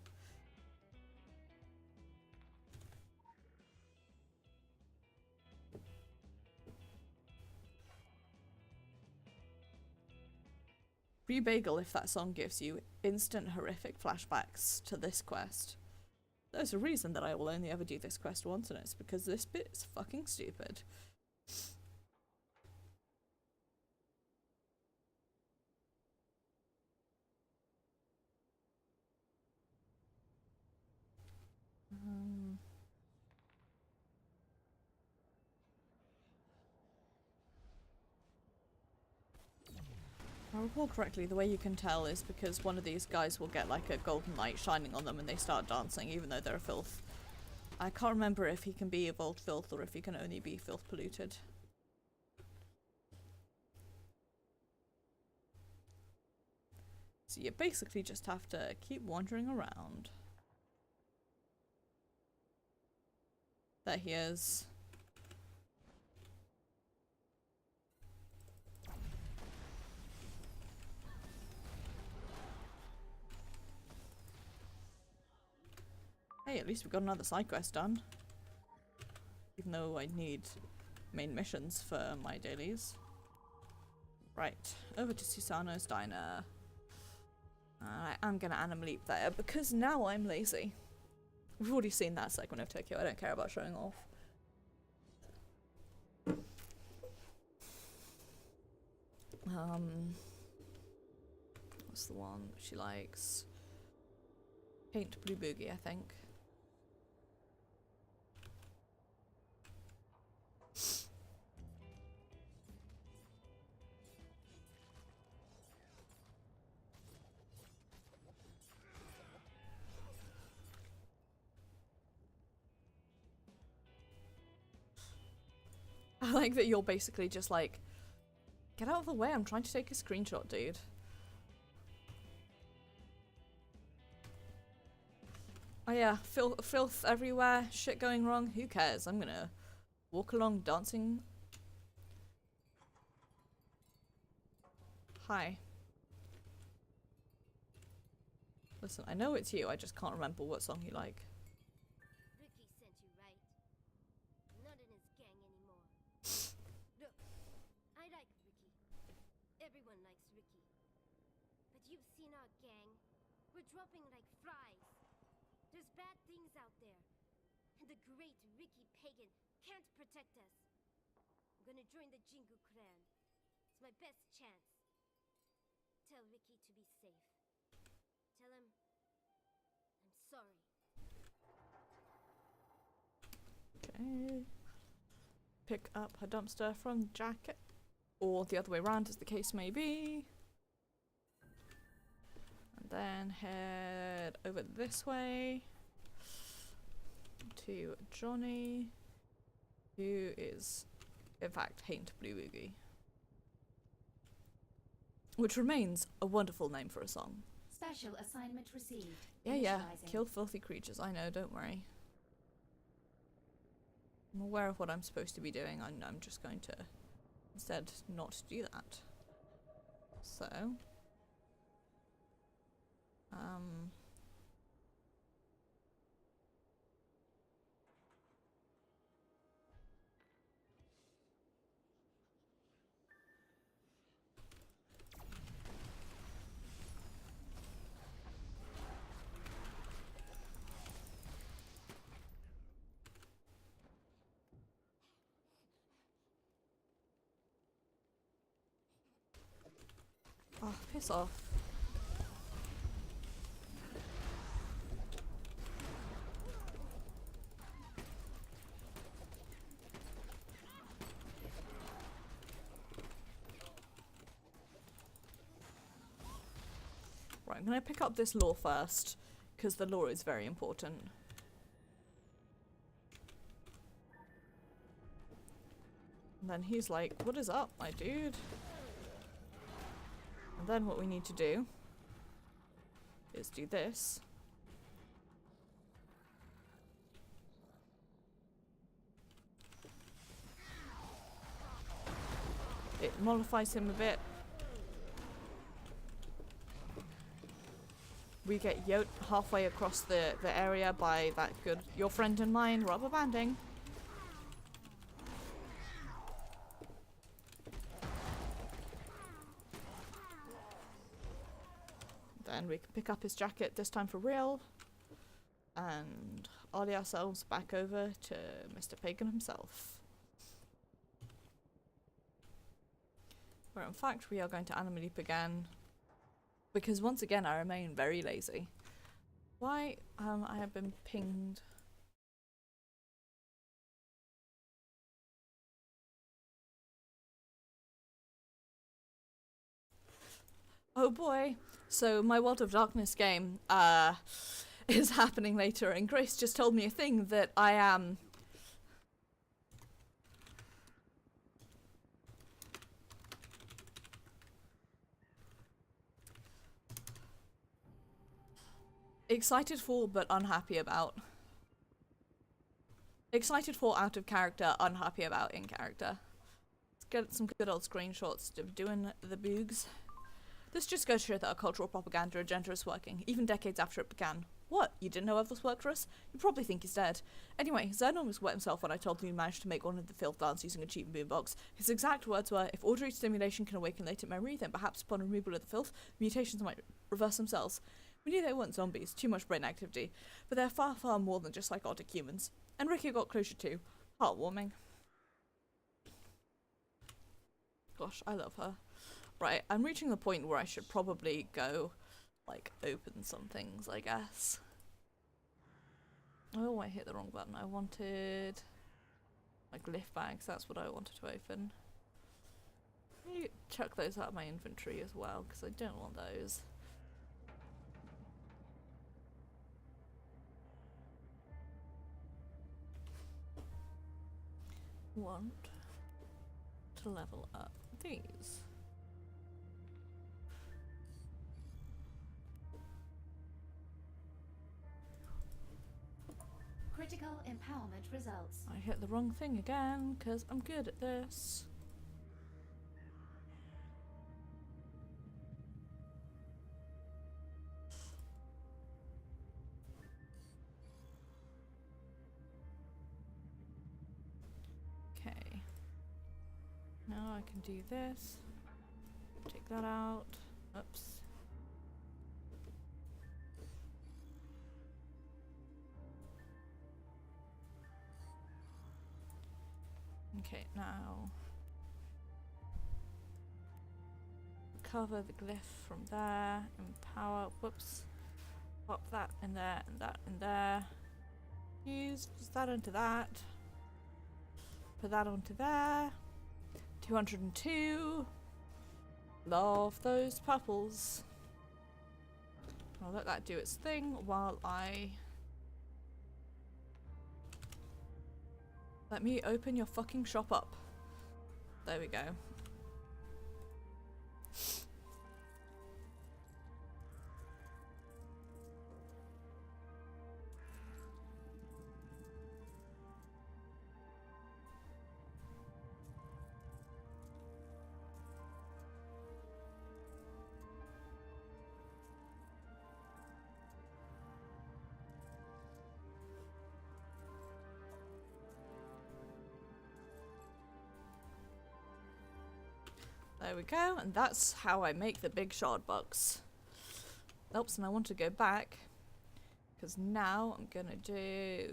Rebagel if that song gives you instant horrific flashbacks to this quest. There's a reason that I will only ever do this quest once, and it's because this bit is fucking stupid. If I recall correctly, the way you can tell is because one of these guys will get like a golden light shining on them and they start dancing even though they're a filth. I can't remember if he can be evolved filth or if he can only be filth polluted. So you basically just have to keep wandering around. There he is. Hey, at least we got another side quest done. Even though I need main missions for my dailies. Right, over to Susano's Diner. I'm gonna Anim Leap there because now I'm lazy. We've already seen that segment of Tokyo, I don't care about showing off. What's the one she likes? Paint Blue Boogie, I think. I like that you're basically just like, get out of the way, I'm trying to take a screenshot, dude. Oh yeah, filth everywhere, shit going wrong, who cares? I'm gonna walk along dancing. Hi. Listen, I know it's you, I just can't remember what song you like. Ricky sent you, right? Not in his gang anymore. Look, I like Ricky. Everyone likes Ricky. But you've seen our gang. We're dropping like flies. There's bad things out there. And the great Ricky Pagan can't protect us. I'm gonna join the Jingu clan. It's my best chance. Tell Ricky to be safe. Tell him I'm sorry. Okay. Pick up her dumpster from the jacket. Or the other way around, as the case may be. And then head over this way to Johnny, who is, in fact, Haint Blue Boogie. Which remains a wonderful name for a song. Special assignment received. Yeah, kill filthy creatures, I know, don't worry. I'm aware of what I'm supposed to be doing, I'm just going to instead not do that. So, oh, piss off. Right, I'm gonna pick up this lore first, because the lore is very important. And then he's like, what is up, my dude? And then what we need to do is do this. It mollifies him a bit. We get yoked halfway across the area by that good your friend and mine rubber banding. Then we can pick up his jacket, this time for real, and ollie ourselves back over to Mr. Pagan himself. Where in fact we are going to Animal Leap again, because once again I remain very lazy. Why I have been pinged. Oh boy. So my World of Darkness game is happening later, and Grace just told me a thing that I am excited for but unhappy about. Excited for out of character, unhappy about in character. Let's get some good old screenshots of doing the boogs. This just goes to show that our cultural propaganda agenda is working, even decades after it began. What? You didn't know Evos worked for us? You probably think he's dead. Anyway, Zernon was wet himself when I told him he managed to make one of the filth dance using a cheap boombox. His exact words were, if auditory stimulation can awaken latent memory, then perhaps upon removal of the filth, mutations might reverse themselves. We knew they weren't zombies, too much brain activity, but they're far, far more than just psychotic humans. And Ricky got closure too. Heartwarming. Gosh, I love her. Right, I'm reaching the point where I should probably go, like, open some things, I guess. Oh, I hit the wrong button. I wanted, like, glyph bags. That's what I wanted to open. Let me chuck those out of my inventory as well, because I don't want those. Want to level up these. Critical empowerment results. I hit the wrong thing again, because I'm good at this. Okay. Now I can do this. Take that out. Oops. Okay, now cover the glyph from there, empower, whoops, pop that in there and that in there, use that onto that, put that onto there, 202, love those purples. I'll let that do its thing while I... Let me open your fucking shop up. There we go. There we go, and that's how I make the big shard box. Oops, and I want to go back, because now I'm gonna do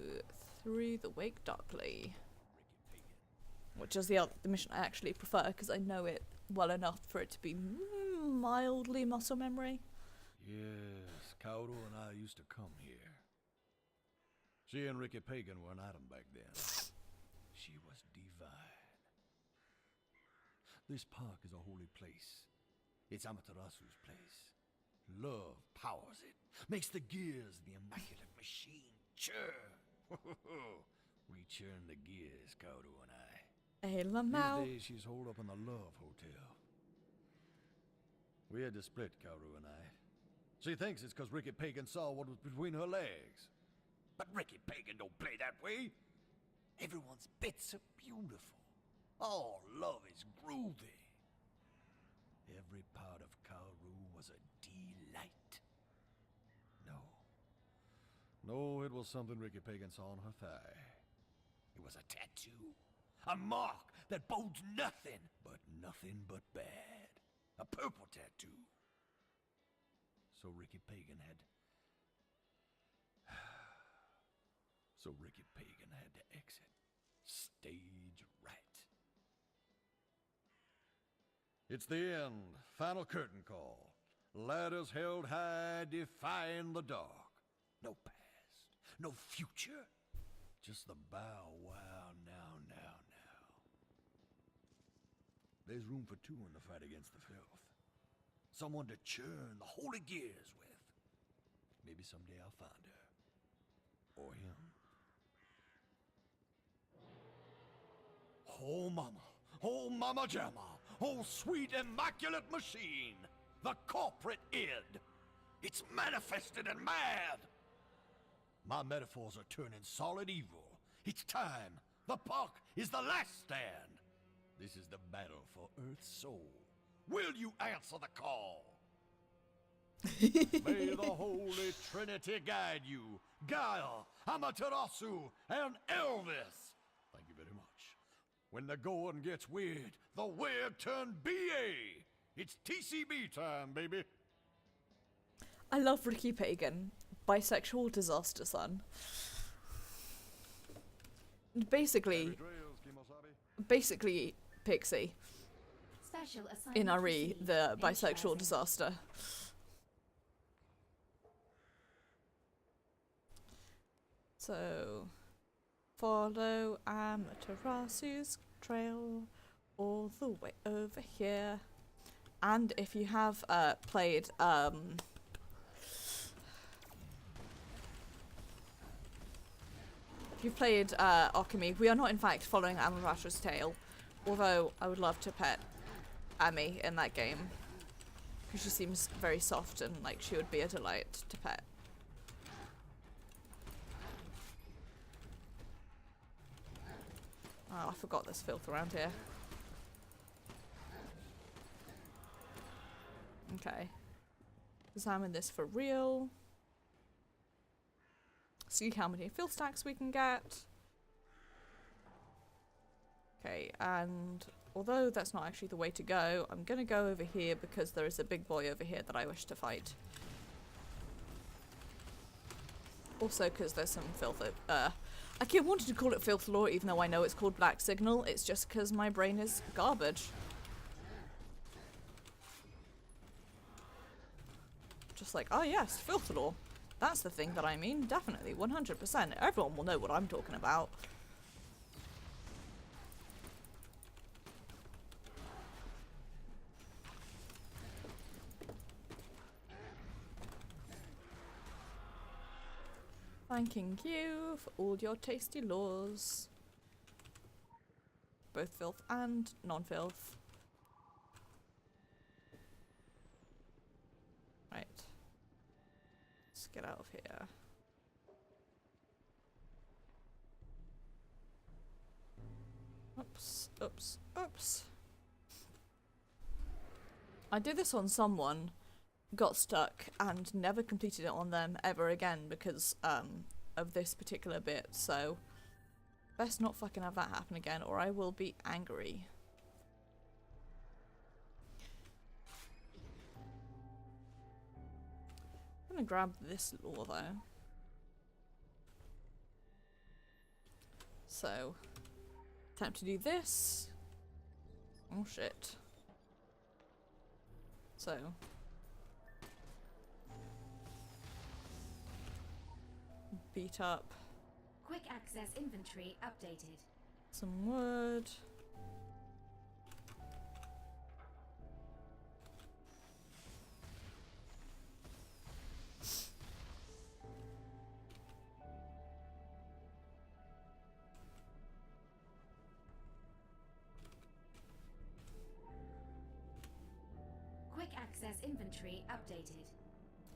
Through the Wake Darkly, which is the mission I actually prefer, because I know it well enough for it to be mildly muscle memory. Yes, Kaoru and I used to come here. She and Ricky Pagan were an item back then. She was divine. This park is a holy place. It's Amaterasu's place. Love powers it, makes the gears of the immaculate machine churn. We churn the gears, Kaoru and I. Hey, Lamau. These days she's holed up in the Love Hotel. We had to split, Kaoru and I. She thinks it's because Ricky Pagan saw what was between her legs. But Ricky Pagan don't play that way. Everyone's bits are beautiful. All love is groovy. Every part of Kaoru was a delight. No, it was something Ricky Pagan saw on her thigh. It was a tattoo. A mark that bodes nothing but bad. A purple tattoo. So Ricky Pagan had to exit. Stage right. It's the end. Final curtain call. Ladders held high, defying the dark. No past, no future. Just the bow wow now. There's room for two in the fight against the filth. Someone to churn the holy gears with. Maybe someday I'll find her. Or him. Oh mama jamma. Oh sweet immaculate machine. The corporate id. It's manifested and mad. My metaphors are turning solid evil. It's time. The puck is the last stand. This is the battle for Earth's soul. Will you answer the call? May the Holy Trinity guide you. Gaia, Amaterasu, and Elvis. Thank you very much. When the going gets weird, the weird turn BA. It's TCB time, baby. I love Ricky Pagan. Bisexual disaster son. Basically Pixie. Special In assignment RE, received. the bisexual Initializing. disaster. So, follow Amaterasu's trail all the way over here. And if you have played if you've played Okami, we are not in fact following Amaterasu's tail, although I would love to pet Ami in that game because she seems very soft and like she would be a delight to pet. Oh, I forgot there's filth around here. Okay. Examine this for real. See how many filth stacks we can get. Okay, and although that's not actually the way to go, I'm gonna go over here because there is a big boy over here that I wish to fight. Also because there's some filth. I keep wanting to call it filth lore even though I know it's called Black Signal. It's just because my brain is garbage. Just like, oh yes, filth lore. That's the thing that I mean, definitely, 100%. Everyone will know what I'm talking about. Thanking you for all your tasty laws. Both filth and non-filth. Right. Let's get out of here. Oops, oops, oops. I did this on someone, got stuck, and never completed it on them ever again because of this particular bit, so best not fucking have that happen again or I will be angry. I'm gonna grab this lore though. So, time to do this. Oh shit. So, beat up Quick access inventory updated. some wood. access inventory updated.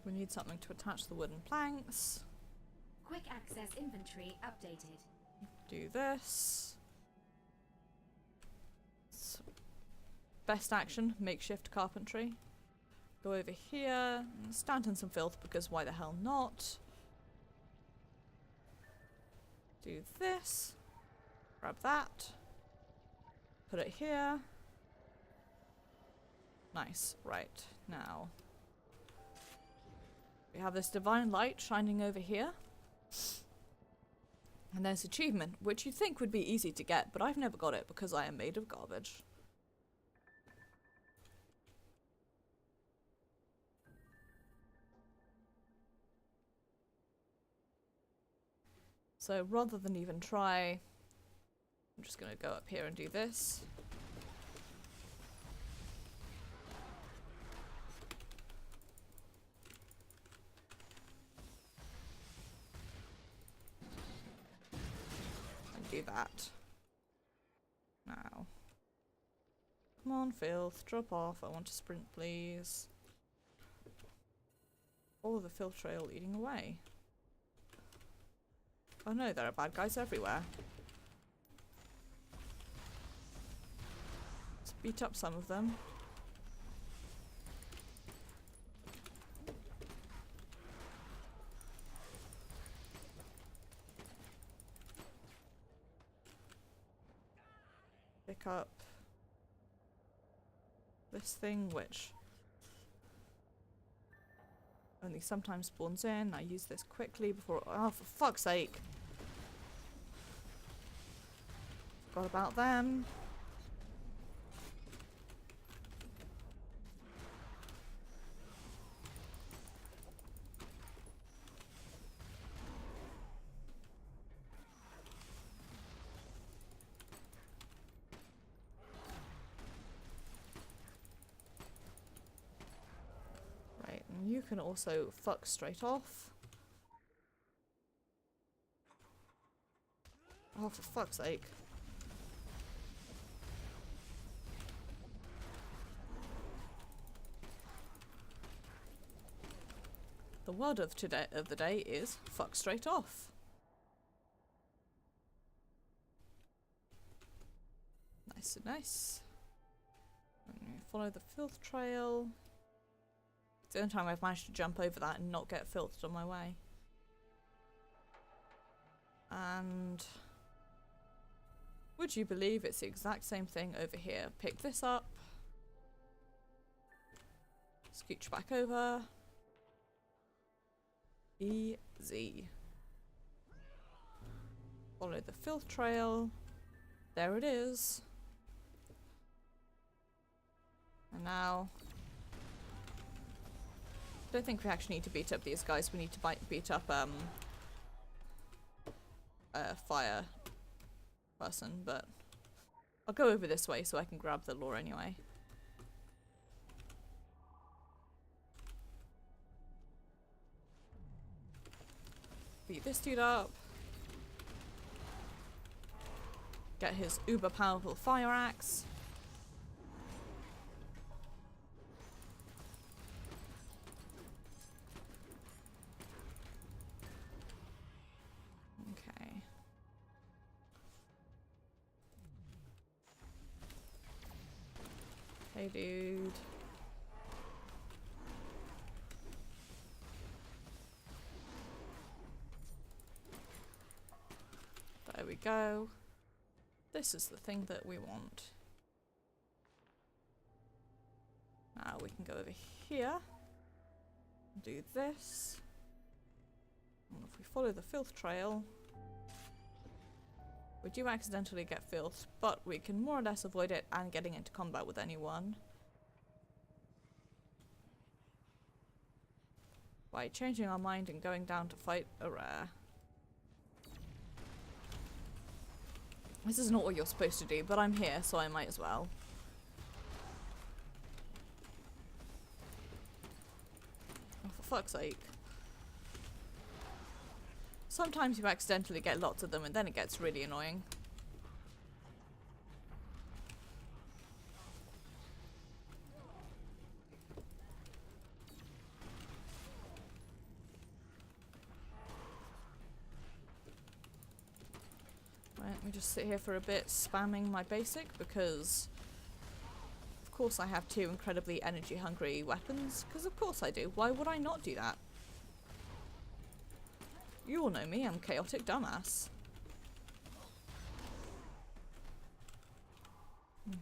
We need something to attach the wooden planks. Quick access inventory updated. Do this. Best action, makeshift carpentry. Go over here, stand in some filth because why the hell not? Do this. Grab that. Put it here. Nice. Right, now. We have this divine light shining over here. And there's achievement, which you'd think would be easy to get, but I've never got it because I am made of garbage. So rather than even try, I'm just going to go up here and do this. And do that. Now. Come on, filth, drop off. I want to sprint, please. All the filth trail leading away. Oh no, there are bad guys everywhere. Let's beat up some of them. Pick up this thing, which only sometimes spawns in. I use this quickly before— oh, for fuck's sake. Forgot about them. Right, and you can also fuck straight off. Oh, for fuck's sake. The word of the day is fuck straight off. Nice and nice. And follow the filth trail. It's the only time I've managed to jump over that and not get filthed on my way. And would you believe it's the exact same thing over here? Pick this up. Scooch back over. Easy. Follow the filth trail. There it is. And now, I don't think we actually need to beat up these guys. We need to beat up a fire person, but I'll go over this way so I can grab the lore anyway. Beat this dude up. Get his uber powerful fire axe. Okay. Hey, dude. There we go. This is the thing that we want. Now we can go over here. Do this. And if we follow the filth trail, we do accidentally get filth, but we can more or less avoid it and getting into combat with anyone by changing our mind and going down to fight a rare. This is not what you're supposed to do, but I'm here, so I might as well. Oh, for fuck's sake. Sometimes you accidentally get lots of them and then it gets really annoying. me just sit here for a bit spamming my basic because of course I have 2 incredibly energy hungry weapons, because of course I do. Why would I not do that? You all know me, I'm chaotic dumbass.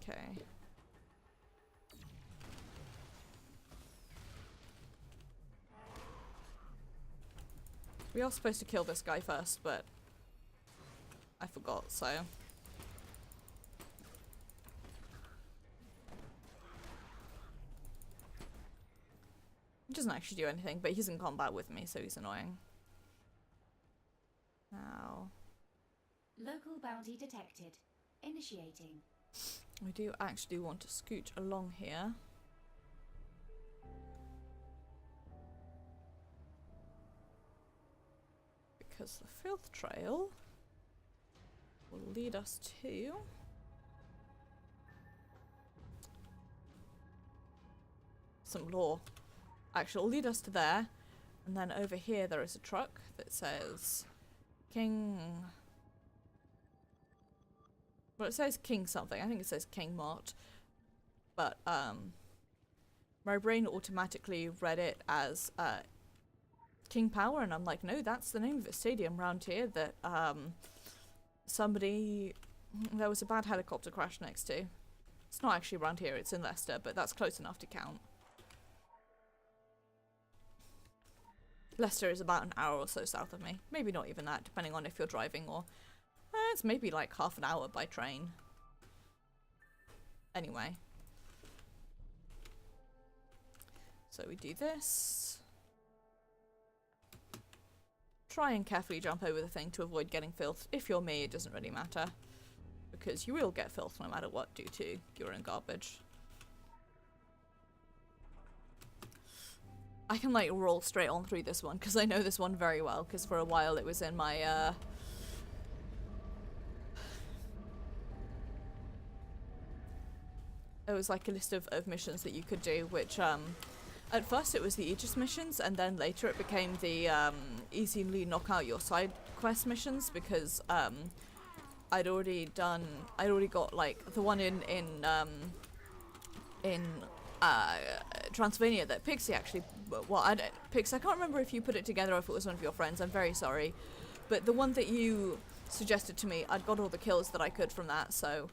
Okay. We are supposed to kill this guy first, but I forgot, so. He doesn't actually do anything, but he's in combat with me, so he's annoying. Now. Local bounty detected. Initiating. I do actually want to scoot along here. Because the filth trail will lead us to some lore. Actually, it'll lead us to there, and then over here there is a truck that says King. Well, it says King something. I think it says King Mart, but my brain automatically read it as King Power, and I'm like, no, that's the name of a stadium around here that there was a bad helicopter crash next to. It's not actually around here, it's in Leicester, but that's close enough to count. Leicester is about an hour or so south of me. Maybe not even that, depending on if you're driving, or it's maybe like half an hour by train. Anyway. So we do this. Try and carefully jump over the thing to avoid getting filth. If you're me, it doesn't really matter, because you will get filth no matter what due to your own garbage. I can like roll straight on through this one because I know this one very well, because for a while it was in my it was like a list of missions that you could do, which at first it was the Aegis missions, and then later it became the easily knock out your side quest missions, because I'd already got like the one in Transylvania that Pixie actually, well, Pix, I can't remember if you put it together or if it was one of your friends, I'm very sorry, but the one that you suggested to me, I'd got all the kills that I could from that, so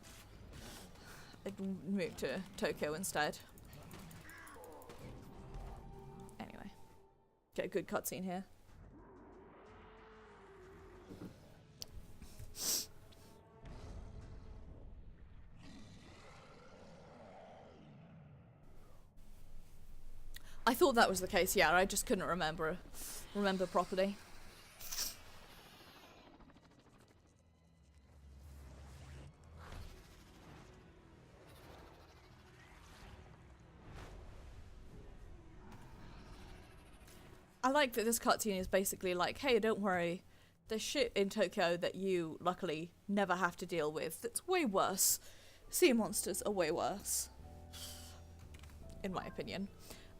I'd moved to Tokyo instead. Anyway, get a good cutscene here. I thought that was the case, yeah, I just couldn't remember properly. I like that this cutscene is basically like, hey, don't worry, there's shit in Tokyo that you luckily never have to deal with that's way worse. Sea monsters are way worse, in my opinion.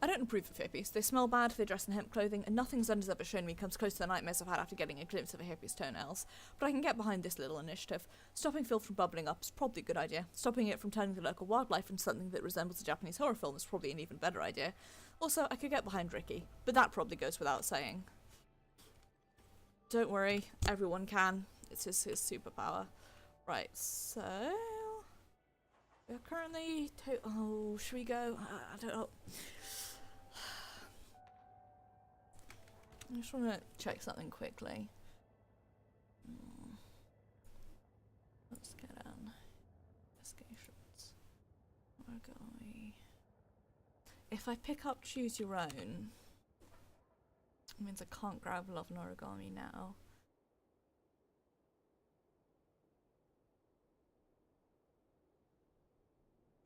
I don't approve of hippies. They smell bad, they dress in hemp clothing, and nothing Zen's ever shown me comes close to the nightmares I've had after getting a glimpse of a hippie's toenails. But I can get behind this little initiative. Stopping filth from bubbling up is probably a good idea. Stopping it from turning the local wildlife into something that resembles a Japanese horror film is probably an even better idea. Also, I could get behind Ricky, but that probably goes without saying. Don't worry, everyone can. It's his superpower. Right, so we're currently oh, should we go? I don't know. I just want to check something quickly. Let's get on investigations. Where are we? If I pick up Choose Your Own, it means I can't grab Love and Origami now.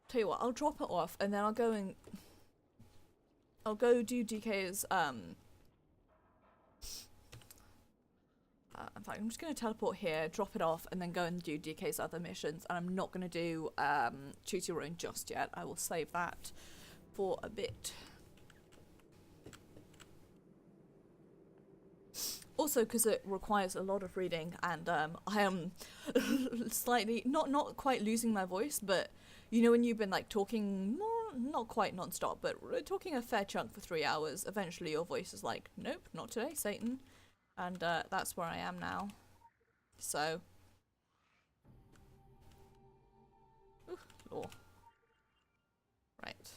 Tell you what, I'll drop it off and then I'll go do DK's in fact, I'm just going to teleport here, drop it off, and then go and do DK's other missions. And I'm not going to do Choose Your Own just yet. I will save that for a bit. Also, because it requires a lot of reading, and I am slightly not quite losing my voice, but you know when you've been like talking not quite non-stop, but talking a fair chunk for 3 hours, eventually your voice is like, nope, not today, Satan, and that's where I am now. So, ooh, law. Right.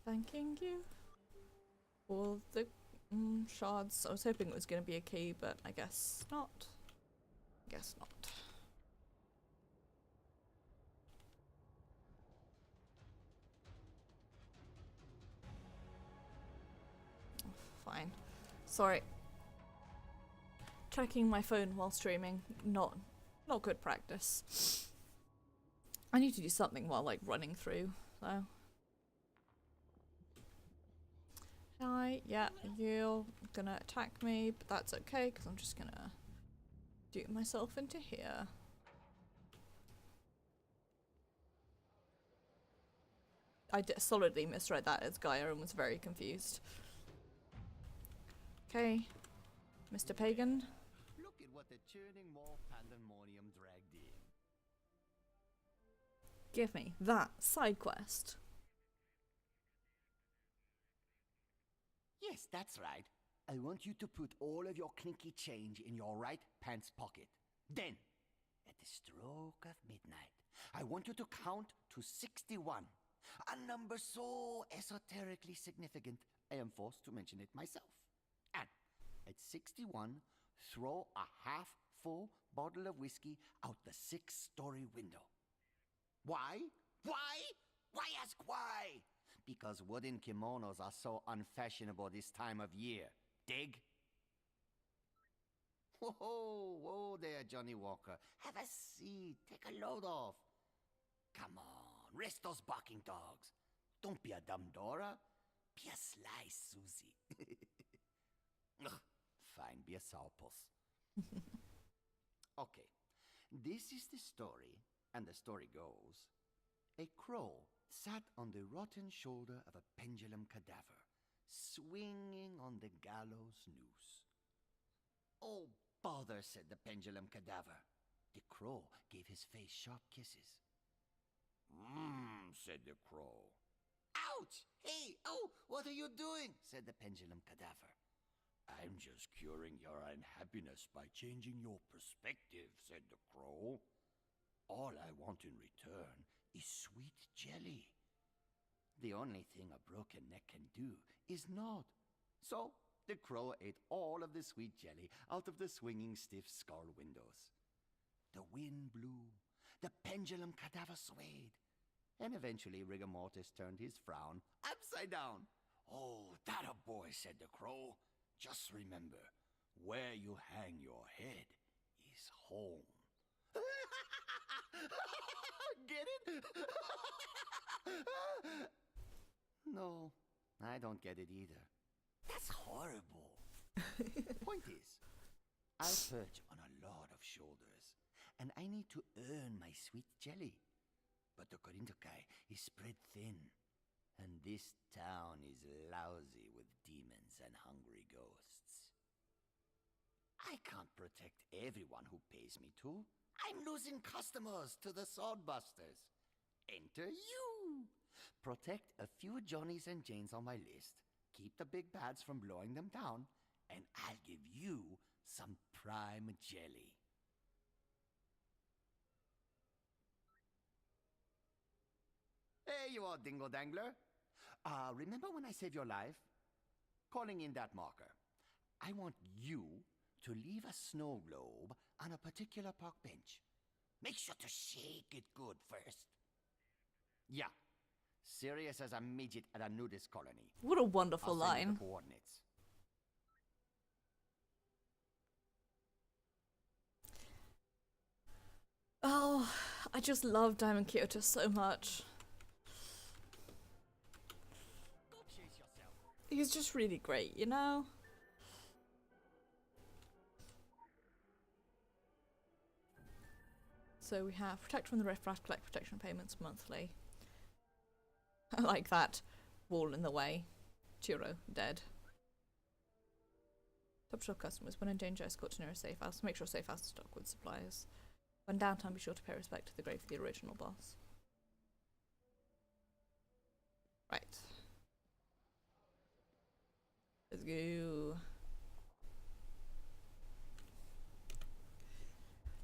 Thanking you for the shards. I was hoping it was going to be a key, but I guess not. Guess not. Fine. Sorry. Checking my phone while streaming, not good practice. I need to do something while like running through, so. Yeah, you're gonna attack me, but that's okay, because I'm just gonna do myself into here. I solidly misread that as Gaia and was very confused. Okay, Mr. Pagan. Look at what the churning more pandemonium dragged in. Give me that side quest. Yes, that's right. I want you to put all of your clinky change in your right pants pocket. Then, at the stroke of midnight, I want you to count to 61. A number so esoterically significant, I am forced to mention it myself. And at 61, throw a half-full bottle of whiskey out the 6-story window. Why? Why? Why ask why? Because wooden kimonos are so unfashionable this time of year. Dig? Whoa there, Johnny Walker. Have a seat. Take a load off. Come on, rest those barking dogs. Don't be a dumb Dora. Be a sly Susie. Ugh, fine, be a sourpuss. Okay, this is the story, and the story goes. A crow sat on the rotten shoulder of a pendulum cadaver, swinging on the gallows noose. Oh, bother, said the pendulum cadaver. The crow gave his face sharp kisses. Said the crow. Ouch! Hey, oh, what are you doing? Said the pendulum cadaver. I'm just curing your unhappiness by changing your perspective, said the crow. All I want in return is sweet jelly. The only thing a broken neck can do is nod. So the crow ate all of the sweet jelly out of the swinging stiff skull windows. The wind blew, the pendulum cadaver swayed, and eventually rigor mortis turned his frown upside down. Oh, that a boy, said the crow. Just remember, where you hang your head is home. Get it? No, I don't get it either. That's horrible. Point is, I perch on a lot of shoulders, and I need to earn my sweet jelly. But the Korintokai is spread thin, and this town is lousy with demons and hungry ghosts. I can't protect everyone who pays me to. I'm losing customers to the swordbusters. Enter you. Protect a few Johnnies and Janes on my list. Keep the big bads from blowing them down, and I'll give you some prime jelly. Hey, you old dingle dangler. Remember when I saved your life? Calling in that marker. I want you to leave a snow globe on a particular park bench. Make sure to shake it good first. Yeah. Serious as a midget at a nudist colony. What a wonderful I'll send you line. the coordinates. Oh, I just love Diamond Kyoto so much. Go chase yourself. He's just really great, you know? So we have protect from the riffraff, collect protection payments monthly. I like that. wall in the way. Chiro, dead. Top shop customers, when in danger, escort to nearest safe house. Make sure safe house is stocked with supplies. When downtown, be sure to pay respect to the grave of the original boss. Right. Let's go.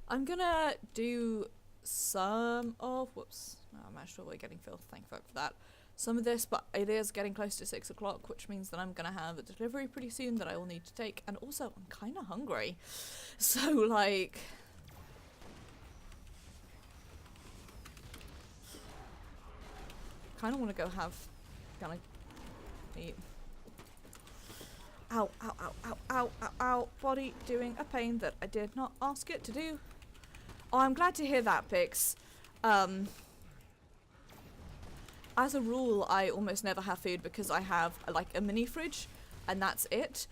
I'm gonna do some of... Whoops. Oh, I'm actually we're getting filth. Thank fuck for that. Some of this, but it is getting close to 6 o'clock, which means that I'm gonna have a delivery pretty soon that I will need to take. And also, I'm kind of hungry. So, like... kind of want to go have... gonna eat. Ow, ow, ow, ow, ow, ow, ow. Body doing a pain that I did not ask it to do. Oh, I'm glad to hear that, Pix. As a rule, I almost never have food because I have like a mini fridge and that's it.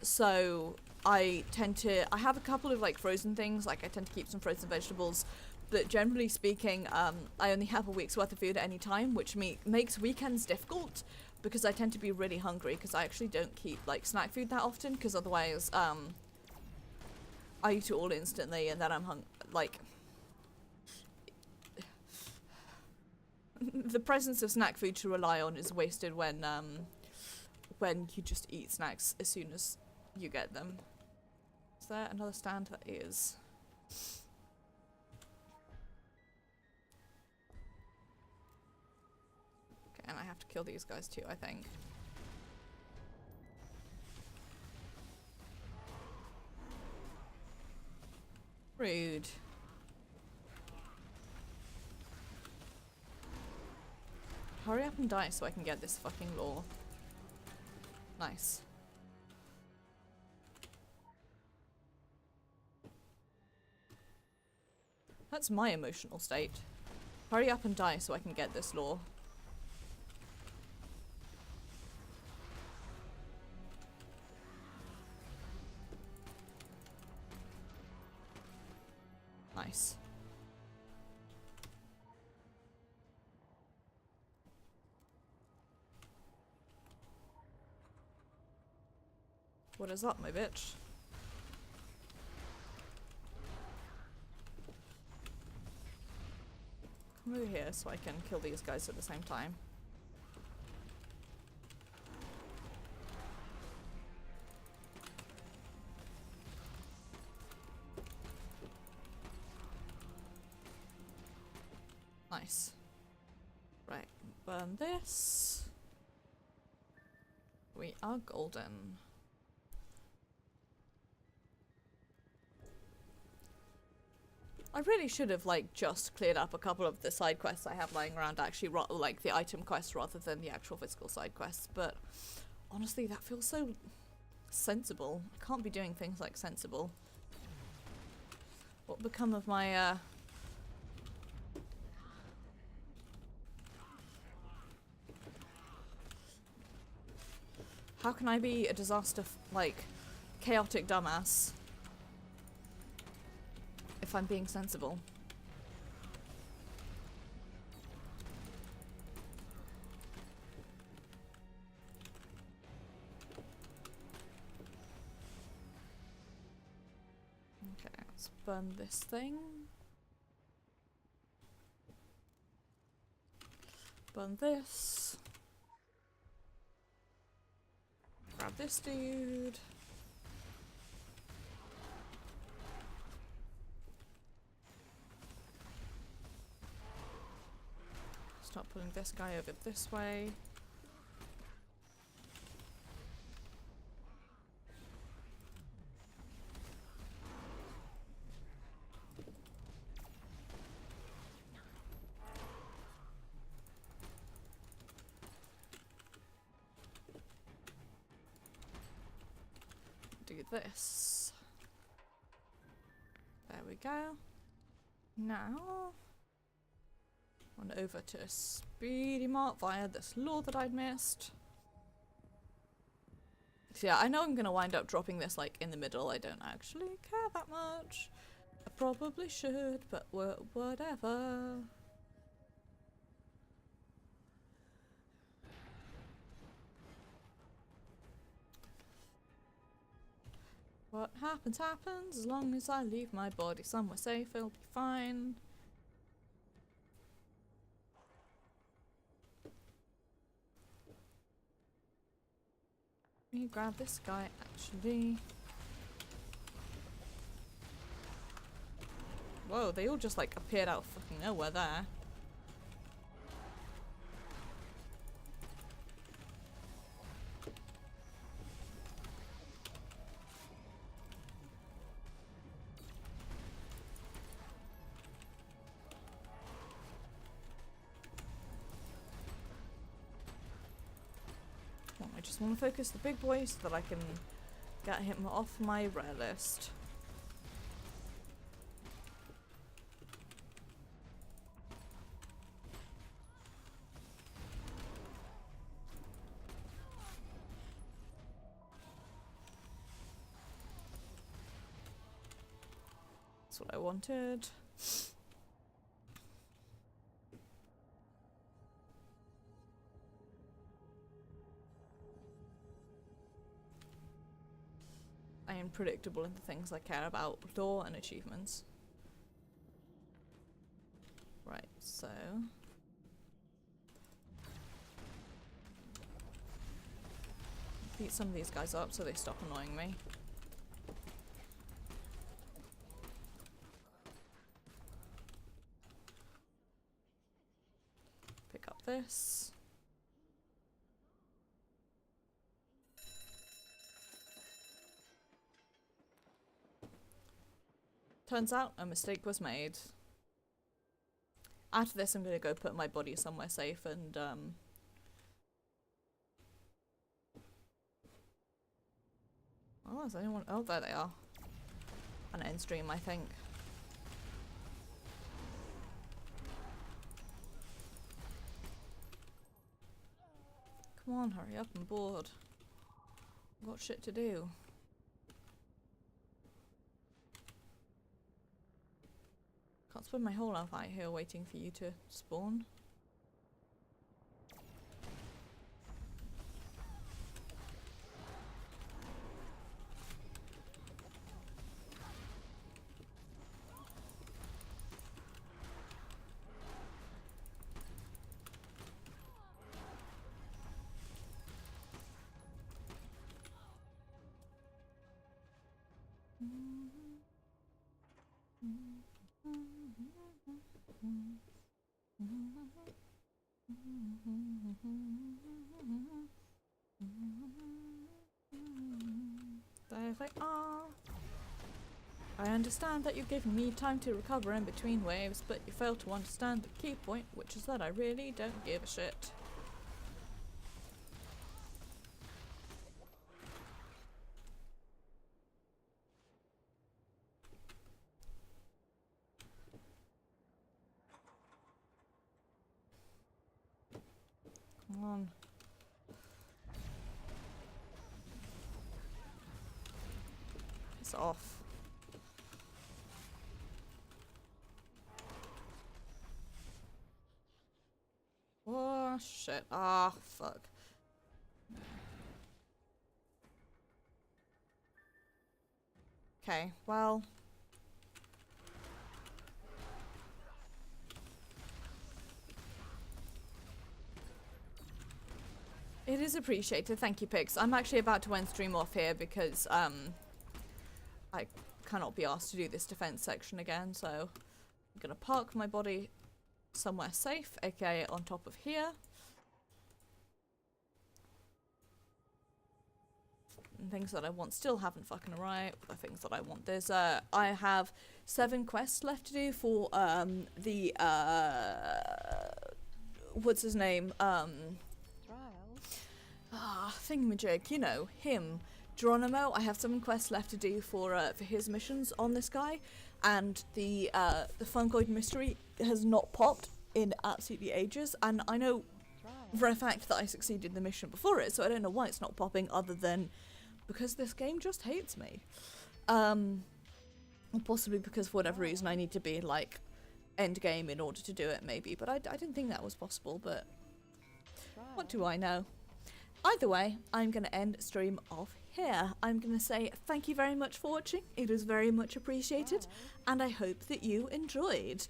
So I tend to, I have a couple of like frozen things, like I tend to keep some frozen vegetables, but generally speaking, I only have a week's worth of food at any time, which makes weekends difficult because I tend to be really hungry because I actually don't keep like snack food that often because otherwise I eat it all instantly and then I'm like the presence of snack food to rely on is wasted when you just eat snacks as soon as you get them. Is there another stand? That is. Okay, and I have to kill these guys too, I think. Rude. Hurry up and die so I can get this fucking lore. Nice. That's my emotional state. Hurry up and die so I can get this lore. Nice. What is up, my bitch? Come over here so I can kill these guys at the same time. Nice. Right, burn this. We are golden. I really should have like just cleared up a couple of the side quests I have lying around, actually, like the item quests rather than the actual physical side quests, but honestly that feels so sensible. I can't be doing things like sensible. What become of my how can I be a disaster like chaotic dumbass if I'm being sensible? Okay, let's burn this thing. Burn this. Grab this dude. Start pulling this guy over this way. Do this. There we go. Now on over to Speedy Mart via this lore that I'd missed. So yeah, I know I'm gonna wind up dropping this like in the middle. I don't actually care that much. I probably should, but whatever. What happens, happens. As long as I leave my body somewhere safe, it'll be fine. Let me grab this guy, actually. Whoa, they all just like appeared out of fucking nowhere there. Well, I just want to focus the big boy so that I can get him off my rare list. That's what I wanted. I am predictable in the things I care about, lore and achievements. Right, so... beat some of these guys up so they stop annoying me. Pick up this. Turns out a mistake was made. After this I'm gonna go put my body somewhere safe and oh, is anyone? Oh, there they are. An end stream, I think. Come on, hurry up, I'm bored. I've got shit to do. Can't spend my whole life out here waiting for you to spawn. There they are. I understand that you've given me time to recover in between waves, but you fail to understand the key point, which is that I really don't give a shit. Come on. Piss off. Oh shit. Ah, fuck. Okay, well. It is appreciated, thank you, Pix. I'm actually about to end stream off here because I cannot be asked to do this defense section again, so I'm gonna park my body somewhere safe, aka on top of here. And things that I want still haven't fucking arrived. The things that I want. There's I have 7 quests left to do for the what's his name? Thingamajig, you know, him. Geronimo. I have 7 quests left to do for his missions on this guy, and the Funkoid mystery has not popped in absolutely ages, and I know for a fact that I succeeded the mission before it, so I don't know why it's not popping other than because this game just hates me. Or possibly because for whatever reason I need to be like end game in order to do it maybe, but I didn't think that was possible, but what do I know? Either way, I'm going to end stream off here. I'm going to say thank you very much for watching. It was very much appreciated, and I hope that you enjoyed.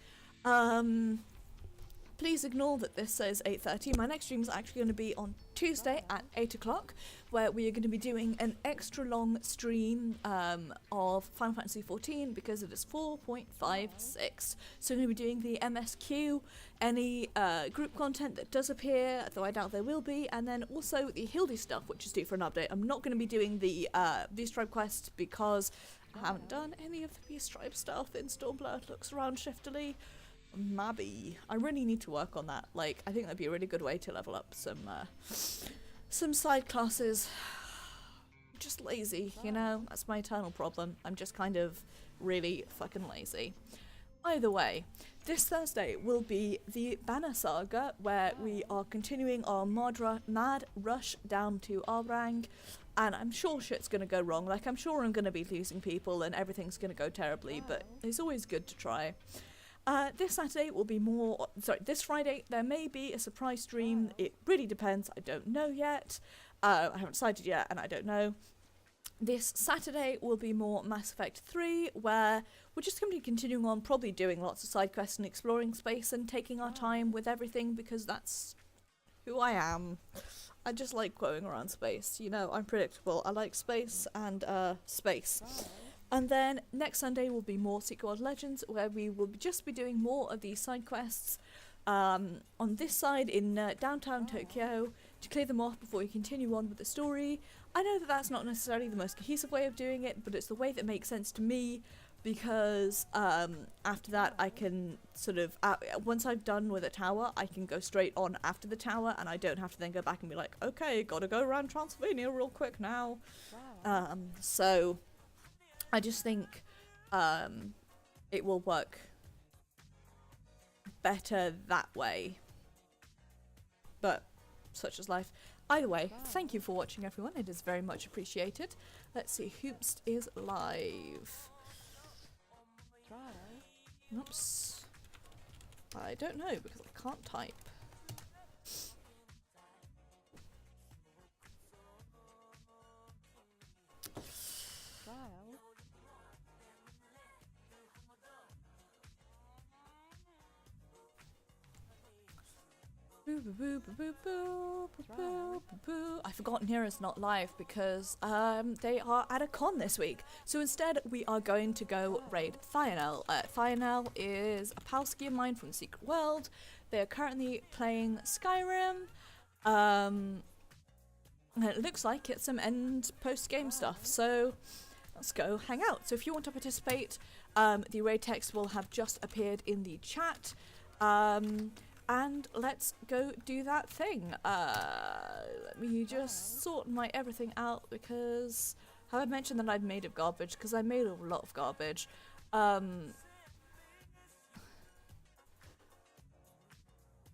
Please ignore that this says 8:30. My next stream is actually going to be on Tuesday at 8 o'clock, where we are going to be doing an extra long stream of Final Fantasy XIV because it is 4.56. So we're going to be doing the MSQ, any group content that does appear, though I doubt there will be, and then also the Hildy stuff, which is due for an update. I'm not going to be doing the V-Stripe quest because I haven't done any of the V-Stripe stuff in Stormblood. Looks around shiftily. Maybe I really need to work on that. Like, I think that'd be a really good way to level up some side classes. Just lazy, you know? That's my eternal problem. I'm just kind of really fucking lazy. Either way, this Thursday will be the Banner Saga, where we are continuing our mad rush down to Arbrang, and I'm sure shit's gonna go wrong. Like, I'm sure I'm gonna be losing people and everything's gonna go terribly, but it's always good to try. This Saturday will be this Friday there may be a surprise stream. It really depends. I don't know yet. I haven't decided yet, and I don't know. This Saturday will be more Mass Effect 3, where we're just going to be continuing on, probably doing lots of side quests and exploring space and taking our time with everything, because that's who I am. I just like going around space. You know, I'm predictable. I like space and space. And then next Sunday will be more Secret World Legends, where we will just be doing more of these side quests on this side in downtown Tokyo to clear them off before we continue on with the story. I know that that's not necessarily the most cohesive way of doing it, but it's the way that makes sense to me, because after that I can sort of, once I've done with a tower, I can go straight on after the tower, and I don't have to then go back and be like, okay, gotta go around Transylvania real quick now. So I just think it will work better that way, but such is life. Either way, thank you for watching, everyone. It is very much appreciated. Let's see, Hoopst is live. Oops. I don't know because I can't type. I've forgotten Nira's not live because they are at a con this week. So instead we are going to go raid Thionel. Thionel is a palski of mine from the Secret World. They are currently playing Skyrim. And it looks like it's some end post-game stuff. So let's go hang out. So if you want to participate, the raid text will have just appeared in the chat. And let's go do that thing. Let me just sort my everything out, because have I mentioned that I'm made of garbage? Because I made a lot of garbage.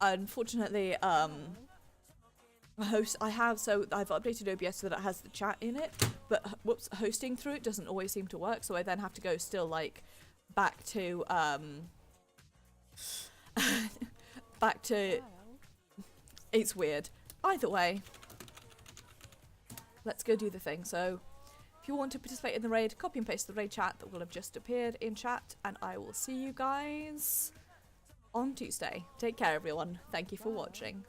Unfortunately, I've updated OBS so that it has the chat in it, but whoops, hosting through it doesn't always seem to work, so I then have to go still like back to it's weird. Either way, let's go do the thing. So if you want to participate in the raid, copy and paste the raid chat that will have just appeared in chat, and I will see you guys on Tuesday. Take care, everyone. Thank you for watching.